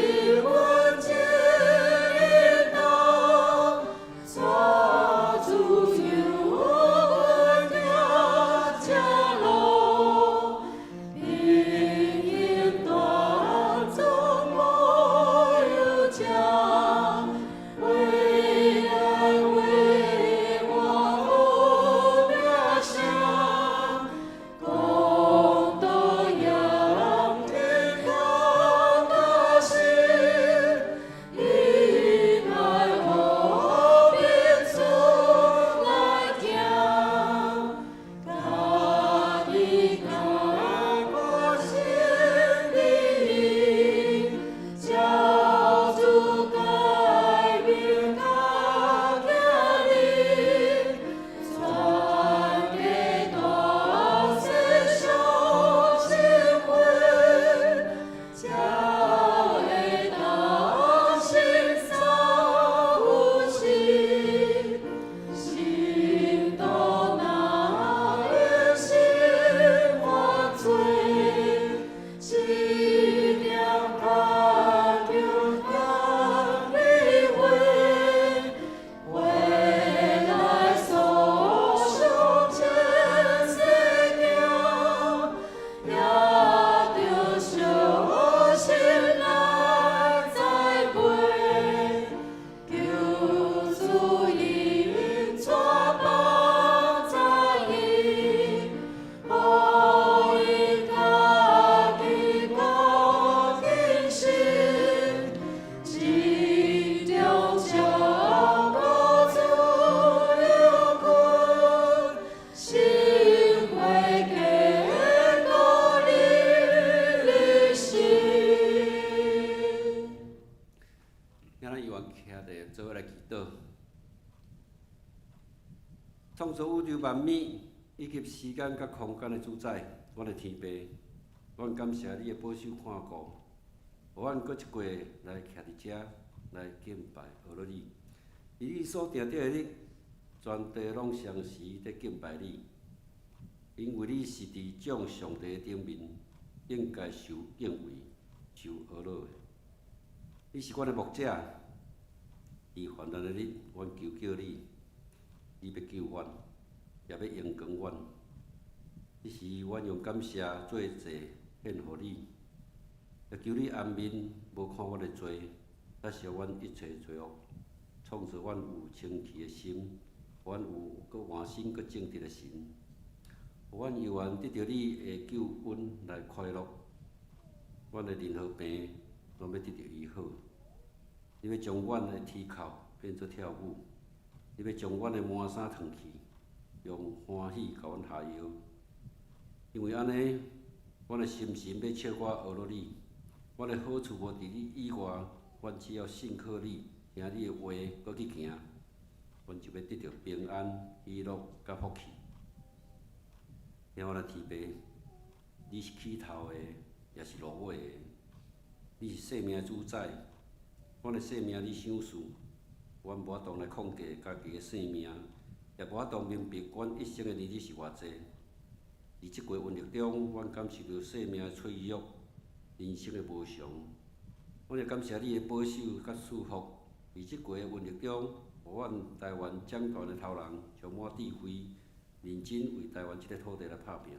地做伙来祈祷。创造宇宙万物以及时间甲空间的主宰，阮的天父，阮感谢你的保守看顾，互阮搁一过来徛伫遮来敬拜学了你。以你所定的日，全地拢相时伫敬拜你，因为你是伫众上帝顶面应该受敬畏、受学了的。你是阮的牧者，伫患难的日，阮求叫你，你要救阮，也要荣光阮。这时，阮用感谢做祭献互你，也求你安眠，无看阮的罪，接受阮一切罪恶，创造阮有清气的心，阮有搁换心搁正直的心，互阮有缘得到你的救恩来快乐。阮的任何病拢要得到医好。你要将阮的啼哭变作跳舞，你要将阮的满衫脱去，用欢喜甲阮下药。因为安尼，阮的心神要笑我学了你，阮的好处无伫你以外，阮只要信靠你，听你的话，搁去行，阮就要得到平安、喜乐甲福气。听阮的天父，你是起头的，也是落尾的，你是生命的主宰。阮的生命你想事，阮无法度来控制家己的生命，也无法度明白阮一生的日子是偌济。伫即过瘟疫中，阮感受到生命的脆弱、人生的无常。阮也感谢你的保守甲祝福。伫即过瘟疫中，互阮台湾蒋团的头人充满智慧，认真为台湾即个土地来拍拼。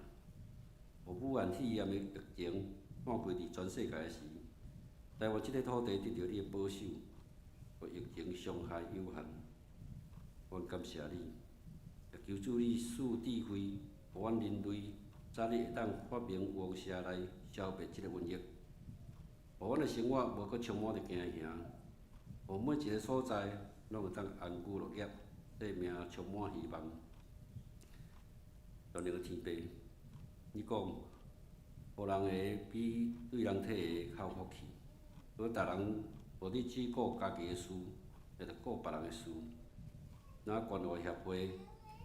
互武汉肺炎的疫情漫过伫全世界的时，台湾即个土地得到你的保守，互疫情伤害有限。阮感谢你，也求主你赐智慧，互阮人类早日会当发明王社来消灭即个瘟疫，互阮的生活无搁充满着惊吓，互每一个所在拢会当安居乐业，生命充满希望。全能的天父，你讲，互人会比对人体会较有福气。而逐人无你只顾家己的事，也着顾别人的事。那关怀协会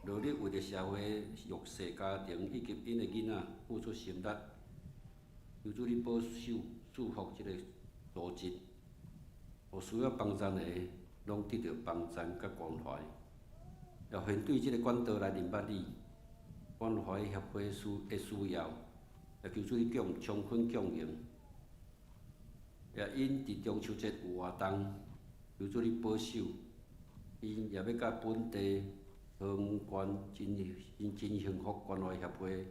努力为着社会弱势家庭以及因的囡仔付出心力，求主你保守祝福即个组织，互需要帮衬的拢得到帮衬甲关怀，也反对即个管道来明白你关怀协会的需要，也求主你充分供应。也因伫中秋节有活动，求主你保守，因也要甲本地桃园真幸福关怀协会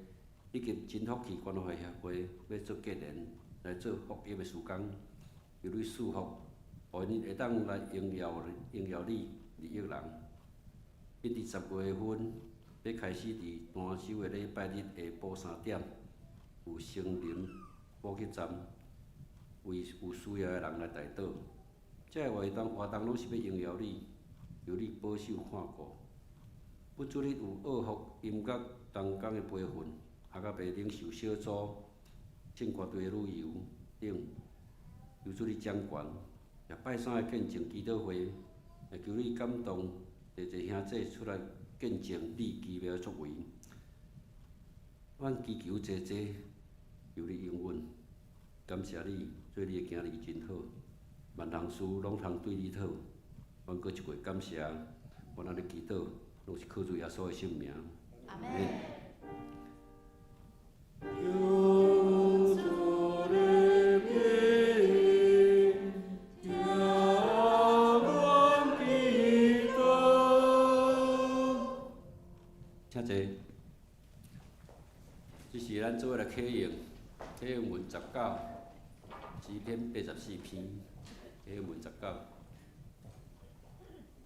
以及真福气关怀协会要做结连，来做福音的事工。求你祝福，互因会当来荣耀你利益人。因伫10月份要开始伫单守的礼拜日下晡3点，有成人补给站。为有需要的人来代祷，这个活动拢是要荣耀你，由你保守看顾。不主你有恶福音乐同工的培训，也甲袂领袖小组、正乐队旅游等，求主你掌权。也拜三的见证祈祷会，也求你感动侪兄弟出来见证你奇妙的作为。阮祈求侪，求你应允。感谢你，做你的囝儿真好，万行事拢通对你好。阮搁一回感谢，阮安尼祈祷，拢是靠主耶稣的圣名。阿门。请坐，这是咱做伙来启用，启用文19。诗篇84篇，启文19。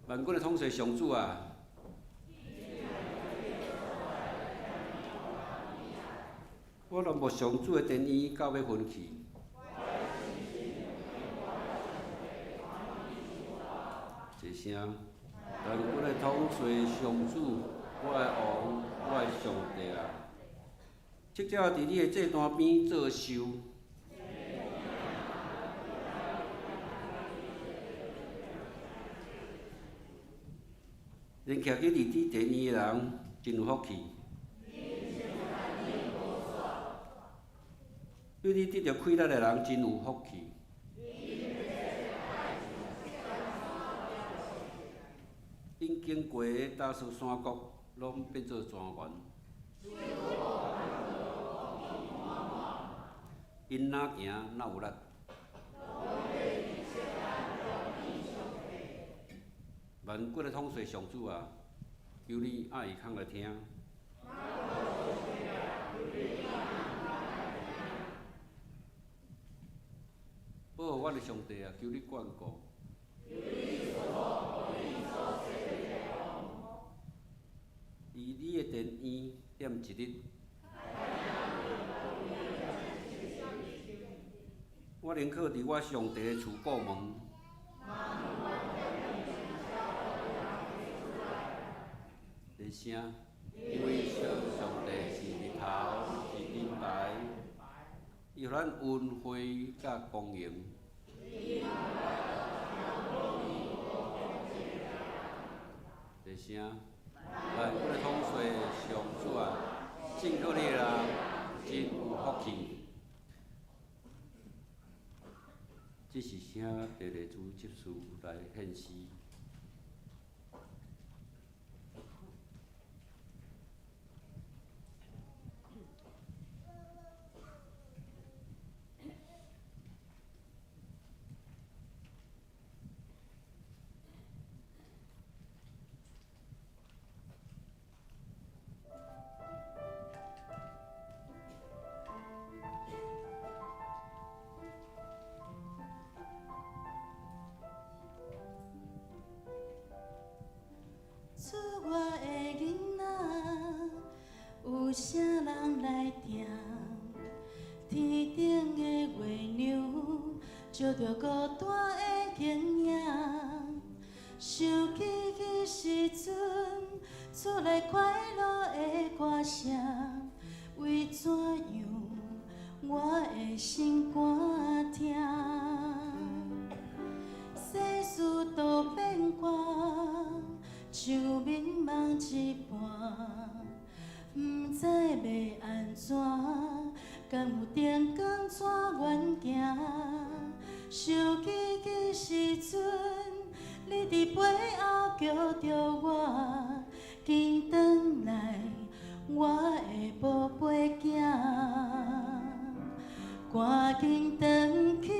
万军的统帅上主啊，我若无上主的殿院，到要分去。一声，万军的统帅上主，我的王，我的上帝啊，七只伫你的祭坛边做寿。恁徛去日子第2个人真有福气，对你得到快乐的人真有福气。因经过的大树山谷，拢变做泉源。因哪行哪有力。万国的统帅上主啊，求你爱伊空来听。保护我的上帝啊，求你眷顾。以你的殿院点一日。我宁可伫我上帝的厝过门。日声，因为小上帝是日头，是金牌，伊予咱恩惠甲光荣。日声，万国的统帅上主啊，信靠你的人真有福气。这是请地理组执事来献诗。厝外的囡仔，有啥人来听？天顶的月亮，照着孤单的形影。想起迄时阵，出来快乐的歌声，为怎样我的心肝疼？世事都变卦。像迷茫一半，毋知要安怎，敢有灯光怎远行？想起迄时阵，你伫背后叫着我，紧转来，我的宝贝囝，赶紧转去，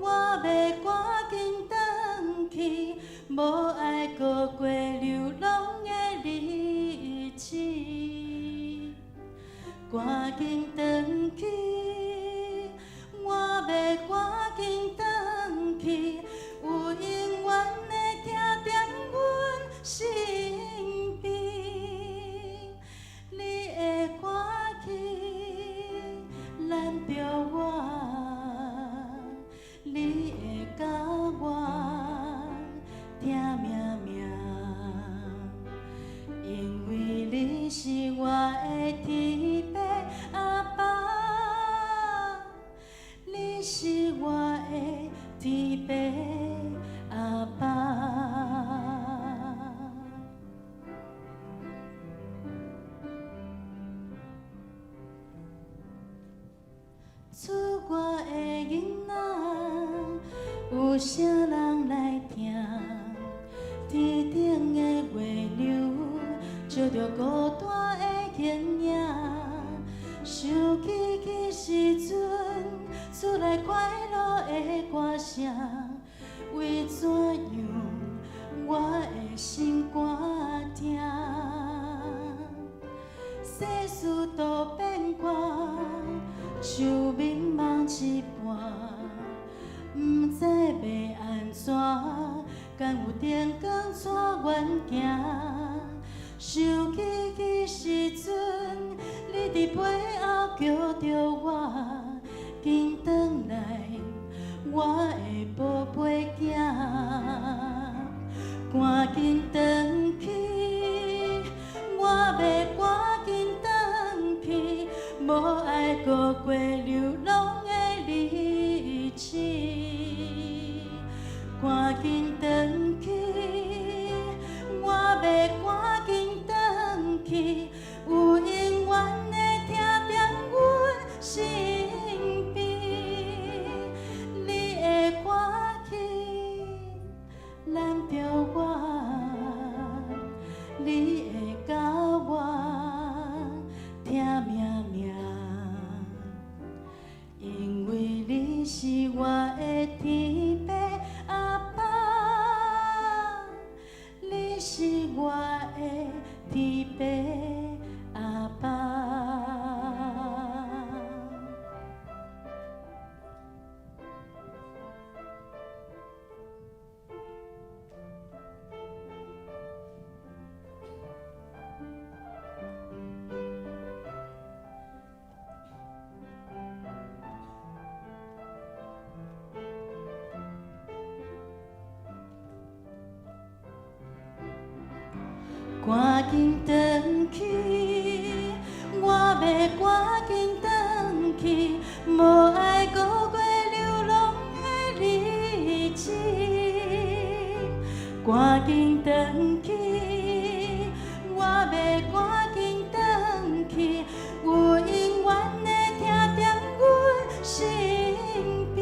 我要赶紧转去。无爱过过流浪的日子，赶紧转去，我要赶紧转去，有永远的听在阮身边。你会赶去拦着我，你会甲我。听命命，因为你是我的天父阿爸，你是我的天父阿爸。厝外的囡仔，有啥人来听？天顶的月亮，照着孤单的形影。想起迄时阵，出来快乐的歌声，为怎样我的心肝疼？世事都变卦，像迷茫一半，毋知要安怎。敢有灯光怎远行？想起迄时阵，你伫背后叫着我，紧转来，我的宝贝囝，赶紧转去，我要赶紧转去，无爱过过流浪的日子。赶紧转去，是我的天父阿爸，你是我的天父阿爸。赶紧转去，我要赶紧转去，无爱过流浪的日子。赶紧转去，我要赶紧转去，有永远的听在阮身边。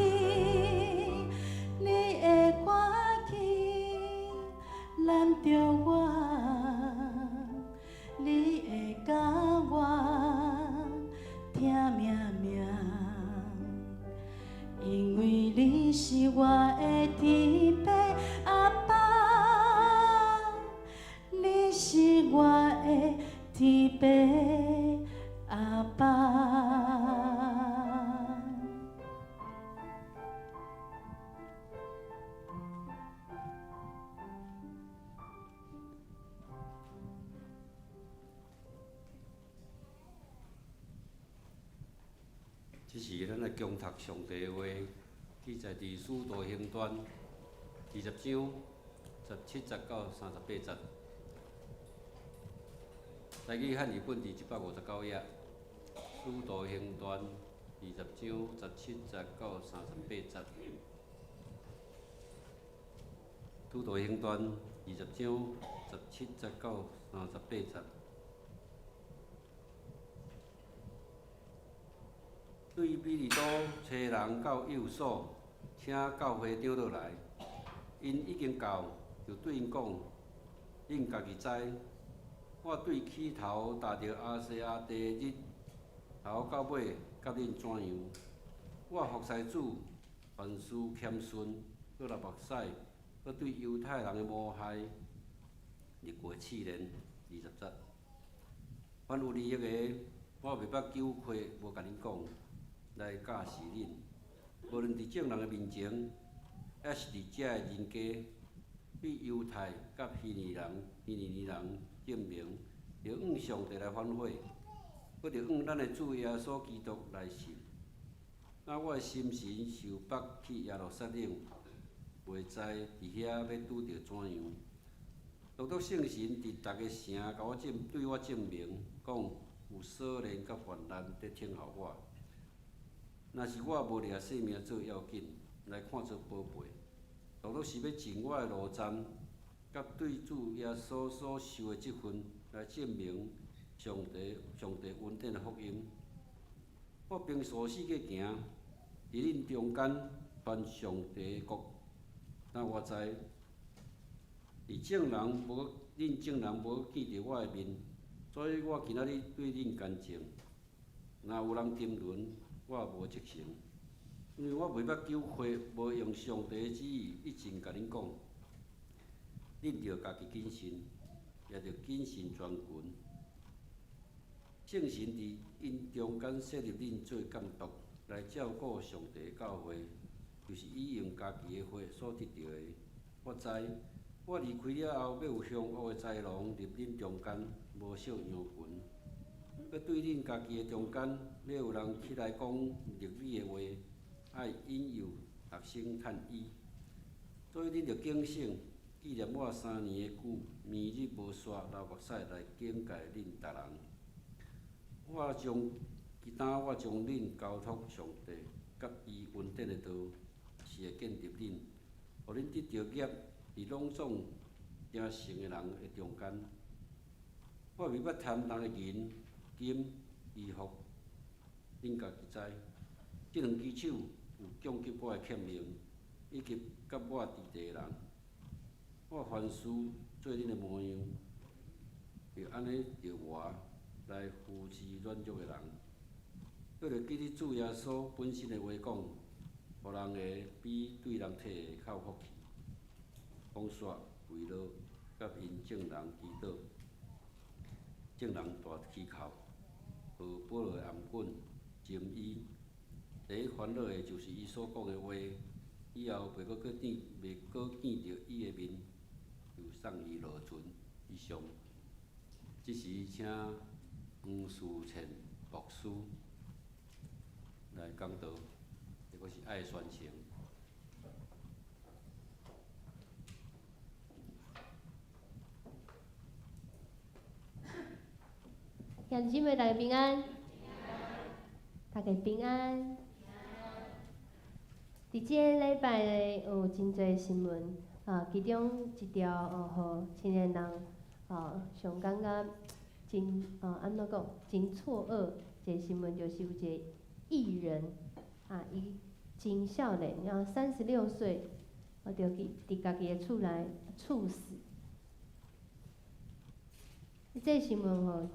你会赶紧拦着我？你会甲我听命命，因为你是我的天父阿爸，你是我的天父阿爸。这是咱来恭读上帝的话，记载伫《使徒行传》20章17节到38节。台语汉语本第159页，《使徒行传》20章17节到38节。《使徒行传》20章17节到38节。对比利多找人到幼所，请教会长落来。因已经到，就对因讲：恁家己知，我对起头踏着亚细亚第一日，头到尾甲恁怎样？我服侍主，凡事谦顺，搁流目屎，搁对犹太人的无害，日过试炼20节。凡有利益的，我袂捌纠亏，无甲恁讲。来教示恁，无论伫众人的面前，还是伫遮的人家，对犹太甲希尼人证明，着向上帝来反悔，搁着向咱的主耶稣基督来信。那我的心神受北去耶路撒冷，袂知伫遐要拄着怎样。独独圣神伫逐个城甲我对我证明，讲有少年甲患难在听候我。若是我无掠性命做要紧，来看做宝贝，独独是要尽我的路站，甲对主耶稣所受的即份，来证明上帝恩典的福音。我平素世界行，伫恁中间传上帝的国。但我知，伫众人无恁众人无见着我的面，所以我今仔日对恁干净。若有人沉沦，我也无责成，因为我袂捌纠会，无用上帝的旨意，一直甲恁讲，恁着家己谨慎，也着谨慎全群。圣神伫因中间设立恁做监督，来照顾上帝的教会，就是以用家己的血所得到的。我知，我离开了后，要有凶恶的豺狼入恁中间，无惜羊群。搁对恁家己的中间，要有人起来讲逆理的话，爱引诱学生趁伊。所以恁着警醒，纪念我3年的久，暝日无煞，流目屎来警戒恁逐人。我将恁交托上帝，甲伊恩典的道，是会建立恁，互恁得着业，伫拢总正诚的人的中间。我袂捌贪人的银、金、衣服，恁家己知。即两只手有攻击我的欠命，以及甲我伫地人。我凡事做恁的模样，就安尼着活来扶持软弱的人。搁着记你主耶稣本身的话讲：互人会比对人体会较有福气。讲煞围绕甲因众人祈祷，众人大祈求，和保罗的颔棍情伊。第一烦恼的就是伊所讲的话，以后袂阁见着伊的面，就送伊落船以上。即时请黄树倩牧师来讲道，这个是爱宣称。兄弟姊妹，大家平安，大家平安。伫即个礼拜有真侪新闻，其中一条互青年人上感觉真安怎讲，真错愕。一个新闻就是有一个艺人伊真少年，然后36岁，就伫家己的厝内猝死。这个新闻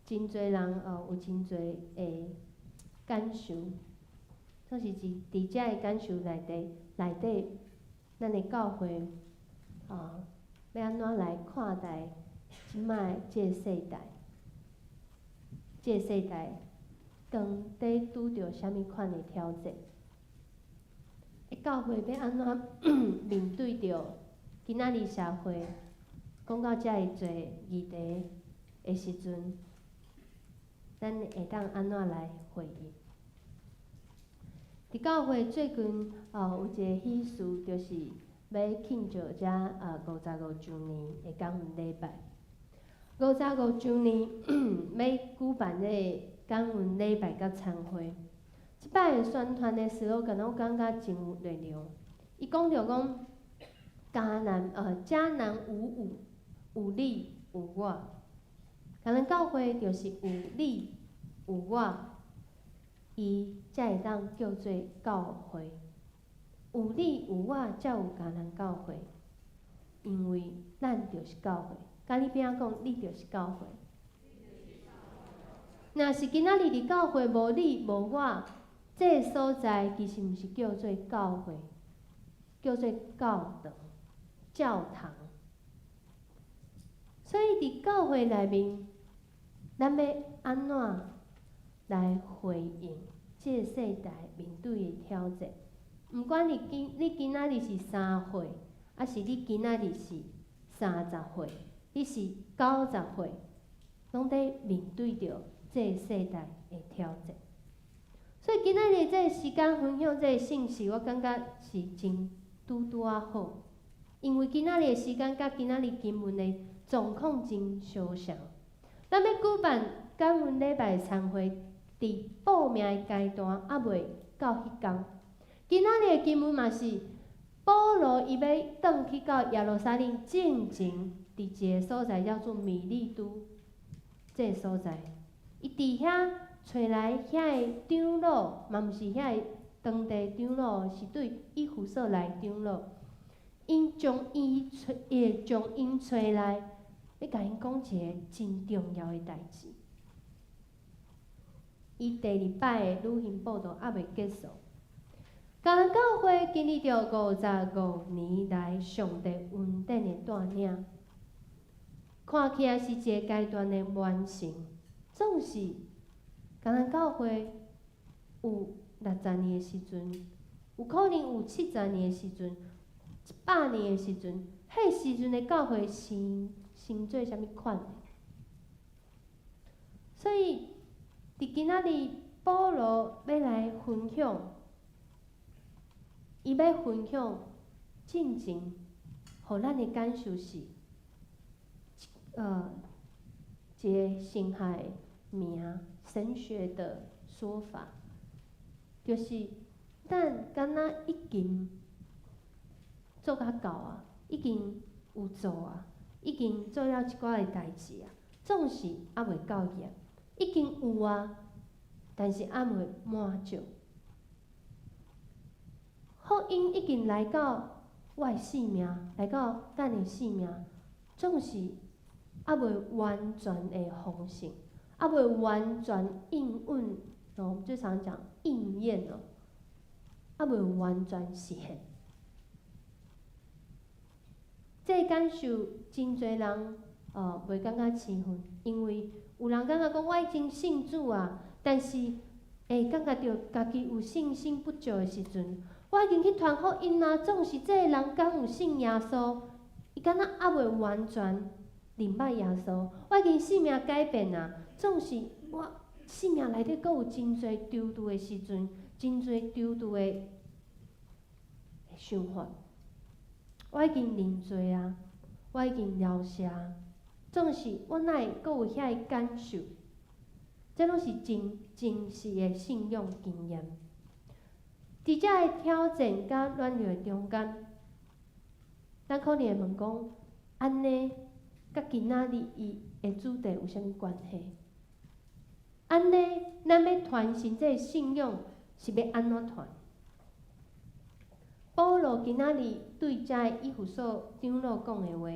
真侪人有真侪的感受，总是伫遮的感受内底，咱的教会要安怎来看待即摆即个世代？即个世代当底拄着啥物款的挑战？教会要安怎面对着今仔日社会讲到遮尔侪议题的时阵，咱会当安怎来回应？伫教会最近有一个喜事，就是要庆祝遮55周年的感恩礼拜。55周年要举办这个感恩礼拜甲餐会。即摆的宣传的slogan，我感觉真有力量。伊讲着讲，迦南无我，有你有我。可能教会就是有你有我，伊才会当叫做教会。有你有我，才有迦南教会。因为咱就是教会。甲你边仔讲，你就是教会。若是今仔日伫教会无你无我，这个所在其实毋是叫做教会，叫做教堂、教堂。所以伫教会内面，咱要安怎来回应这个世代面对的挑战？毋管你今仔日是3岁，还是你今仔日是30岁，你是90岁，拢在面对着这个世代的挑战。所以今仔日这个时间分享这个信息，我感觉是真拄啊好，因为今仔日的时间甲今仔日经文的状况真相像。咱要举办感恩礼拜餐会，伫报名的阶段还袂到迄天。今仔日的经文嘛是保罗伊要转去到耶路撒冷进前，伫一个所在叫做米利都，这个所在，伊伫遐找来遐个长老，嘛毋是遐个当地长老，是对以弗所来长老，因将因找来，要甲因讲一个真重要的代志。伊第2摆的旅行报道还袂结束。迦南教会经历着55年来上帝恩典的带领，看起来是一个阶段的完成。总是迦南教会有60年的时阵，有可能有70年的时阵，100年的时阵，迄时阵的教会成做啥物款？所以伫今仔日，保罗要来分享。伊要分享进前，互咱的感受是，一个神学名神学的说法，就是咱敢若已经做甲到啊，已经有做啊，已经做了一寡的代志啊，总是还袂够严，已经有啊，但是还袂满足。福音已经来到我的性命，来到咱的性命，总是还袂完全的丰盛，还袂完全应允我们最常讲应验哦，未完全实现。这感受真侪人袂感觉兴奋，因为有人感觉讲我已经信主啊，但是会感觉到家己有信心不足的时阵，我已经去传福音啊，总是这个人敢有信耶稣，伊敢若未完全明白耶稣，我已经性命改变啊，总是我性命内底阁有真侪丢度的时阵，真侪丢度的想法。我已经认罪啊，我已经饶赦啊，总是我哪会阁有遐个感受？这拢是真实的信仰经验。伫遮个挑战甲软弱的中间，咱可能会问讲，安尼甲今仔日伊的主题有啥物关系？安尼咱要传承这个信仰是要安怎传？保罗今仔日对遮个以弗所长老讲的话，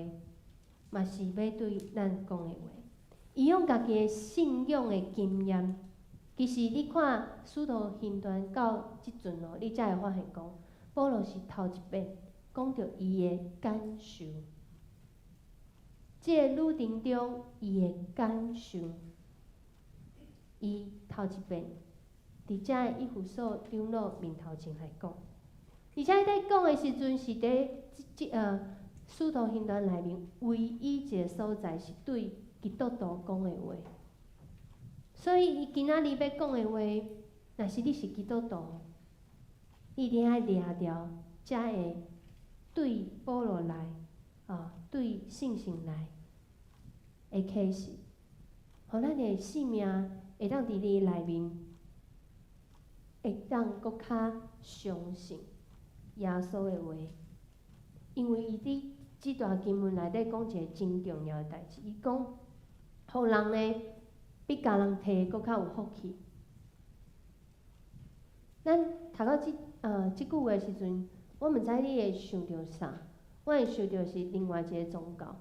嘛是要对咱讲的话。伊用家己的信仰的经验，其实你看《使徒行传》到即阵哦，你才会发现讲，保罗是头一遍讲着伊的感受。即个旅程中，伊的感受，伊头一遍伫遮个以弗所长老面头前来讲。而且伊在讲的时阵，是伫使徒行传内面唯一一个所在是对基督徒讲的话。所以伊今仔日要讲的话，若是你是基督徒，你一定爱掠着才会对保罗来对信心来的启示，互咱的性命会当伫你内面，会当搁较相信耶稣的话，因为伊伫即段经文内底讲一个真重要的代志，伊讲，互人呢比甲人摕搁较有福气。咱读到即句话的时阵，我毋知你会想到啥？我会想到是另外一个宗教，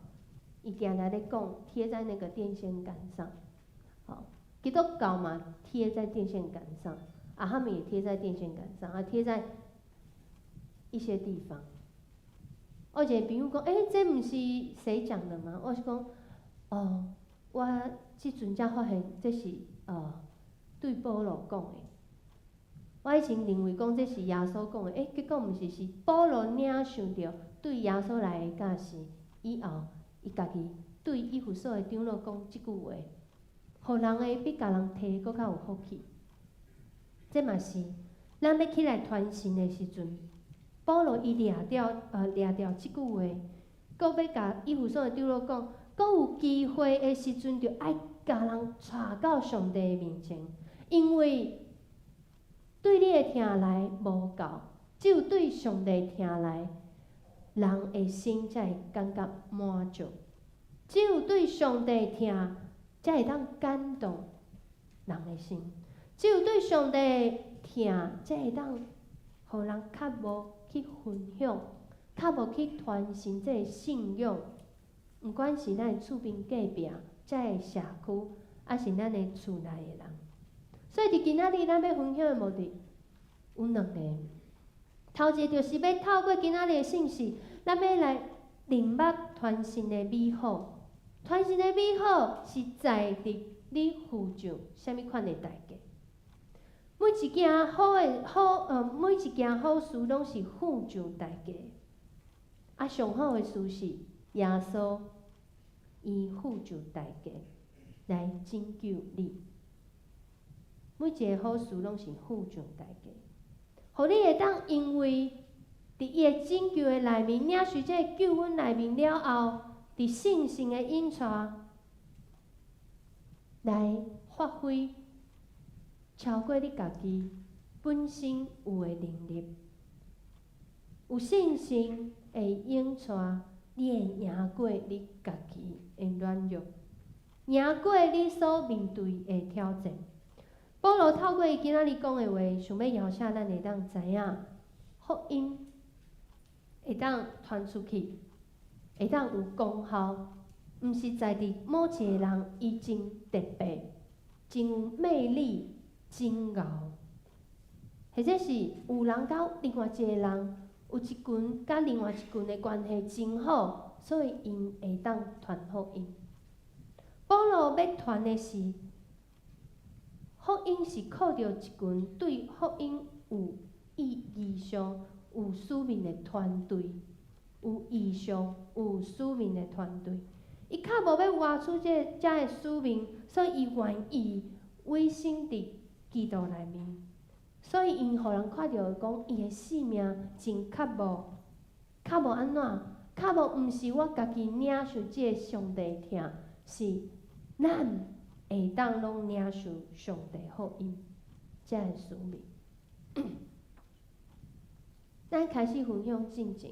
伊定定咧讲贴在那个电线杆上，基督教嘛贴在电线杆上，他们也贴在电线杆上，贴在一些地方。我一个朋友讲，这毋是谁讲的吗？我是讲，我即阵才发现这是对保罗讲的。我以前认为讲这是耶稣讲的，结果毋是，是保罗领受着对耶稣来的教示以后，伊家己对以弗所的长老讲即句话，互人会比甲人摕搁较有福气。这嘛是咱要起来传信的时阵。保罗伊掠着即句话，搁要甲以弗所的长老讲，搁有机会的时阵，就爱甲人带到上帝的面前，因为对你的听来无够，只有对上帝听来，人的心才会感觉满足；只有对上帝听，才会当感动人的心；只有对上帝听，才会当互人较无去分享，较无去传承这个信仰。毋管是咱的厝边隔壁、遮个社区，还是咱的厝内的人。所以伫今仔日咱要分享的目的有两个。头一个就是要透过今仔日的信息，咱要来明白传承的美好。传承的美好是在伫你付上啥物款的代价。每一件每一件好事拢是付上代价。上好的事是耶稣，伊付上代价来拯救你。每一个好事拢是付上代价，互你会当因为伫伊的拯救的内面，领受这个救恩内面了后，伫信心的引带来发挥超过你家己本身有的能力。有信心会引带你会赢过你家己的软弱，赢过你所面对的挑战。保罗透过伊今仔日讲的话，想要邀请咱会当知影，福音会当传出去，会当有功效，毋是在伫某一个人伊真特别、真有魅力、真熬，或者是有人甲另外一个人有一群甲另外一群的关系真好，所以因会当传福音。保罗要传的是福音，是靠着一群对福音有意义上有使命的团队，有意向、有使命的团队。伊较无要活出遮个使命，所以伊愿意委身伫基督内面。所以因互人看到讲，伊的性命真较无安怎，较无毋是我家己领受即个上帝疼，是咱会当拢领受上帝福音，遮个使命。咱开始分享进前，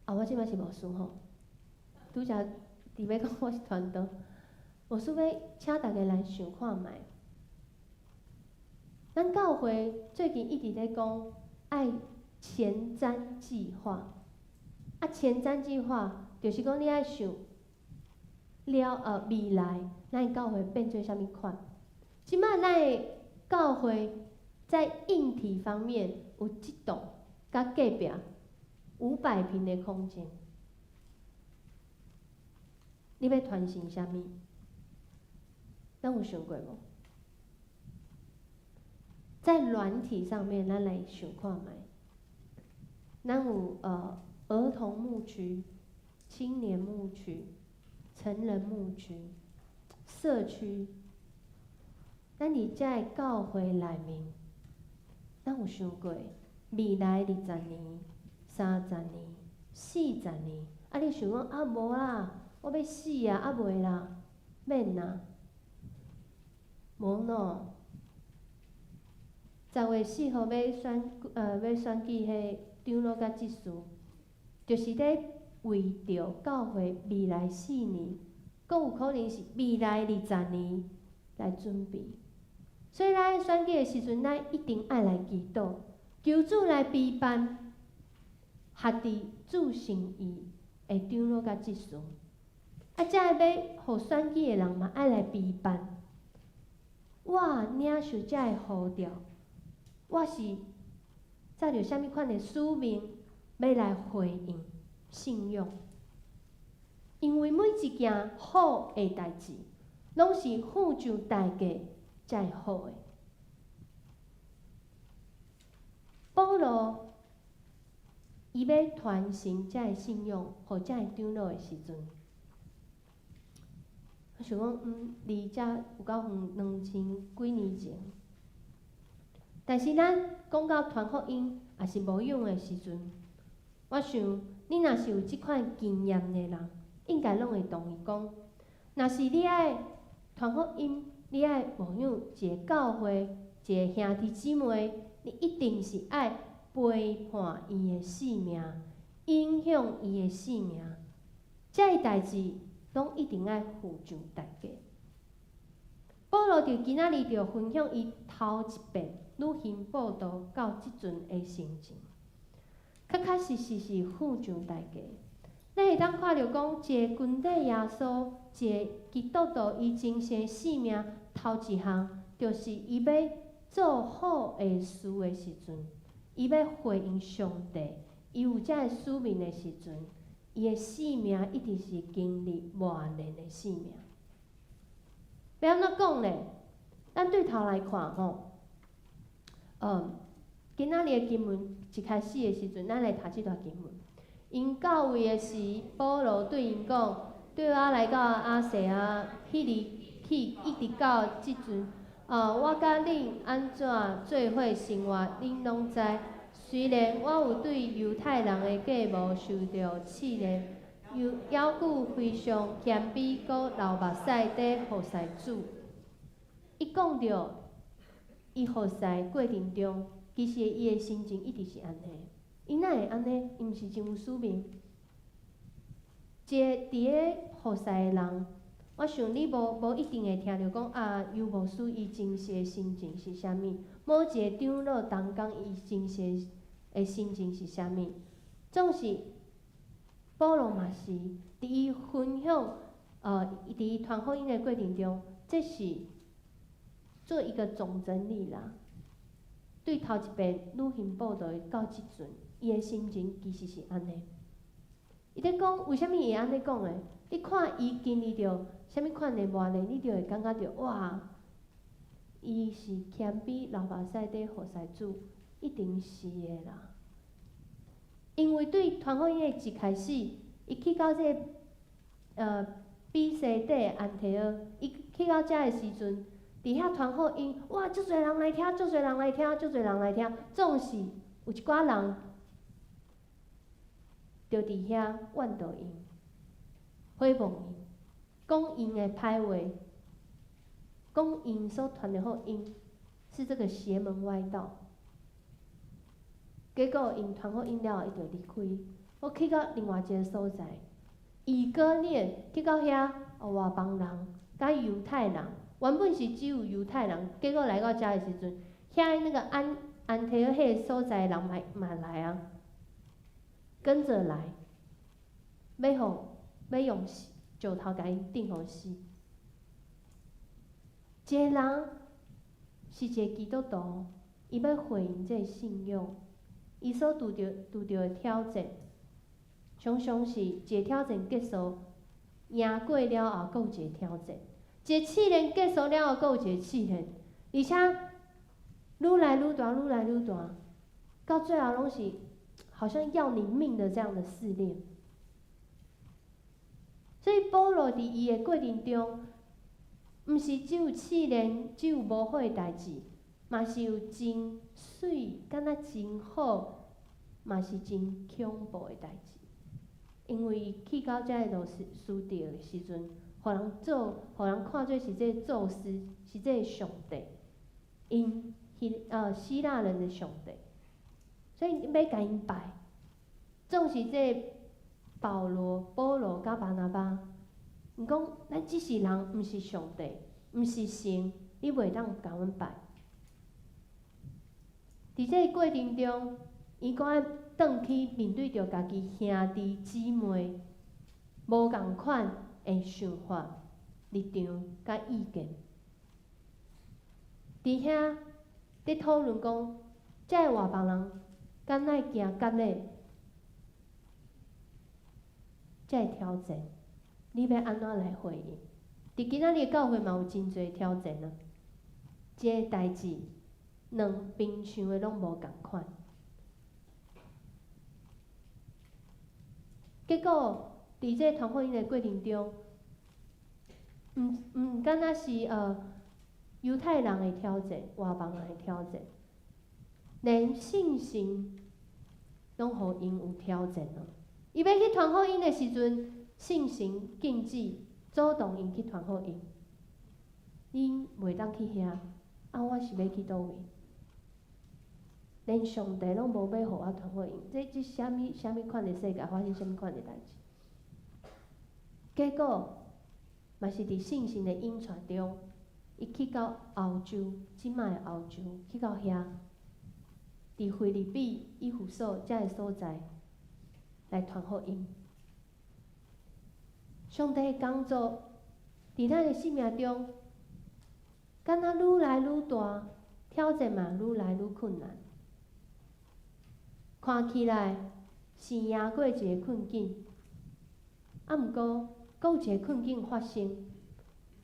我即摆是牧师吼，拄则伫要讲我是传道，牧师要请大家来想看觅。咱教会最近一直在讲爱前瞻计划，前瞻计划就是讲你爱想了未来，咱的教会变做啥物款？即摆咱的教会在硬体方面有一栋甲隔壁500平的空间，你要传承啥物？咱有想过无？在软体上面，咱来想看觅。咱有儿童牧区、青年牧区、成人牧区、社区。咱伫遮个教会内面，咱有想过未来20年、30年、40年，你想讲无啦，我要死啊，袂啦，免啦，无喏。10月4号要选举迄长老甲执事，就是咧为着教会未来4年，阁有可能是未来20年来准备。所以咱选举的时阵，咱一定爱来祈祷，求主来陪伴，合伫主心意的长老甲执事。才会要互选举的人嘛爱来陪伴。我领受遮个呼召。我是载着啥物款的使命，要来回应信用。因为每一件好的代志，拢是付上代价才会好的。保罗伊要传承遮个信用，互遮个长老的时阵，我想讲，离遮有够远，2000几年前。但是咱讲到传福音也是无用的时阵，我想你若是有即款经验的人，应该拢会同意讲，若是你爱传福音，你爱牧养一个教会、一个兄弟姊妹，你一定是爱陪伴伊的性命，影响伊的性命，遮个代志拢一定爱付上代价。保罗就今仔日就分享伊头一遍旅行报道到即阵的心情，确实是付上代价。咱会当看到讲，一个群体耶稣，一个基督徒，伊真正使命头一项，就是伊要做好的事的时阵，伊要回应上帝，伊有遮个使命的时阵，伊的使命一定是经历磨练的使命。要安怎讲呢？咱对头来看吼，今仔日的经文一开始的时阵，咱来读即段经文。因到位的时，保罗对因讲：对我来到阿西亚，迄日起一直到即阵，我甲恁安怎做伙生活，恁拢知。虽然我有对犹太人的假冒受到试炼，犹犹豫非常谦卑，阁流目屎伫服侍主。伊讲着，伊服侍过程中，其实伊的心情一直是安尼。伊哪会安尼？伊毋是真有使命。一个伫咧服侍的人，我想你无一定会听着讲尤牧师伊真实的心情是啥物？某一个长老同讲伊真实的心情是啥物？总是保罗嘛是伫伊分享，伫伊传福音的过程中，这是做一个总整理啦。对头一遍女性报道到即阵，伊的心情其实是安尼。伊咧讲，为虾米会安尼讲诶？你看伊经历着虾米款的磨练，你就会感觉着哇，伊是谦卑流目屎底互师主，一定是的啦。因为对传福音的一开始，伊去到这比西底安提阿，伊去到遮的时阵，伫遐传福音，哇，足侪人来听，足侪人来听，足侪人来听。总是有一寡人，就伫遐怨妒因，诽谤因，讲因的歹话，讲因所传的福音是这个邪门歪道。结果因传福音了后，伊就离开，我去到另外一个所在，以哥念去到遐，外邦人甲犹太人，原本是只有犹太人，结果来到遮的时阵，遐那个安提阿迄个所在的人嘛来啊，跟着来，要用石头甲因钉互死。一个人是一个基督徒，伊要回应这个信仰。伊所拄着的挑战，常常是一个挑战结束，赢过了后，阁有一个挑战；一个试炼结束了后，阁有一个试炼，而且愈来愈大，愈来愈大，到最后拢是好像要你命的这样的试炼。所以保罗伫伊的过程中，毋是只有试炼，只有无好的代志。嘛是有真水，敢若真好，嘛是真恐怖的代志。因为伊去到遮个路地的时阵，互人看做是这个宙斯，是这个上帝，因希腊人的上帝，所以要甲因拜。总是这个保罗甲巴拿巴，毋讲咱只是人，毋是上帝，毋是神，你袂当甲阮拜。伫这个过程中，伊搁爱转去面对着家己兄弟姊妹无共款的想法、立场甲意见，伫遐伫讨论讲，遮个外邦人敢爱行甲咧，遮个挑战，你要安怎来回应？伫今仔日教会嘛有真侪挑战啊，这个代志。两边想的拢无共款，结果伫这传福音的过程中，毋敢若是犹太人的挑战，外邦人的挑战，连信心拢互因有挑战了。伊要去传福音的时阵，信心禁止主动因去传福音，因袂当去遐，我是要去倒位？连上帝拢无要互我传福音，这虾米款的世界发生虾米款的代志？结果嘛是伫信心的引传中，伊去到欧洲，即摆的欧洲，去到遐，伫腓立比、以弗所遮个所在来传福音。上帝的工作伫咱的生命中，敢若愈来愈大，挑战嘛愈来愈困难。看起来是赢过一个困境，毋过，阁有一个困境发生。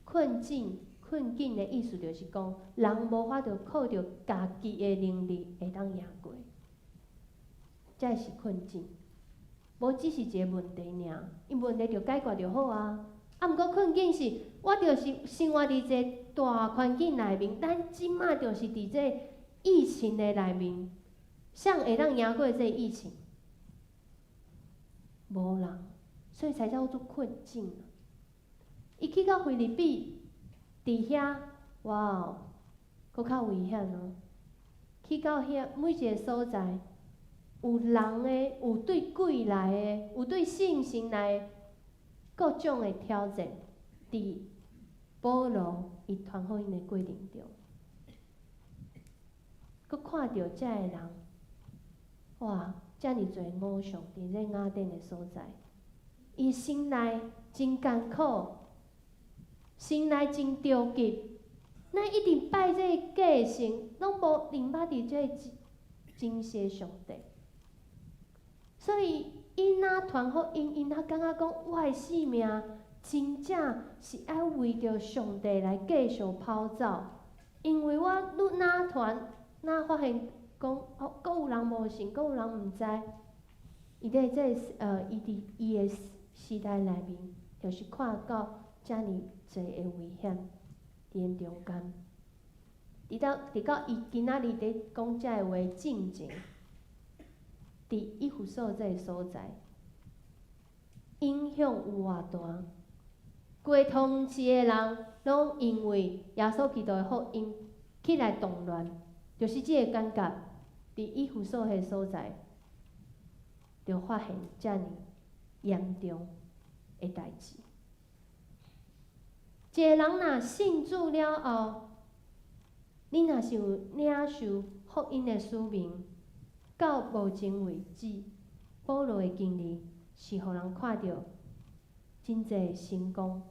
困境的意思就是讲，人无法度靠着家己的能力会当赢过，这是困境。无只是一个问题尔，伊问题着解决就好啊。毋过困境是，我着是生活伫一个大环境内面，咱即马着是伫这疫情的内面。像会当赢过这个疫情，无人，所以才叫做困境。伊去到腓立比，伫遐，哇，搁较危险哦。去到遐每一个所在，有人的，有对鬼来的，有对信心来的，各种的挑战，伫保罗伊传福音的过程中，搁看到遮个人。哇！遮尔侪偶像伫这雅典的所在，伊心内真艰苦，心内真着急。咱一直拜这个假的神，拢无认捌伫这个真实的上帝。所以因哪传福音，因哪感觉讲我的性命真正是爱为着上帝来继续跑走，因为我哪传哪发现讲哦，阁有人无信，阁有人毋知，伊伫伊的时代内面，就是看到遮尔济的危险伫因中间。直到伊今仔日伫讲遮个话进前，伫以弗所这个所在，影响有偌大？规通市的人拢因为耶稣基督的福音起来动乱，就是即个感觉，伫以弗所迄个所在，就发现遮尔严重的代志。一个人若信主了后，你若是有领受福音的使命，到目前为止，保罗的经历是互人看到真济成功，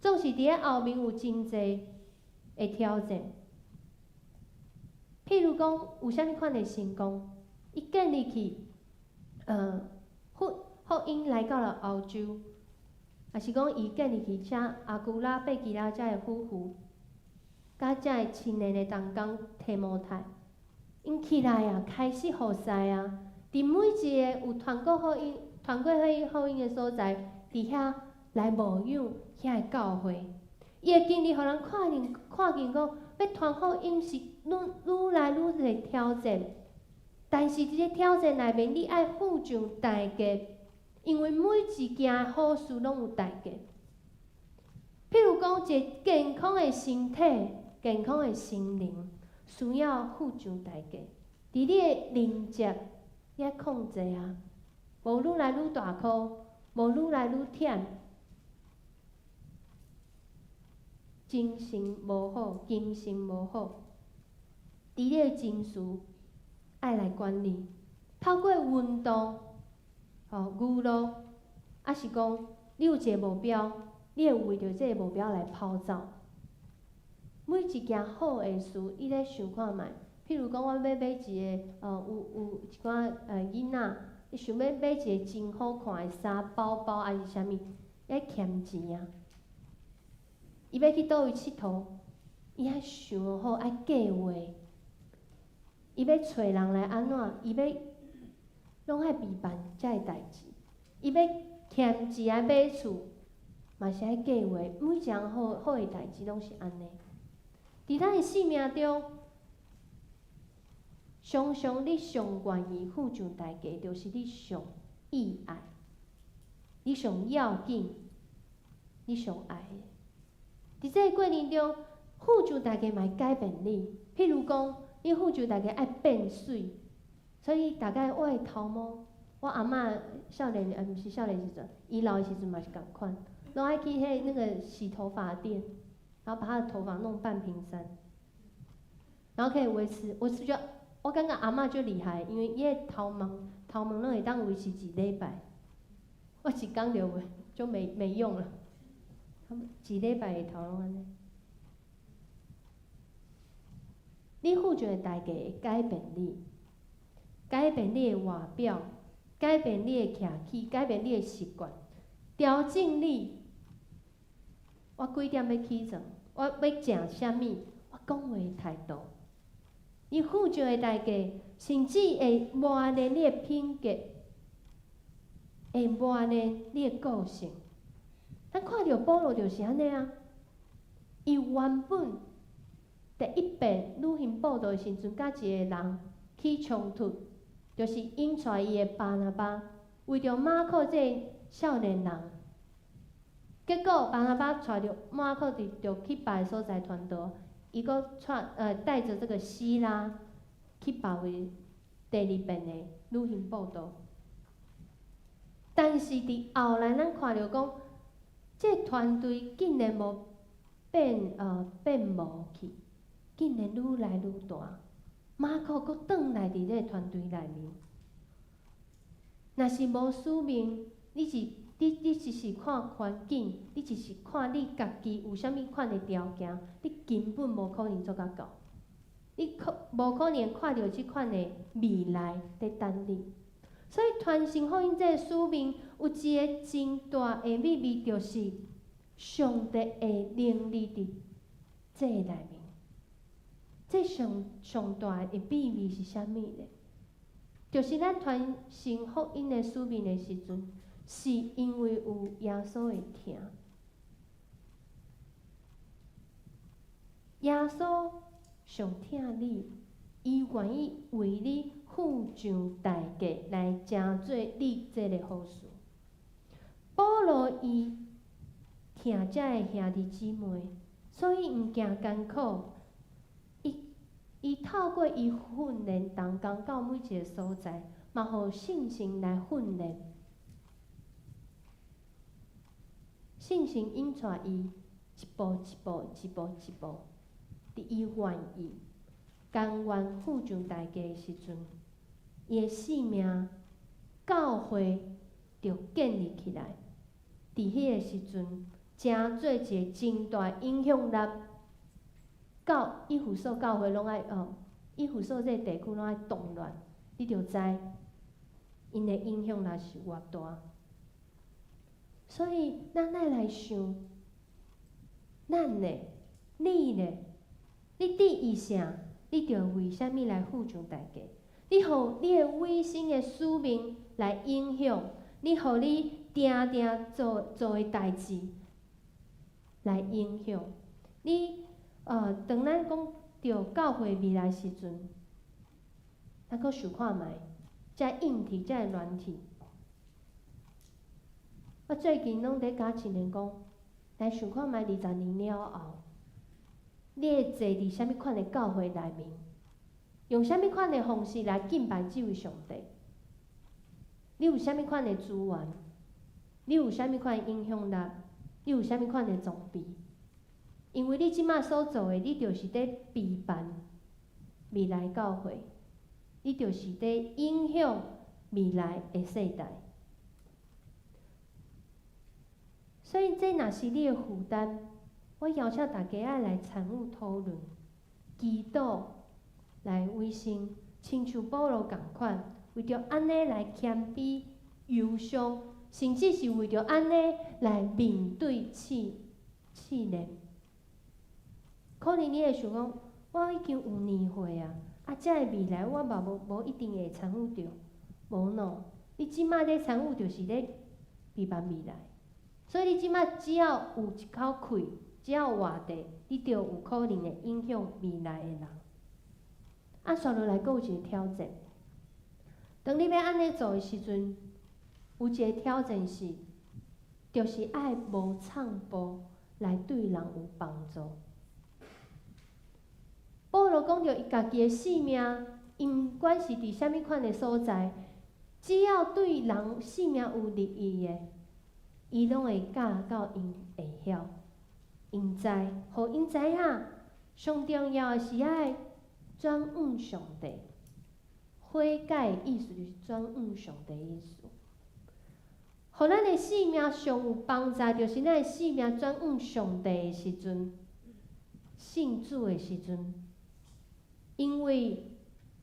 总是伫咧后面有真济的挑战。譬如讲，有啥物款的成功？伊建立起福音来到了欧洲，也是讲伊建立起遮阿古拉、贝吉拉遮的夫妇，甲遮的亲人的同工提摩太，因起来啊，开始服侍啊，伫每一个有传过福音的所在，伫遐来牧养遐的教会，伊的经历，互人看见讲，要传福音是愈来愈侪挑战，但是伫个挑战内面，你爱付上代价，因为每一件好事拢有代价。譬如讲，一个健康的身体、健康的心灵，需要付上代价。伫你的灵节，你爱控制啊，无愈来愈大箍，无愈来愈忝。精神无好，精神无好，伫你的情绪爱来管理，透过运动、娱乐，还是讲你有一个目标，你会为着这个目标来跑走。每一件好的事，你咧想看觅，譬如讲，我要买一个有一寡囡仔，伊想要买一个真好看的衫、包包，还是啥物，要欠钱啊。伊要去倒位佚佗，伊爱想好，爱计划。伊要找人来安怎，伊要拢爱备办遮个代志。伊要欠钱爱买厝，嘛是爱计划。每一项好的代志拢是安尼。伫咱的生命中，常常你上愿意付上代价，就是你上意爱，你上要紧，你上爱的。伫这个过程中，付上代价嘛会改变你。譬如讲，你付上代价爱变水，所以大概我的头毛，我阿嬷少年毋是少年时阵，伊老的时阵嘛是共款，拢爱去那个洗头发店，然后把她的头发弄半平山，然后可以维持。我感觉阿嬷就厉害，因为伊的头毛拢会当维持一礼拜，我一工就没用了。一礼拜的头拢安尼，你付上的代价会改变你，改变你的外表，改变你的徛起，改变你的习惯，调整你。我几点要起床？我要食啥物？我讲话的态度，你付上的代价，甚至会磨练你的品格，会磨练你的个性。咱看到保罗就是安尼啊，伊原本第一遍旅行报道的时阵，甲一个人起冲突，就是引出伊的巴拿巴，为着马可这个少年人，结果巴拿巴带着马可就去别个所在传道，伊搁带着这个希拉去别位第二遍的旅行报道，但是伫后来咱看到讲。这个团队竟然无变无去，竟然愈来愈大。马可阁转来伫这个团队内面。若是无使命，你是你只是看环境，你只是看你家己有啥物款的条件，你根本无可能做甲到。你无可能看到即款的未来在等你。所以传承福音这个使命有一个真大的秘密，就是上帝的能力伫这内面。这上大的秘密是啥物呢？就是咱传承福音的使命的时阵，是因为有耶稣的疼。耶稣上疼你，伊愿意为你付上代价来成做你这个好事。保罗伊疼遮个兄弟姊妹，所以毋惊艰苦。伊透过伊训练，同工到每一个所在，嘛互信心来训练。信心引带伊一步一步、一步一步，伫伊愿意、甘愿付上代价的时阵，伊的生命、教会就建立起来。伫迄个时阵，成做一个真大影响力。到以弗所教会拢爱以弗所这个地区拢爱动乱，你着知因的影响力是偌大。所以咱爱来想，咱呢，你呢，你对伊啥，你着为虾米来付上代价？你互你的委身的使命来影响，你互你定定做的代志来影响你。当咱讲到教会未来时阵，咱搁想看觅，遮硬体、遮软体。我最近拢伫甲青年讲，来想看觅20年了后，你会坐伫啥物款的教会内面，用啥物款的方式来敬拜这位上帝？你有啥物款的资源？你有啥物款的影响力？你有啥物款的装备？因为你即马所做的，你就是伫陪伴未来教会，你就是伫影响未来的世代。所以这若是你的负担，我邀请大家爱来参与讨论、祈祷、来委身，亲像保罗共款，为着安尼来谦卑、忧伤，甚至是为着安尼来面对试炼。可能你会想讲，我已经有年岁啊，遮个未来我嘛无一定会参与着，无喏，你即马咧参与就是咧陪伴未来，所以你即马只要有一口气，只要活地，你就有可能会影响未来的人。续落来，阁有一个挑战，当你要安尼做的时阵，有一个挑战是，就是爱无藏步来对人有帮助。保罗讲到伊家己的性命，毋管是伫啥物款的所在，只要对人性命有利益的，伊拢会教到因会晓，因知，互因知影，上重要的是爱转向上帝。悔改的意思就是转向上帝的意思。互咱的性命上有帮助，就是咱的性命转向上帝的时阵，信主的时阵。因为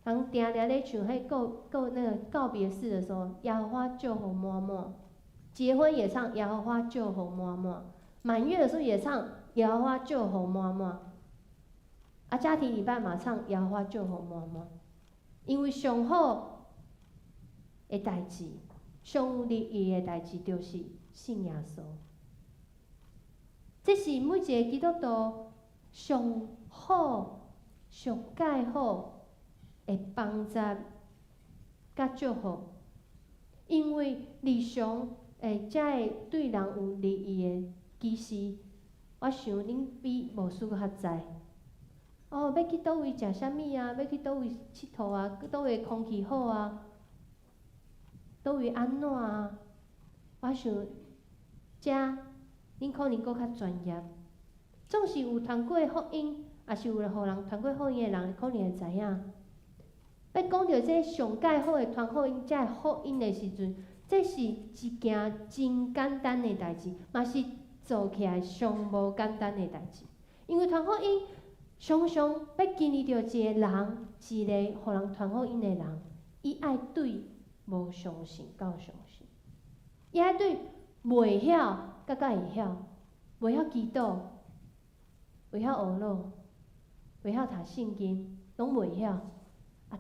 人定定咧唱迄那个告别式的时候，耶和华祝福满满；结婚也唱耶和华祝福满满；满月的时候也唱耶和华祝福满满。家庭礼拜嘛唱耶和华祝福满满。因为上好的代志，上有利益的代志，就是信耶稣。这是每一个基督徒上好。上介好的帮助甲祝福，因为日常才会对人有利益的，其实我想恁比无输较知。要去倒位食啥物啊？要去倒位佚佗啊？倒位空气好啊？倒位安怎啊？我想遮恁可能搁较专业，总是有通过福音。也是有互人传过福音的人，可能会知影。要讲到这上介好的传福音、遮福音的时阵，这是一件真简单的代志，嘛是做起来上无简单的代志。因为传福音常常要经历着一个人，一个互人传福音的人，伊爱对无相信到相信，伊爱对袂晓到会晓，袂晓祈祷，袂晓学老，袂晓读圣经，拢袂晓，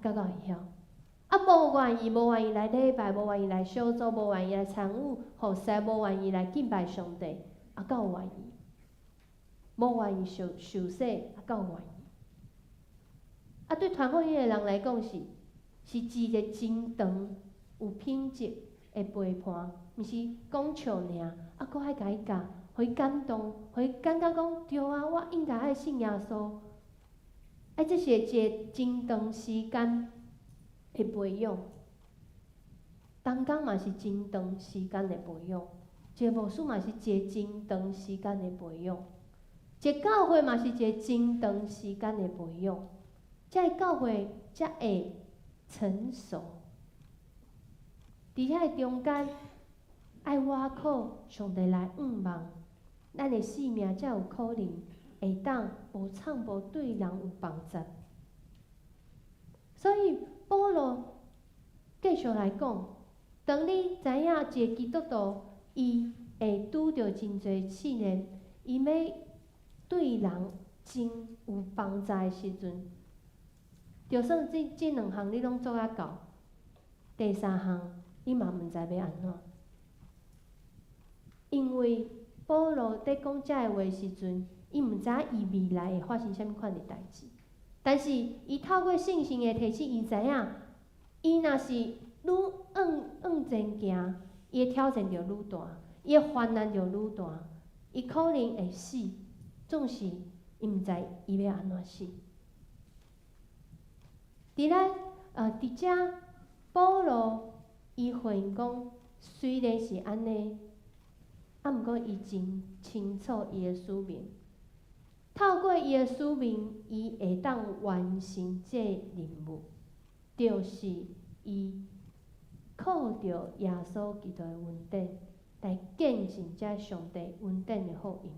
到会晓。无愿意来礼拜，无愿意来小组，无愿意来参与服侍，无愿意来敬拜上帝，到有愿意，无愿意受洗，到有愿意。对传福音的人来讲是一个真长有品质的陪伴，毋是讲笑尔，搁爱甲伊教，互伊感动，互伊感觉讲对啊，我应该爱信耶稣。这是一个真长时间的培养，同工嘛是真长时间的培养，一个牧师嘛是一个真长时间的培养，一个教会嘛是一个真长时间的培养，才会教会才会成熟。伫遐中间，爱倚靠上帝来仰望，咱的性命才有可能会当无藏无对人有帮助。所以保罗继续来讲，当你知影一个基督徒，伊会拄着真侪试炼，伊要对人真有帮助的时阵，就算这两项你拢做啊到，第三项你嘛毋知要安怎。因为保罗在讲遮个话时阵，伊毋知伊未来会发生啥物款的代志，但是伊透过信心的提醒，伊知影，伊若是愈往前行，伊的挑战就愈大，伊的患难就愈大，伊可能会死，总是伊毋知伊要安怎死。伫遮保罗伊回应讲，虽然是安尼，毋过伊真清楚伊的使命。透过伊的使命，伊会当完成这任务，就是伊靠着耶稣基督的恩典来见证这上帝恩典的福音。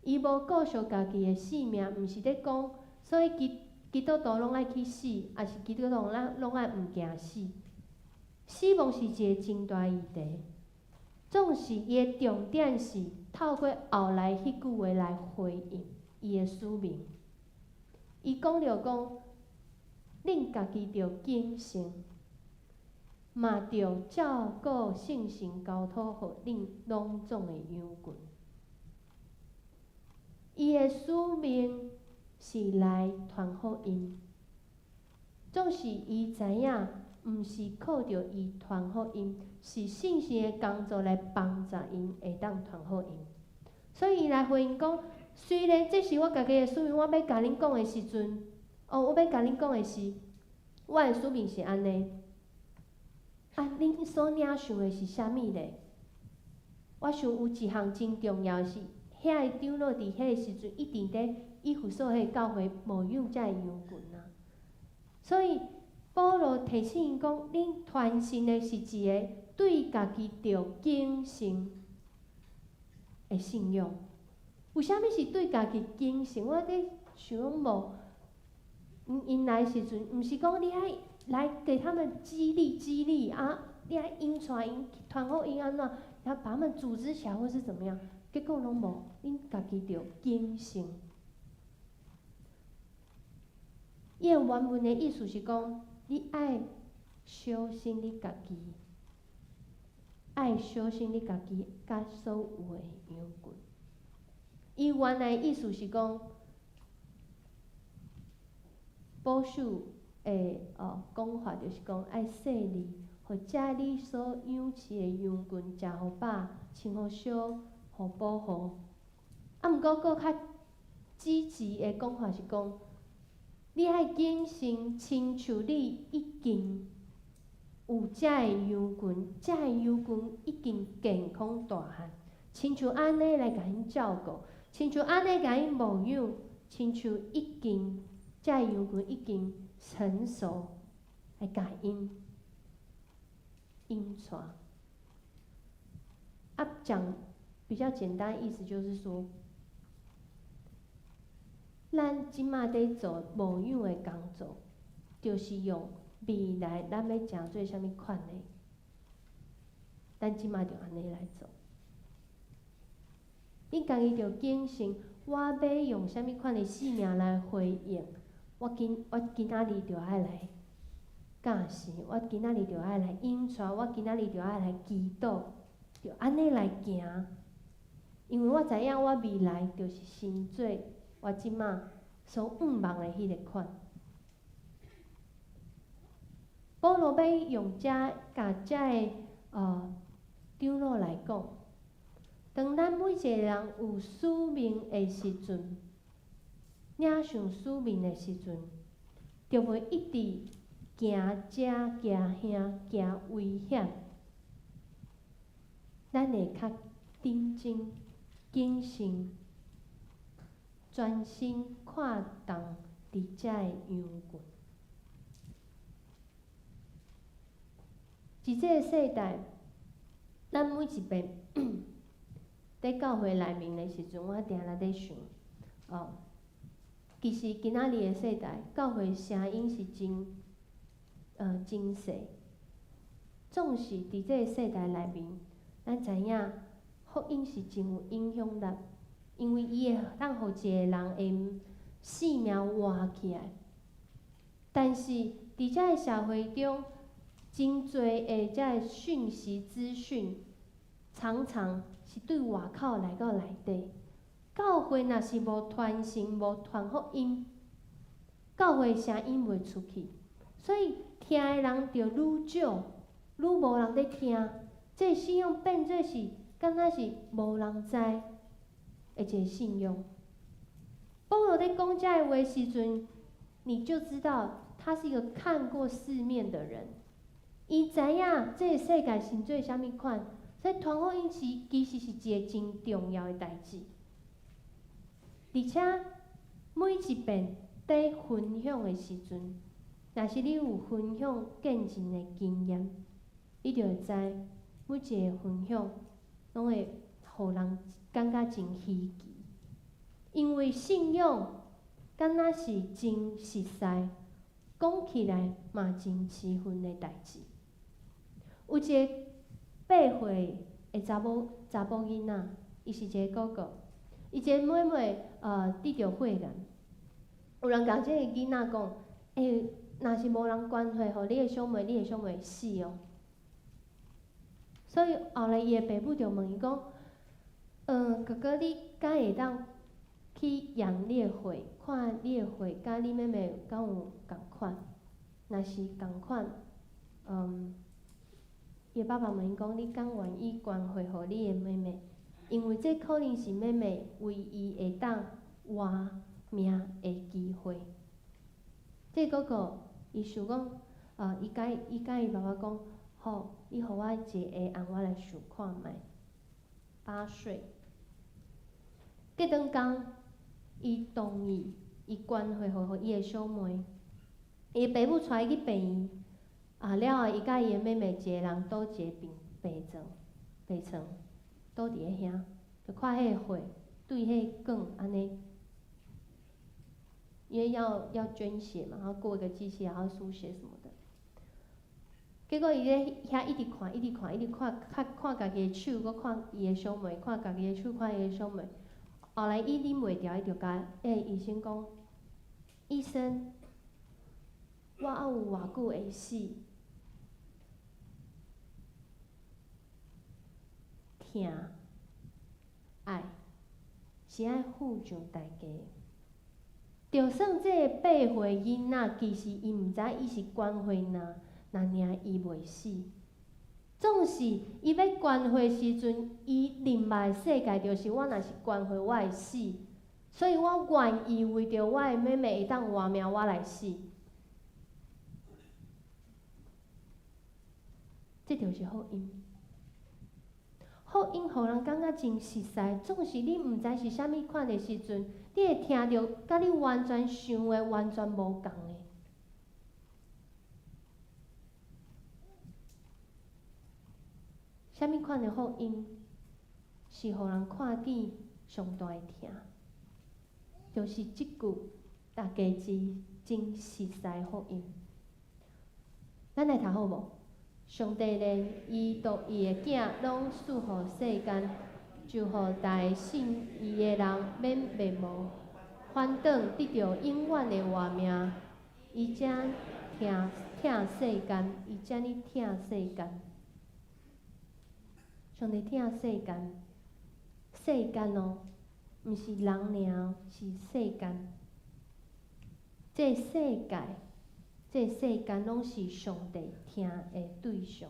伊无顾惜家己的性命，毋是咧讲，所以基督徒拢爱去死，也是基督徒拢爱毋惊死。死亡是一个真大议题，总是伊的重点是透过后来迄句话来回应伊的使命。伊讲着讲，恁家己着谨慎，嘛着照顾圣神交托互恁拢总的羊群。伊的使命是来传福音，总是伊知影，毋是靠着伊传福音，是信心的工作来帮助因会当传福音。所以伊来回应讲，虽然这是我家己的使命，我要甲恁讲的时阵，我要甲恁讲的是，我的使命是安尼。恁所领受的是啥物咧？我想有一项真重要是，遐个长老伫迄个时阵一定伫以弗所迄个教会牧养遮个羊群啊。所以保罗提醒伊讲，恁传信的是一个对家己着谨慎的信仰。为虾米是对家己谨慎？我伫想无，因来时阵，毋是讲你爱来给他们激励啊，你爱引传因传福音安怎，然后把他们组织起来或是怎么样，结果拢无，恁家己着谨慎。伊个原文的意思是讲，你爱小心你家己，爱小心你家己甲所有的羊群。伊原来意思是讲，保守的讲法就是讲，爱说你，互遮你所养饲的羊群食互饱，穿互烧，互保护。毋过搁较积极的讲法是讲，你爱谨慎，亲像你已经有遮个羊群，遮个羊群已经健康大汉，亲像安尼来甲因照顾，亲像安尼甲因牧养，亲像已经遮个羊群已经成熟，来甲因阴传。讲比较简单的意思就是说，咱即马在做无氧的工作，就是用未来咱要诚做啥物款的，咱即马就安尼来做。你家己着警醒，我要用啥物款的性命来回应？我今仔日着爱来教示，我今仔日着爱来引带，我今仔日着爱来祈祷，着安尼来行。因为我知影我未来就是成做我即马所望的迄个款。保罗要用甲的长老来讲，当咱每一个人有使命的时阵，领受使命的时阵，就袂一直行这行遐行危险，咱会较认真、谨慎、专心看重伫遮的羊群。伫这个世代，咱每一遍在教会内面的时阵，我定来在想，其实今仔日的世代，教会声音是真细。总是伫这个世代内面，咱知影福音是真有影响力，因为伊会当互一个人会性命活起来。但是伫遮个社会中，真侪的遮个讯息资讯，常常是对外口来到内底。教会若是无传承、无传福音，教会声音袂出去，所以听的人就愈少，愈无人在听。这信仰变做是敢若是无人知的一个信仰。保罗在讲这个话时阵，你就知道他是一个看过世面的人。伊知影这个世界是做啥物款，所以传福音其实是一个真重要的代志。而且每一遍在分享的时阵，若是你有分享见证的经验，你就会知每一个分享拢会互人感觉真稀奇。因为信仰敢若是真实在，讲起来嘛真气愤的代志。有一个8岁的查某囡仔，伊是一个哥哥，伊一个妹妹得着肺癌。有人甲即个囡仔讲，若是无人关怀互你的小妹，你的小妹会死哦。所以后来伊的爸母就问伊讲，哥哥你敢会当去验你的血，看你的血甲你妹妹敢有共款？若是共款，伊爸爸问伊讲，你敢愿意捐血互你的妹妹？因为这可能是妹妹唯一会当活命的机会。这哥哥伊想讲，伊甲伊爸爸讲，好，你互我一个下暗，我来想看觅。8岁，隔顿工，伊同意，伊捐血互伊的小妹。伊爸母带伊去病院，了后，伊甲伊的妹妹一个人倒一个病床，倒伫咧遐，就看迄个血对迄个管安尼，因为要捐血嘛，然后过一个机器，然后输血什么的。结果伊咧遐一直看家己的手，搁看伊的小妹，看家己的手，看伊的小妹。后来伊忍袂牢，伊就甲医生讲：“医生，我还有偌久会死？疼、爱，是爱付上代价。就算这个8岁囡仔，其实伊毋知伊是捐血若领伊袂死。总是伊要捐血时阵，伊认识世界就是我若是捐血，我会死，所以我愿意为着我的妹妹会当活命，我来死。这就是福音。福音互人感觉真实在，总是你毋知是啥物款的时阵，你会听到甲你完全想的完全无共的。物款的福音，是互人看见上帝会听，就是即句大家字真实在福音。咱来读好无？上帝连伊独伊的囝拢赐互世间，就互大信伊的人免灭亡，反倒得着永远的活命。伊才疼世间，伊遮尔疼世间。上帝疼世间，世间哦，毋是人尔，是世间。这世界，这世间拢是上帝疼的对象。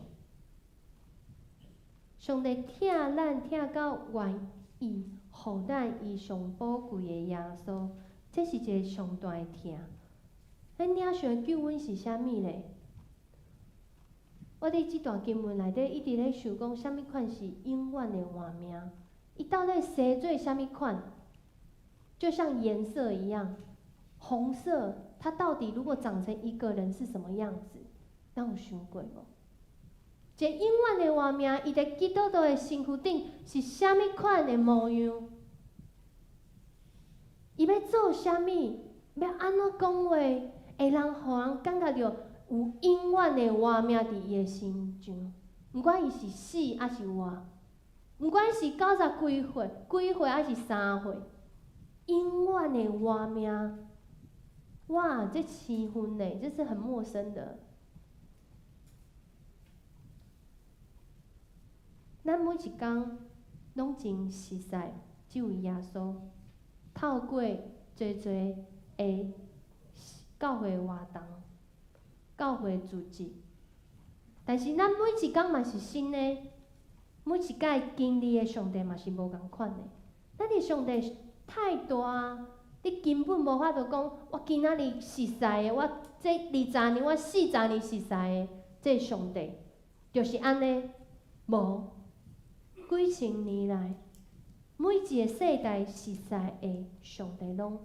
上帝疼咱疼到愿意，互咱伊上宝贵的耶稣，这是一个上大的疼。咱领受的救恩是啥物咧？我伫即段经文内底一直咧想讲，啥物款是永远的活命？伊到底生做啥物款？就像颜色一样，红色，它到底如果长成一个人是什么样子？咱有想过无？一个永远的活命，伊伫基督徒的身躯顶是啥物款的模样？伊要做啥物？要安怎讲话，会让互人感觉到有永远的活命伫伊的心上？毋管伊是死还是活，毋管是90几岁还是3岁，永远的活命。哇，这气氛呢，这是很陌生的。咱每一工拢真实在，只有耶稣透过侪的教会活动、教会组织，但是咱每一工嘛是新的，每一摆经历的上帝嘛是无共款的。咱的上帝太大啊！你根本无法度讲，我今仔日实在的，我这20年、我40年实在的，这上帝就是安尼，无。几千年来，每一个世代实在的上帝拢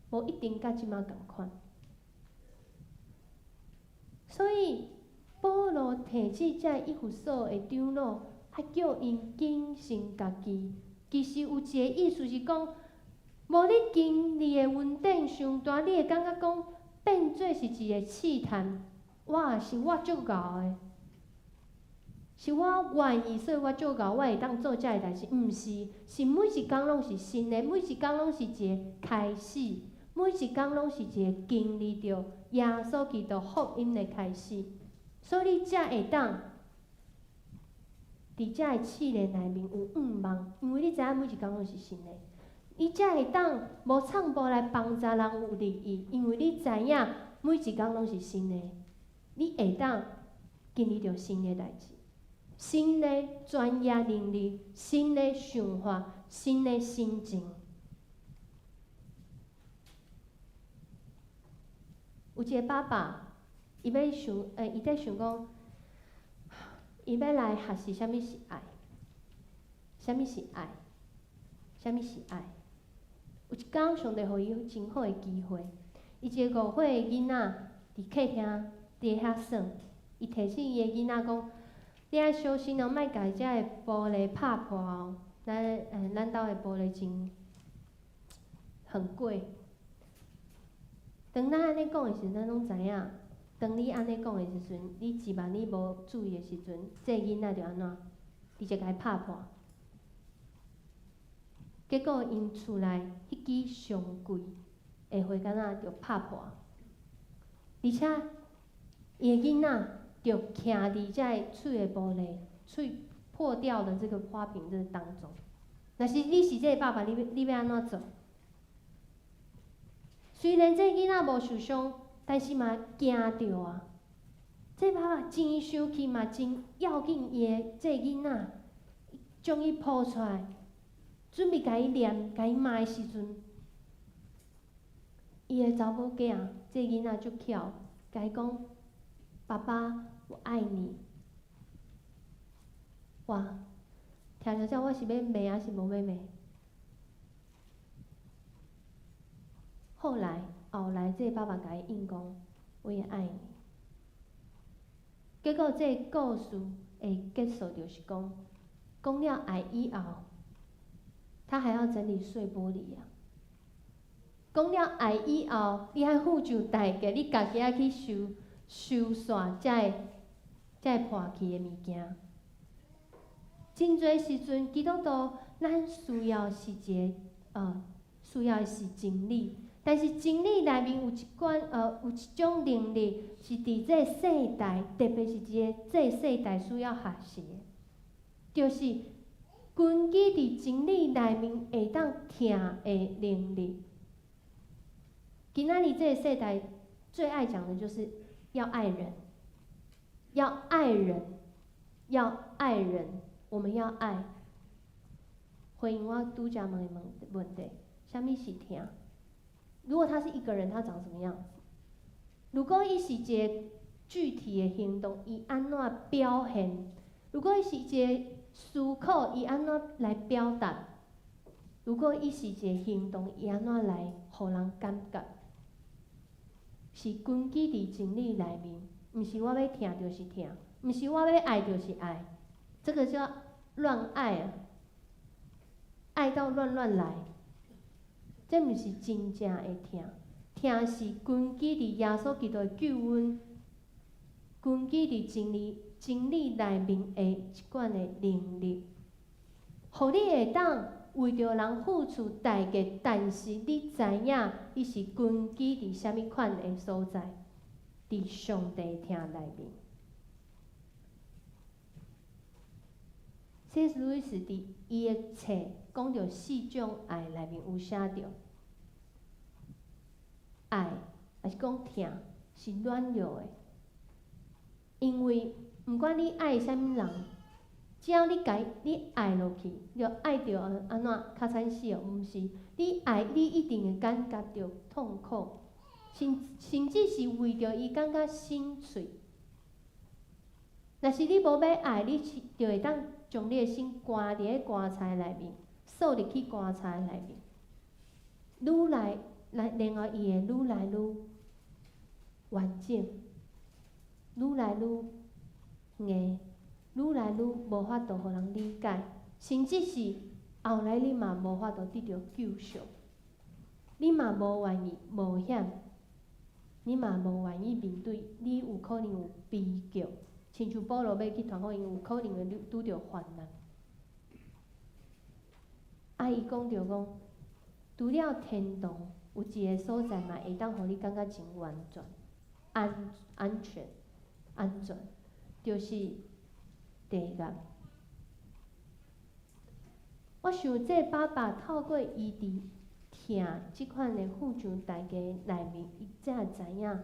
无一定甲即马共款。所以保罗提起遮以弗所的长老，还叫因谨慎家己。其实有一个意思是讲，无你经历的稳定上大，你会感觉讲变做是一个试探。哇，是我足够的。是我愿意，所以我做到，我会当做遮个代志。毋是，是每一工拢是新的，每一工拢是一个开始，每一工拢是一个经历着耶稣基督福音的开始。所以你才会当伫遮个试炼内面有望，因为你知影每一工拢是新的。你才会当无创步来帮助人有利益，因为你知影每一工拢是新的。你会当经历着新的代志。新的专业能力，新的想法，新的心情。有一个爸爸，伊在想讲，伊要来学习啥物是爱，啥物是爱，啥物是爱。有一天，上帝予伊真好的机会，伊一个5岁的囡仔伫客厅伫遐耍，伊提醒伊的囡仔讲。你爱小心哦，莫甲遮个玻璃拍破哦。咱兜的玻璃真很贵。当咱安尼讲的时阵，咱拢知影。当你安尼讲的时阵，你一万你无注意的时阵，这个囡仔就安怎？直接甲伊拍破。结果因厝内迄支上贵的花杆仔就拍破，而且伊的囡仔。就徛伫遮个喙的玻璃、喙破掉的这个花瓶这当中。若是你是这个爸爸，你要安怎做？虽然这囡仔无受伤，但是嘛惊着啊。这爸爸真生气嘛，真要紧伊的这囡仔，将伊抱出来，准备甲伊念、甲伊骂的时阵，伊的查某囝，这囡仔足巧，甲伊讲。爸爸，我爱你。哇，听着遮我是要骂还是无要骂？后来，这个爸爸甲伊应讲，我也爱你。结果这个故事的结束就是讲了爱以后，他还要整理碎玻璃啊。讲了爱以后，你还付上代价，你家己爱去收线，才会破去的物件。真侪时阵，基督徒咱需要的是需要的是真理，但是真理内面有一种能力，是伫这世代，特别是这世代需要学习的，就是根基伫真理内面会当听的能力。今仔日这个世代最爱讲的就是要爱人，要爱人，要爱人，我们要爱。回应我拄则问的问题，啥物是听？如果他是一个人，他长什么样子？如果伊是一个具体的行动，伊安怎表现？如果伊是一个思考，伊安怎来表达？如果伊是一个行动，伊安怎来互人感觉？是根基伫真理内面，毋是我要听就是听，毋是我要爱就是爱，这个叫乱爱啊！爱到乱来，这毋是真正的听。听是根基伫耶稣基督的救恩，根基伫真理内面的一款的能力，互你会当为着人付出代价，但是你知影，你是根基伫啥物款的所在，伫上帝听内面。C.S. 路易斯伫伊的册讲着4种爱内面有写着，爱也是讲听是软弱的，因为毋管你爱啥物人。只要你爱落去，就爱着安怎较惨死哦？毋是，你爱你一定会感觉到痛苦，甚至是为着伊感觉心碎。若是你无要爱，你就会当将你的心关伫个棺材内面，锁入去棺材内面，然后伊会愈来愈完整，愈来愈硬。愈来愈无法度互人理解，甚至是后来你嘛无法度得到救赎，你嘛无愿意冒险，你嘛无愿意面对，你有可能有悲剧，亲像保罗要去传福音，有可能会拄着患难。伊讲着讲，除了天堂，有一个所在嘛会当互你感觉真完全、安全、安全，就是地狱。我想这爸爸透过伊伫听即款的付上代价内面，伊才知影，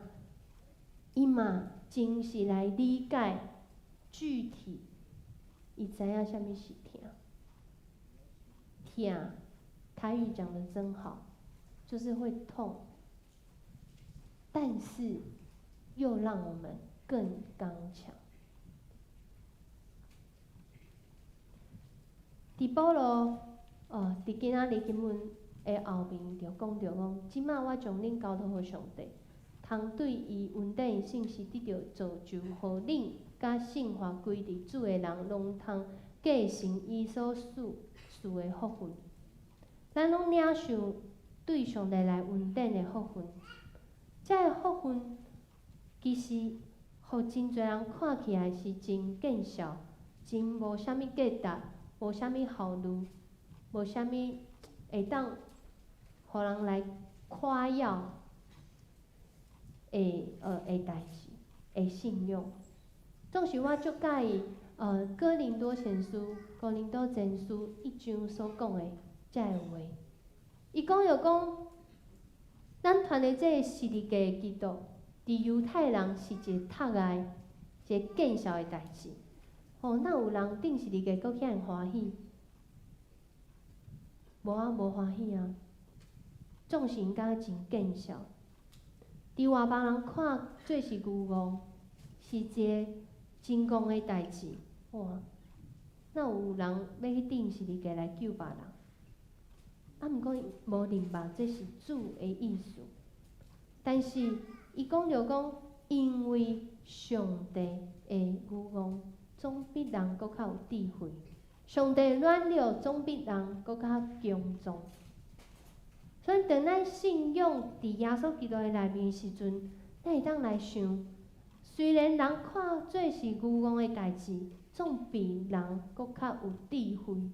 伊嘛真是来理解具体，伊知影啥物是听。听，台语讲得真好，就是会痛，但是又让我们更刚强。伫保罗，伫今仔日经文的后面就讲着讲，即摆我将恁交托互上帝，通对伊稳定的信息得到造就，互恁甲信化归伫主的人，拢通继承伊所赐的福分。咱拢领受对上帝来稳定的福分，这个福分其实，互真侪人看起来是真见效，真无啥物价值。无啥物效率，无啥物会当互人来夸耀的代志，的信用。总是我足介意哥林多前书、哥林多前书1章所讲的遮个话。伊讲着讲，咱传的这个十字架的基督，伫犹太人是一个ท็爱、一个见效的代志。哪有人顶十字架阁遐尔欢喜？无啊，无欢喜啊。总是因感觉真见效。伫外邦人看做是牛戆，是一个真戆的代志。哇！哪有人要去顶十字架来救别人？毋过无明白这是主的意思。但是伊讲着讲，因为上帝的语言总比人搁较有智慧，上帝软弱总比人搁较强壮。所以，当咱信仰伫耶稣基督的内面时阵，咱会当来想，虽然人看做是愚妄的代志，总比人搁较有智慧。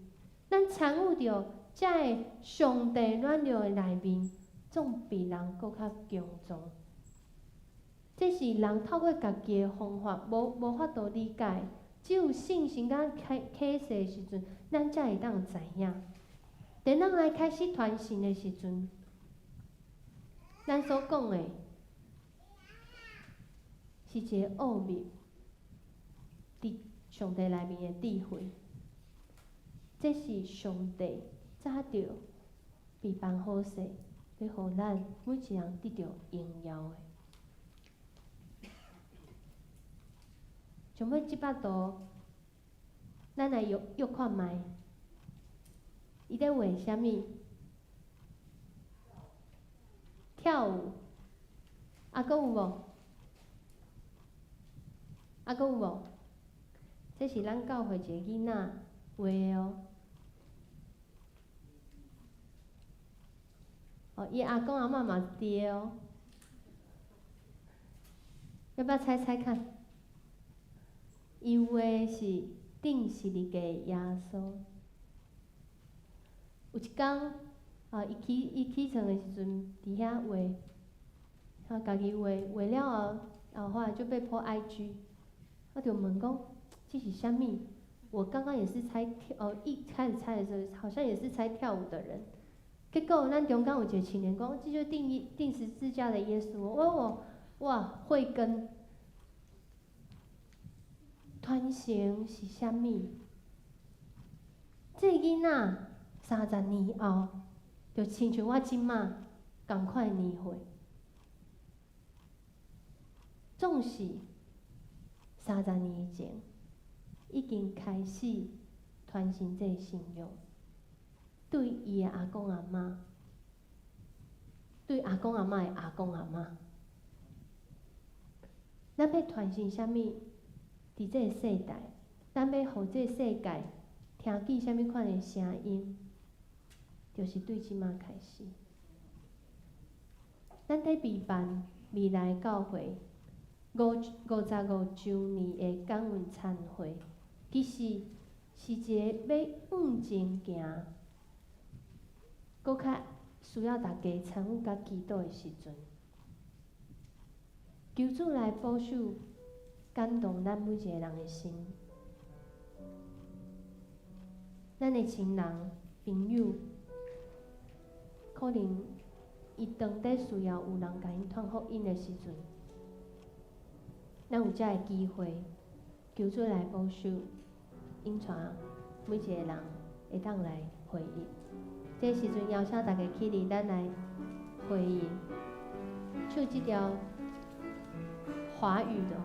咱参悟着遮个上帝软弱的内面，总比人搁较强壮。这是人透过家己的方法无法度理解，只有信心甲启示的时阵，咱才会当知影。等咱来开始传信的时阵，咱所讲的是一个奥秘，伫上帝内面的智慧。这是上帝早着备办好势，要互咱每一人得到荣耀的。想要即摆图，咱来约看觅，伊咧画啥物？跳舞，搁有无？搁有无？这是咱教会一个囡仔画的哦。伊阿公阿嬷嘛是伫的哦。要不要猜猜看？伊画的是顶十字架耶稣。有一天，伊起床的时阵，伫遐画，家己画了后，后来就被po IG， 我就问讲，这是啥物？我刚刚也是猜一开始猜的时候，好像也是猜跳舞的人。结果咱中间有一个青年讲，这就是钉十字架的耶稣。哇，慧根，传承是啥物？这囡仔30年后，就亲像我即马同款年岁，总是30年以前，已经开始传承这个信仰。对伊的阿公阿嬷，对阿公阿嬷的阿公阿嬷，咱要传承啥物？伫这个世代，咱要互这个世界听见啥物款的声音，就是对即马开始。咱在备办未来教会55周年的感恩餐会，其实是一个要往前行。搁较需要大家参与甲祈祷的时阵，求主来保守、感动咱每一个人的心。咱的亲人、朋友，可能伊当底需要有人甲因传福音的时阵，咱有遮个机会，求主来保守、引传每一个人会当来回应。这时阵邀请大家起立，咱来回应，唱这条华语的。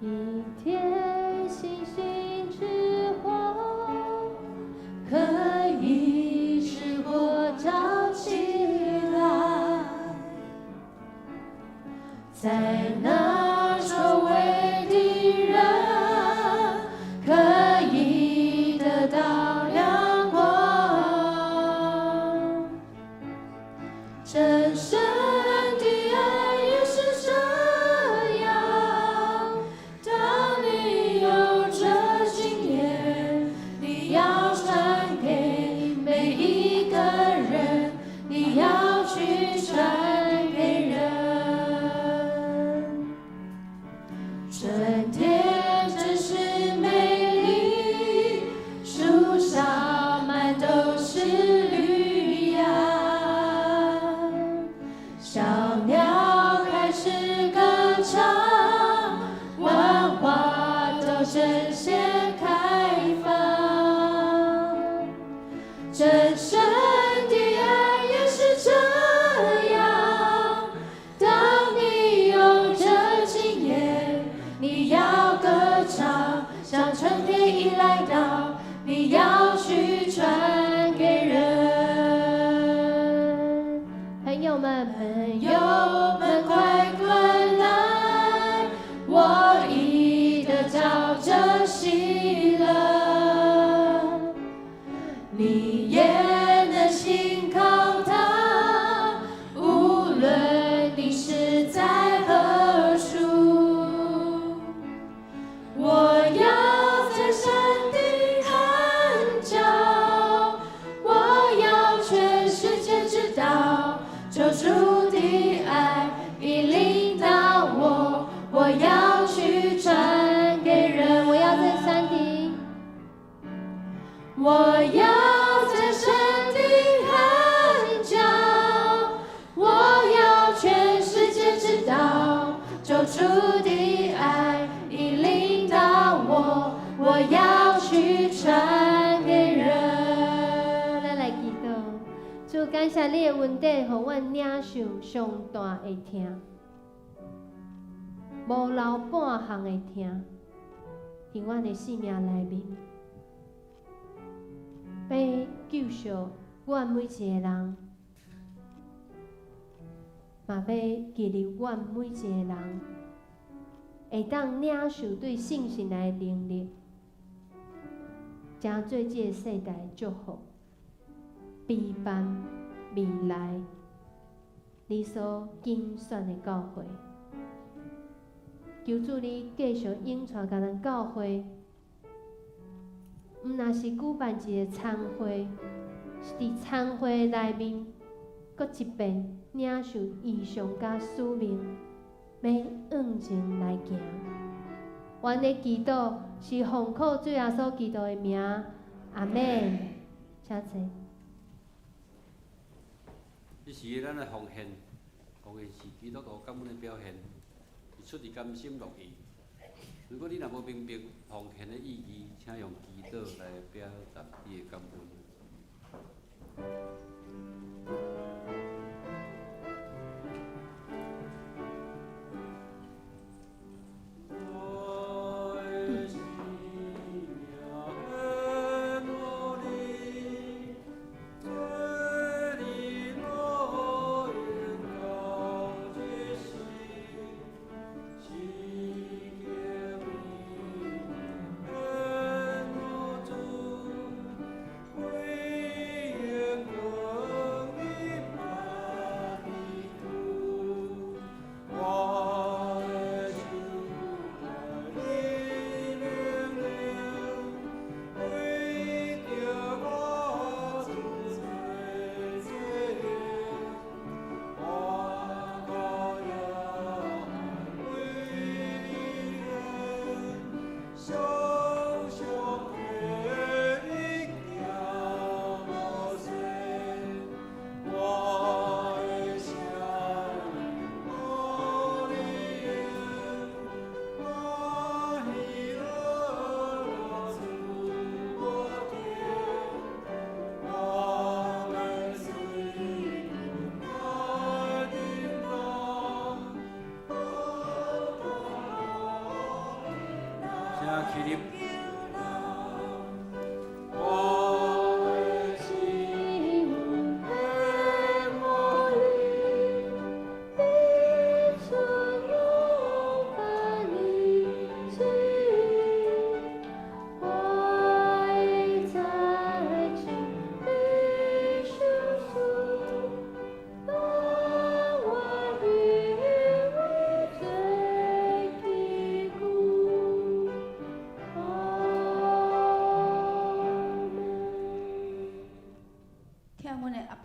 一天星星之火，可以使火照起来，在那周围的人可以得到亮光，真神的爱也是这样。当你有这经验，你要传给每一个人，你要去传给人。春天真是美丽，树上满都是绿芽，小友们，朋友们快滚来，我已得着这喜乐，你也能信靠他，无论你是在何处。我要在山顶喊叫，我要全世界知道，救主的爱已领导我，我要去传给人。我要在山顶，我要在山顶喊叫，我要全世界知道，救主的爱已领导我，我要去传给人。咱来祈祷，主感谢你的恩典，互阮领受上大的听，无留半项的听，伫阮的生命内面，要救赎阮每一个人，嘛要激励阮每一个人，会当领受对信心来的能力，将做这个世代的祝福，陪伴未来你所拣选的教会。求主你继续引传甲咱教会，毋若是举办一个餐会，是伫餐会内面，搁一遍领受异象甲使命，要向前来行。阮的祈祷是奉靠主耶稣基督的名，阿门。请坐。这是咱的奉献，奉献是基督徒感恩的表现，是出自甘心乐意。如果你若无明白奉献的意义，请用祈祷来表达你的感恩。起立。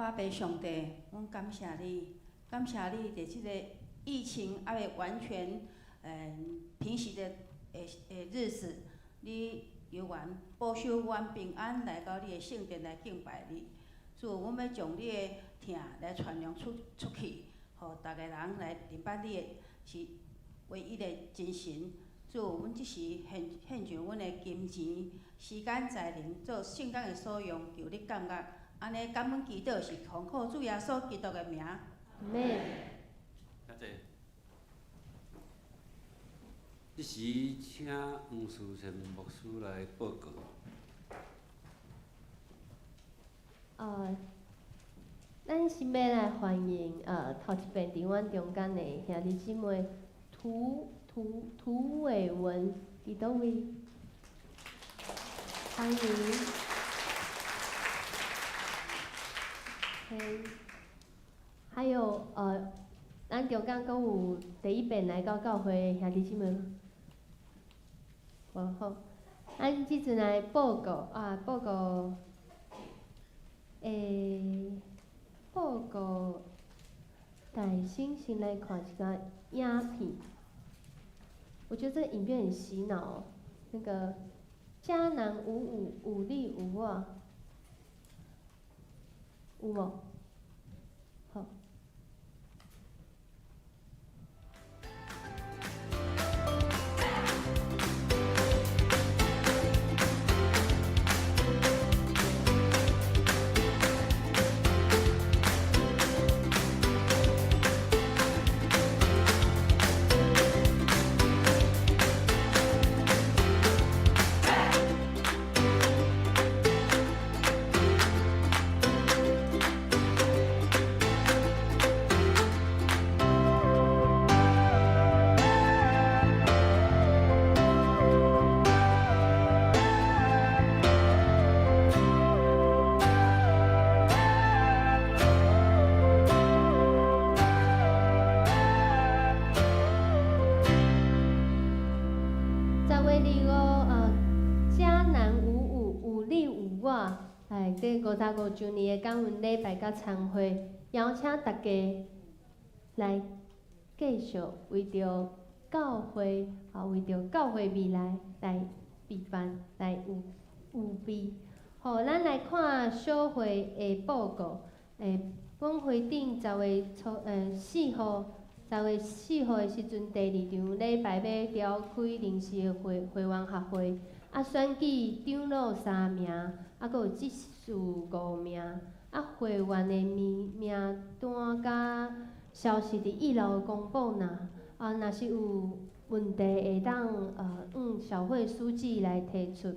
爸上帝，阮感谢你，感谢你伫即个疫情还未完全平息的日子，你有缘保守阮平安来到你的圣殿来敬拜你。主，阮要将你的听来传扬出去，互逐个人来明白你的是唯一的真神。主，阮即时献上阮的金钱、时间、才能做圣工的所用，求你感觉。安尼感恩祈祷是奉靠主耶稣基督的名。阿门。谢谢。即时请黄思成牧师来报告。咱先要来欢迎头一遍伫阮中间的兄弟姊妹涂伟文，伫倒位？欢迎。还有咱中间阁有第一遍来到教会的兄弟姊妹。好，咱即阵来报告报告。报告，带先来看一个影片。我觉得这个影片很洗脑哦。那个迦南五力五我，有无？好。第55周年的感恩礼拜甲参会，邀请大家来继续为着教会为着教会未来来备办，来有备。好，咱来看小会的报告。阮会顶10月4号的时阵，第2场礼拜要召开临时的会员学会，选举长老3名。阁有执事5名，会员的名单甲消息伫1楼公布呐。若是有问题会当小会书记来提出。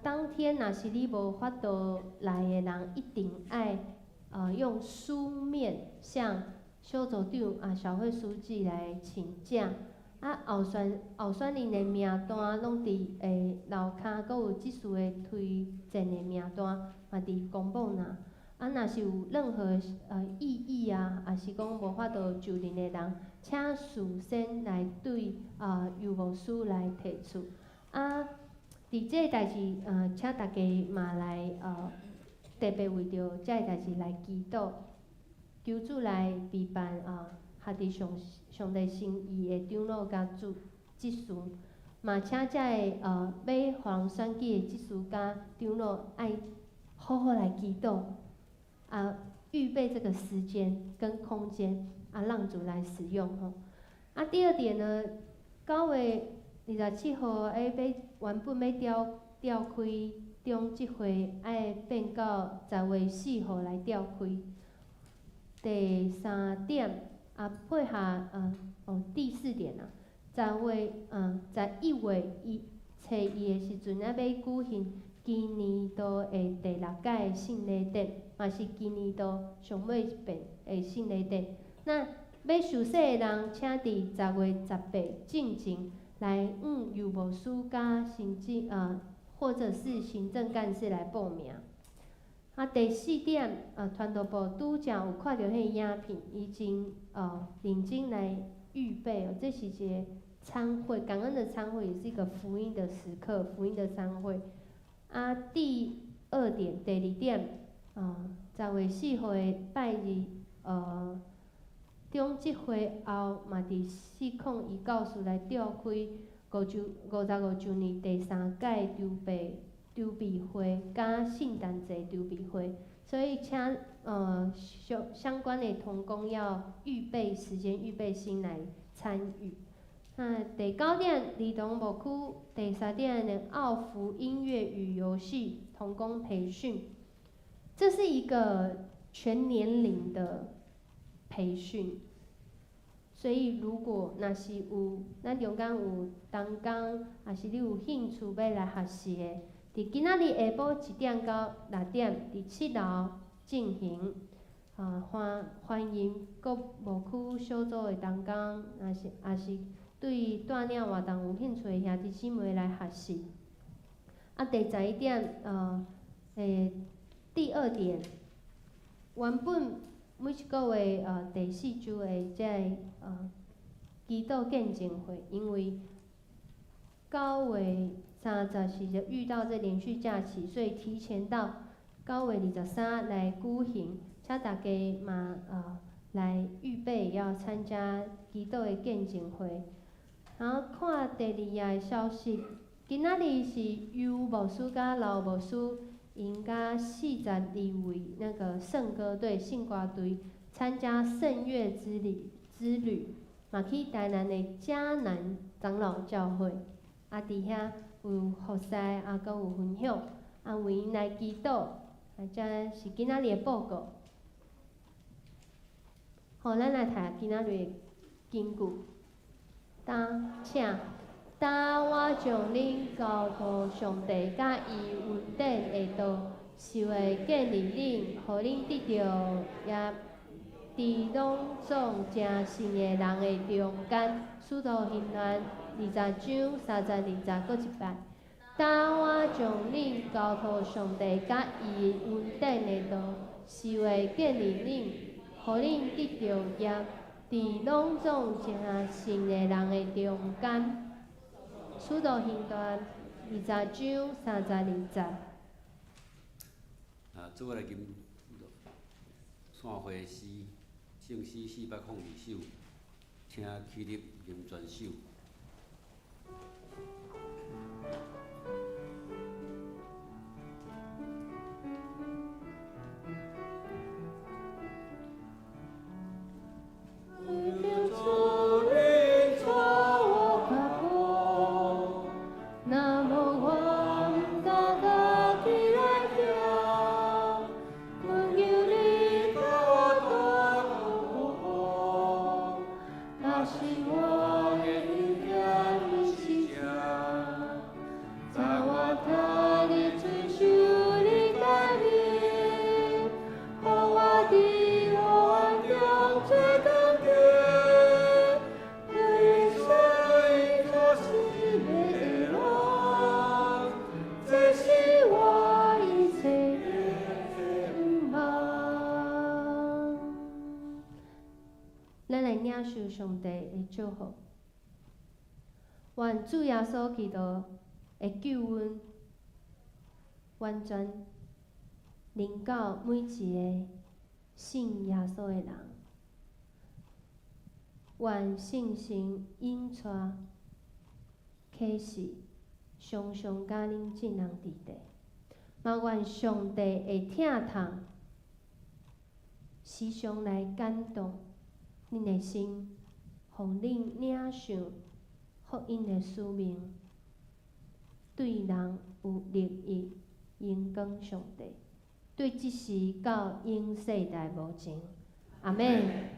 当天若是你无法度来的人，一定爱用书面向小组长小会书记来请假。候选人的名单拢伫楼骹，阁有即时的推荐的名单嘛伫公布呐。若是有任何异议也是讲无法度就任的人，请事先来对邮务署来提出。伫这代志请大家嘛来特别为着这个代志来祈祷，求主来备办合伫上帝心意的长老甲执事，嘛请遮个要互人选举的执事甲长老爱好好来祈祷，预备这个时间跟空间，让主来使用吼。第二点呢，9月27号要原本要召开中执会，爱变到10月4号来召开。第3点。配合第4点11月初1的时阵，要举行今年度的第6届的圣礼典，嘛是今年度上尾一遍的圣礼典。那要受洗的人，请伫10月18进前来邮务署甲或者是行政干事来报名。第4点，传道部拄则有看到迄个影片，已经认真来预备这是一个参会，感恩的参会，也是一个福音的时刻，福音的参会。第2点，第2点，10月4号的拜日，中执会后嘛伫401教室来召开55周年第3届筹备会甲圣诞节筹备会，所以请相关的同工要预备时间、预备心来参与。第9点，儿童牧区第3点的奥福音乐与游戏同工培训，这是一个全年龄的培训。所以，如果若是有咱中间有同工，还是你有兴趣要来学习的，伫今仔日下晡1点到6点，伫7楼进行。欢迎各牧区小组的同工，也是对带领活动有兴趣的兄弟姊妹来学习。第11点，第2点，原本每一个月第4周的这祈祷见证会，因为9月30是就遇到这连续假期，所以提前到9月23来举行，请大家嘛来预备要参加祈祷的见证会。然后看第2页的消息，今仔日是幼牧师甲老牧师因甲42位那个圣歌队、圣歌队参加圣乐之旅，嘛去台南的迦南长老教会，伫遐有服侍，阁有分享，为因来祈祷，这是今仔日的报告。好，咱来读今仔日的经句。请我将恁交托上帝甲伊稳定的道，是为建立恁，互恁得着也伫拢总正信的人的中间。使徒行传20章30、20，搁一摆。我将恁交托上帝甲伊稳定的道，是为建立恁，互恁得着也伫拢总正信的人的中间。使徒行传20章30、20。做我来吟散会诗，圣诗402首，请起立吟全首。受上帝的祝福，愿主耶稣基督的救恩完全临到每一个信耶稣的人，愿圣神引带启示，常常甲恁进人伫地，嘛愿上帝会疼痛，时常来感动恁的心，互恁领受福音的使命，对人有利益，荣光上帝，对即时到永世代无尽。阿门。